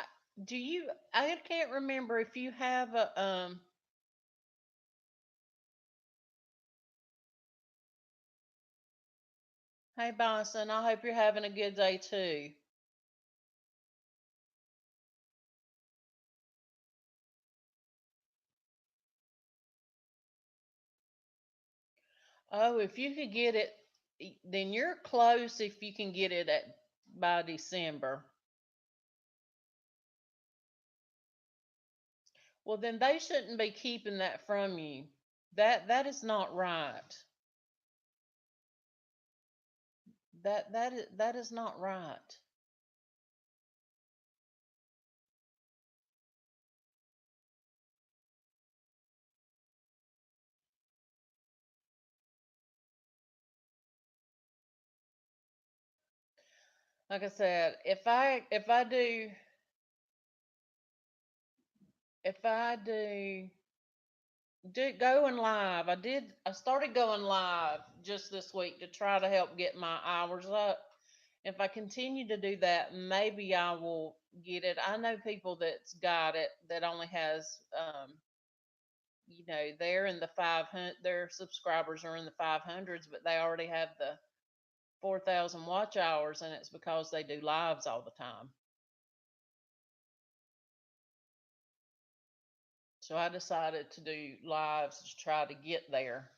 do you I can't remember if you have a hey Boston, I hope you're having a good day too. Oh, if you could get it then you're close if you can get it at by December. Well, then they shouldn't be keeping that from you. That is not right. That is not right. Like I said, if I do going live, I started going live just this week to try to help get my hours up. If I continue to do that, maybe I will get it. I know people that's got it that only has, they're in the 500, their subscribers are in the 500s, but they already have the 4,000 watch hours, and it's because they do lives all the time. So I decided to do lives to try to get there.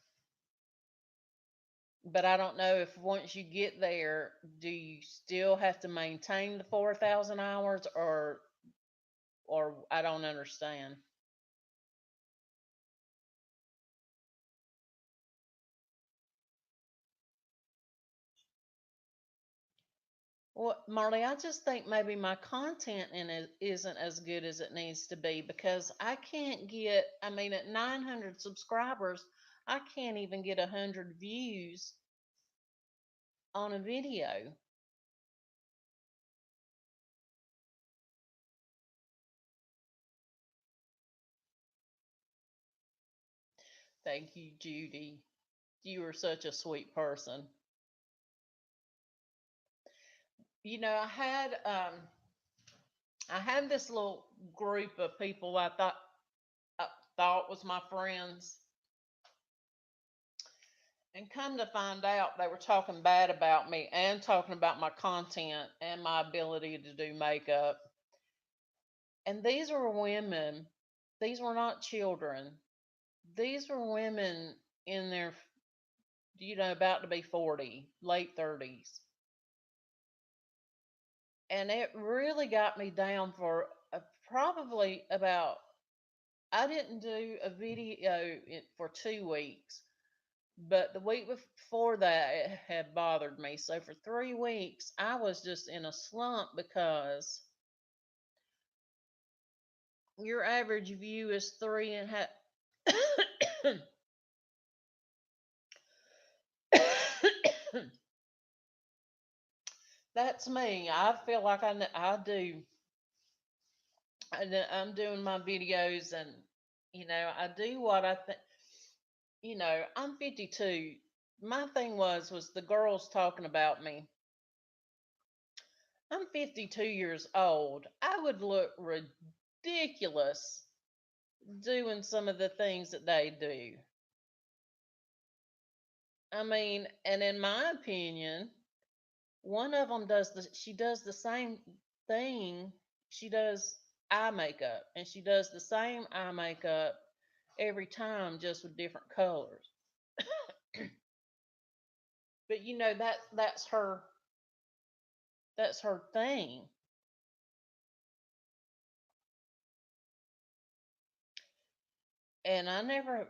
But I don't know if once you get there, do you still have to maintain the 4,000 hours, or I don't understand. Well, Marley, I just think maybe my content in it isn't as good as it needs to be because I can't get, I mean, at 900 subscribers, I can't even get 100 views on a video. Thank you, Judy. You are such a sweet person. I had this little group of people I thought was my friends, and come to find out they were talking bad about me and talking about my content and my ability to do makeup. And these were women. These were not children. These were women in their, about to be 40, late 30s. And it really got me down for probably about, I didn't do a video for 2 weeks, but the week before that, it had bothered me. So for 3 weeks, I was just in a slump because your average view is three and a half. That's me. I feel like I do. I'm doing my videos, and I do what I think. I'm 52. My thing was the girls talking about me. I'm 52 years old. I would look ridiculous doing some of the things that they do. I mean, and in my opinion, one of them she does the same thing. She does eye makeup, and she does the same eye makeup every time, just with different colors. But that's her thing. And I never,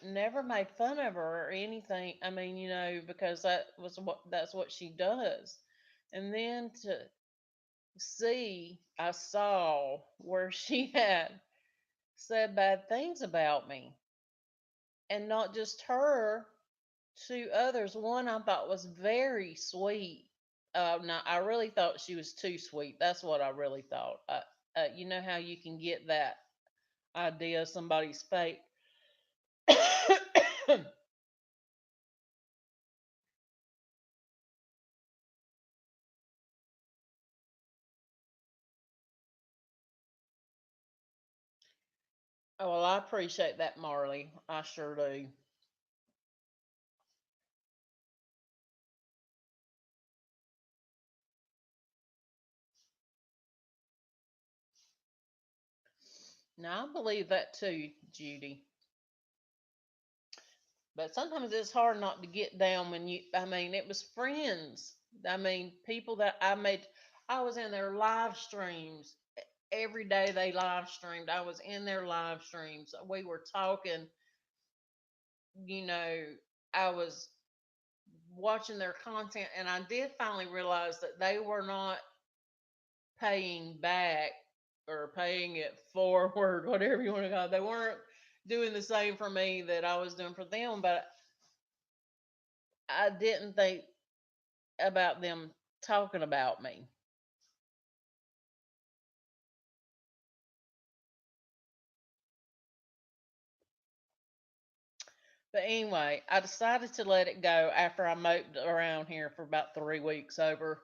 never made fun of her or anything. I mean, because that's what she does. And then I saw where she had said bad things about me, and not just her, two others. One I thought was very sweet. No, I really thought she was too sweet. That's what I really thought. You know how you can get that idea somebody's fake. Oh, well, I appreciate that, Marley. I sure do. Now, I believe that too, Judy. But sometimes it's hard not to get down I mean, it was friends. I mean, people that I was in their live streams every day they live streamed. I was in their live streams. We were talking, you know, I was watching their content, and I did finally realize that they were not paying back or paying it forward, whatever you want to call it. They weren't doing the same for me that I was doing for them, but I didn't think about them talking about me. But anyway, I decided to let it go after I moped around here for about 3 weeks over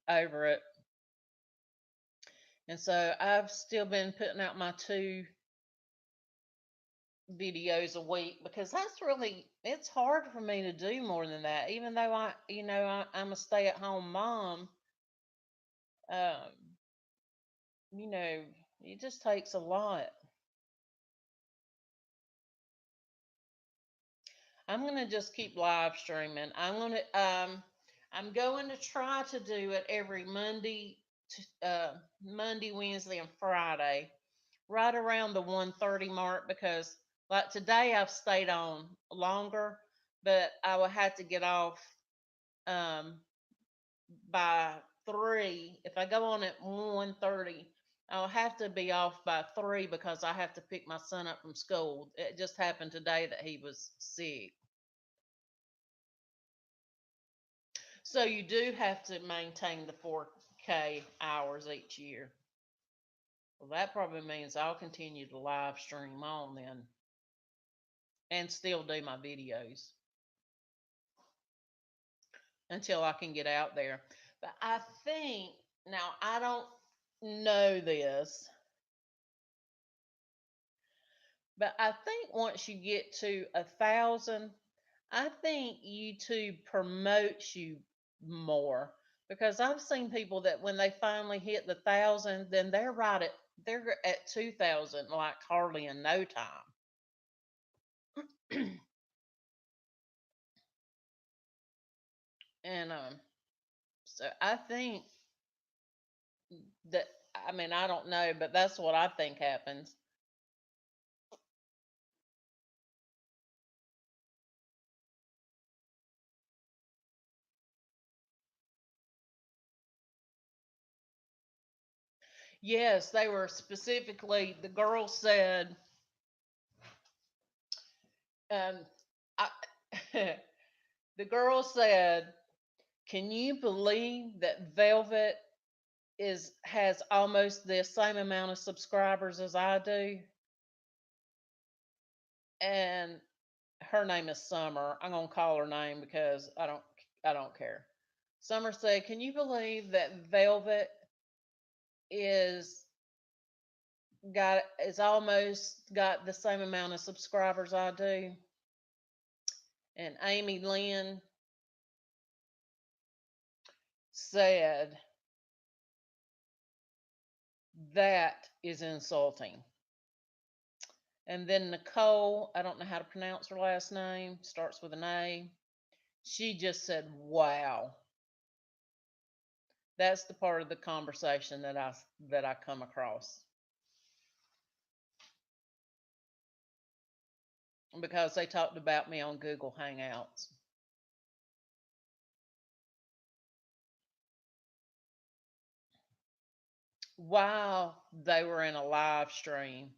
it. And so I've still been putting out my 2 videos a week because that's really it's hard for me to do more than that. Even though I'm a stay-at-home mom, um, you know, it just takes a lot. I'm gonna just keep live streaming. I'm going to try to do it every Monday, Wednesday, and Friday, right around the 1:30 mark because like today I've stayed on longer, but I will have to get off um by 3. If I go on at 1:30, I'll have to be off by 3 because I have to pick my son up from school. It just happened today that he was sick. So you do have to maintain the 4K hours each year. Well, that probably means I'll continue to live stream on then and still do my videos until I can get out there. But I think, now I don't know this, but I think once you get to 1,000, I think YouTube promotes you more because I've seen people that when they finally hit the 1,000, then they're at 2,000 like hardly in no time. And so I think that I mean I don't know, but that's what I think happens. Yes, they were specifically the girl said, um, I, the girl said, "Can you believe that Velvet has almost the same amount of subscribers as I do?" And her name is Summer. I'm gonna call her name because I don't care. Summer said, "Can you believe that Velvet is is almost got the same amount of subscribers I do?" And Amy Lynn said, "That is insulting." And then Nicole, I don't know how to pronounce her last name, starts with an A. She just said, "Wow." That's the part of the conversation that I come across because they talked about me on Google Hangouts while they were in a live stream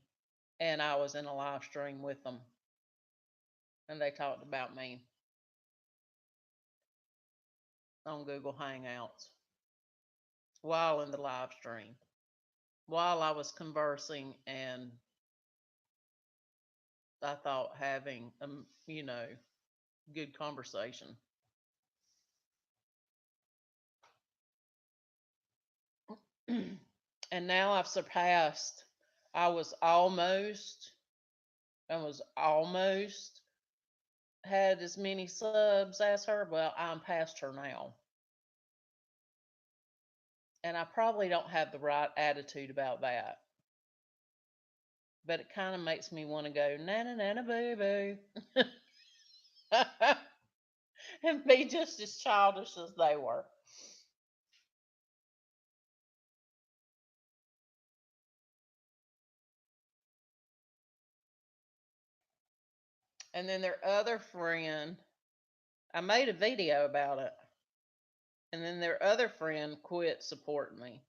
and I was in a live stream with them and they talked about me on Google Hangouts while in the live stream, while I was conversing and I thought having good conversation. And now I've surpassed. I was almost had as many subs as her. Well, I'm past her now. And I probably don't have the right attitude about that. But it kind of makes me want to go, nana, nana, boo, boo, and be just as childish as they were. And then their other friend, I made a video about it, and then their other friend quit supporting me.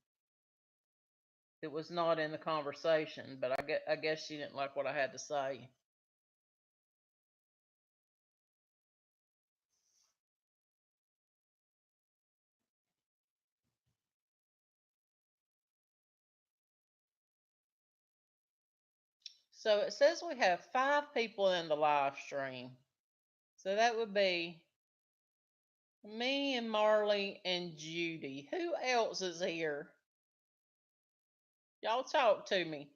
It was not in the conversation, but I guess she didn't like what I had to say. So it says we have 5 people in the live stream. So that would be me and Marley and Judy. Who else is here? Y'all talk to me.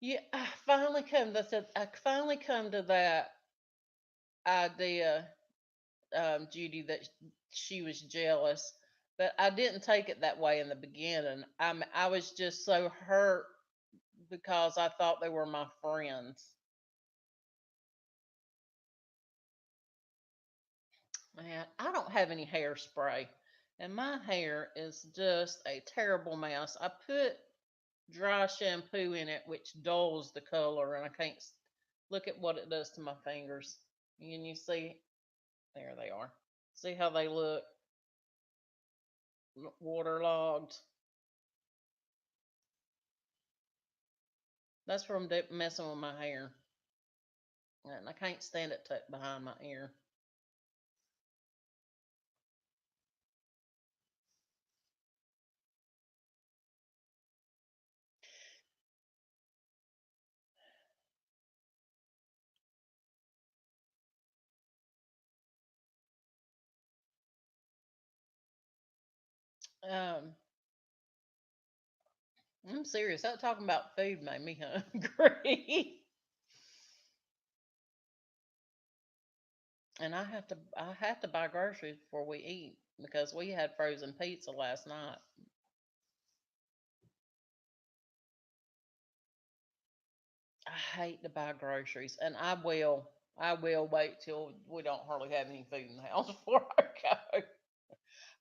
Yeah, I finally come to that idea, Judy, that she was jealous, but I didn't take it that way in the beginning. I was just so hurt because I thought they were my friends. Man, I don't have any hairspray, and my hair is just a terrible mess. I put dry shampoo in it, which dulls the color, and I can't look at what it does to my fingers. Can you see? There they are. See how they look waterlogged? That's from messing with my hair, and I can't stand it tucked behind my ear. Um, I'm serious. That talking about food made me hungry. And I have to buy groceries before we eat because we had frozen pizza last night. I hate to buy groceries, and I will wait till we don't hardly have any food in the house before I go.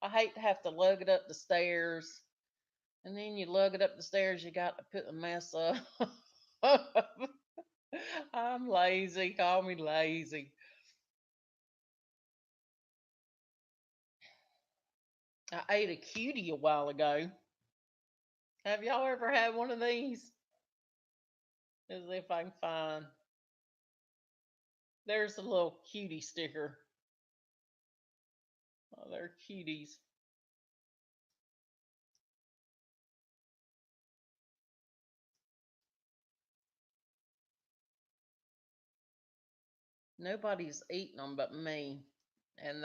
I hate to have to lug it up the stairs, and then you lug it up the stairs, you got to put the mess up. I'm lazy. Call me lazy. I ate a cutie a while ago. Have y'all ever had one of these? As if I can find. There's a little cutie sticker. Oh, they're cuties. Nobody's eating them but me. And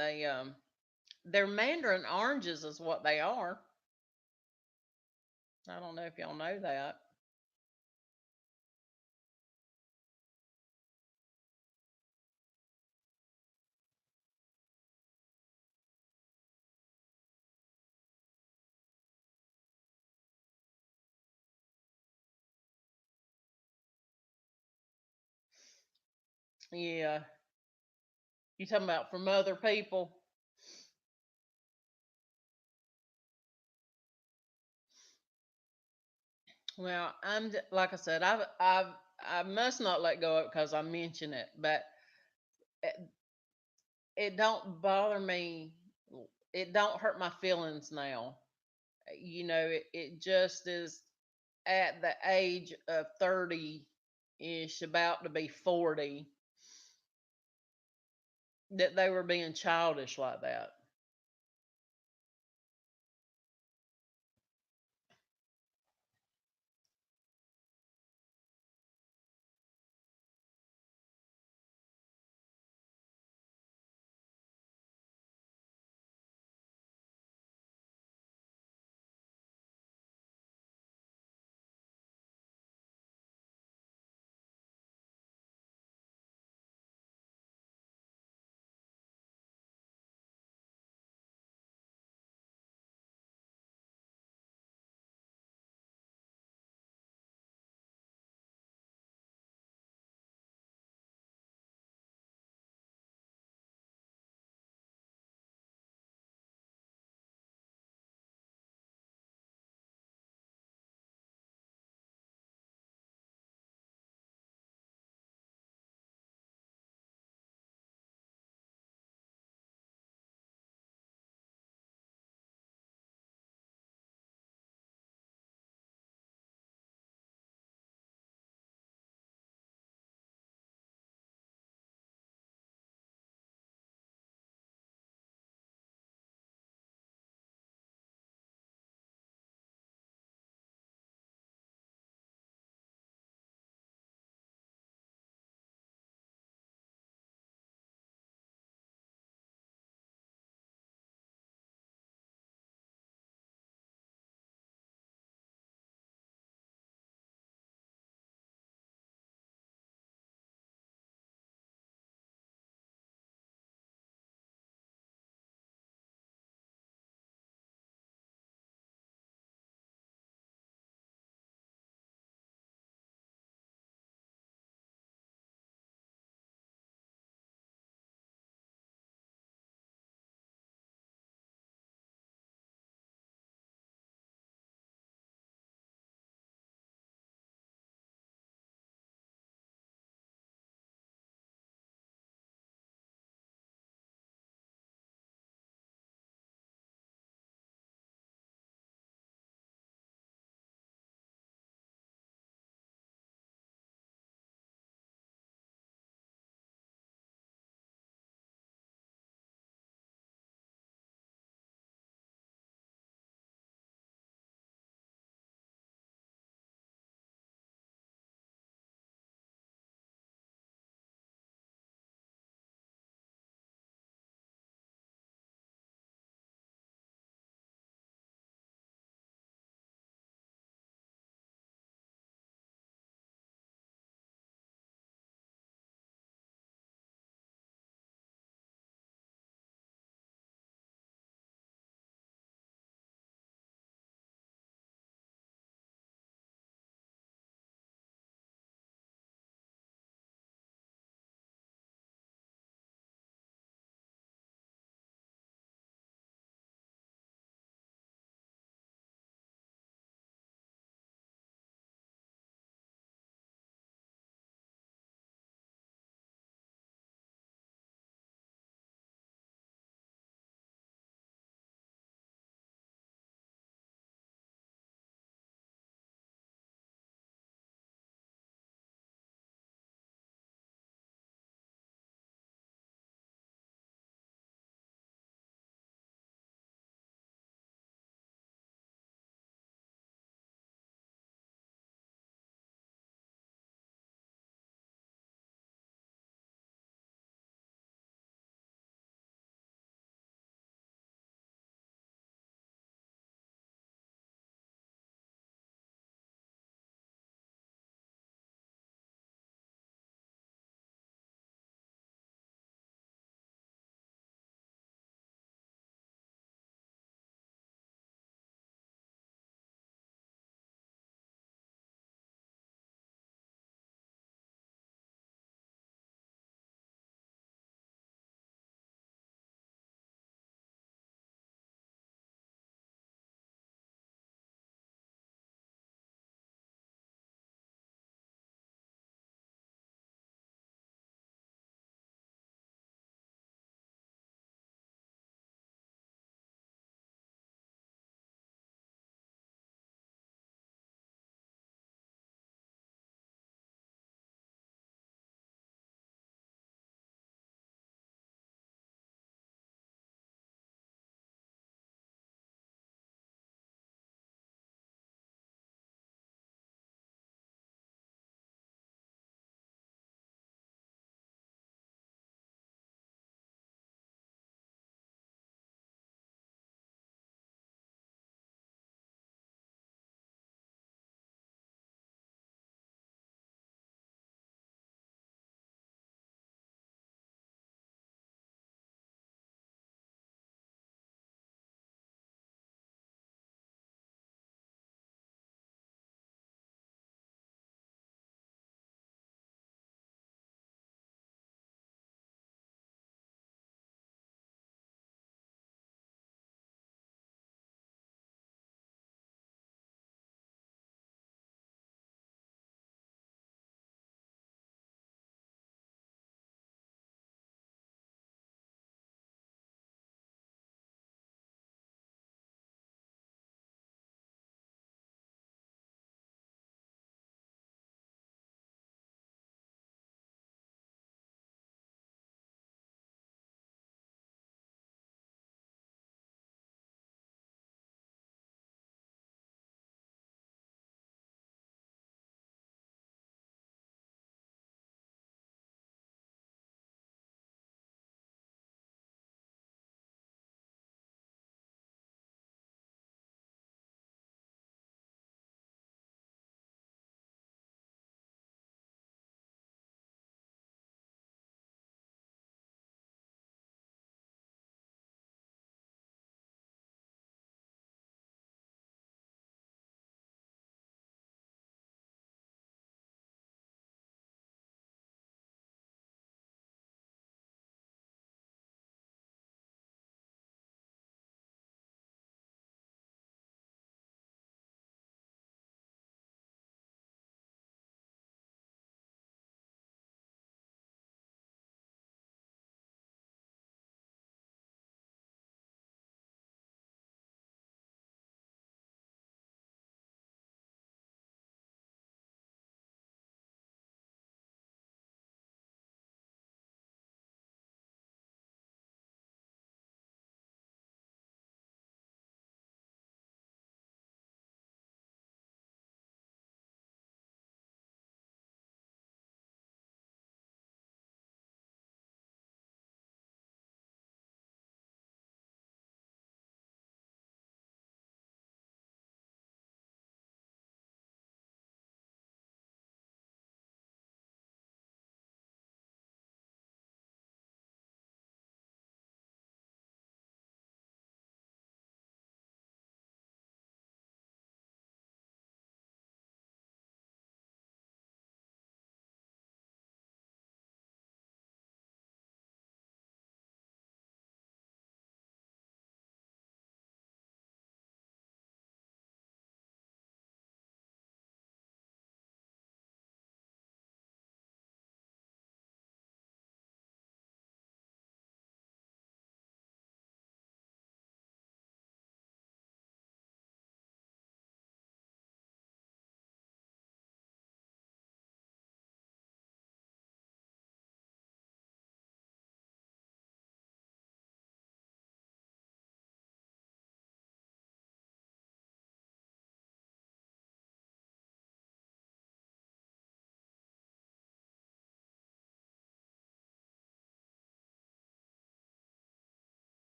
they're mandarin oranges is what they are. I don't know if y'all know that. Yeah. You talking about from other people? Well, like I said, I must not let go of it because I mention it, but it, it don't bother me. It don't hurt my feelings now. It just is at the age of 30 ish, about to be 40, that they were being childish like that.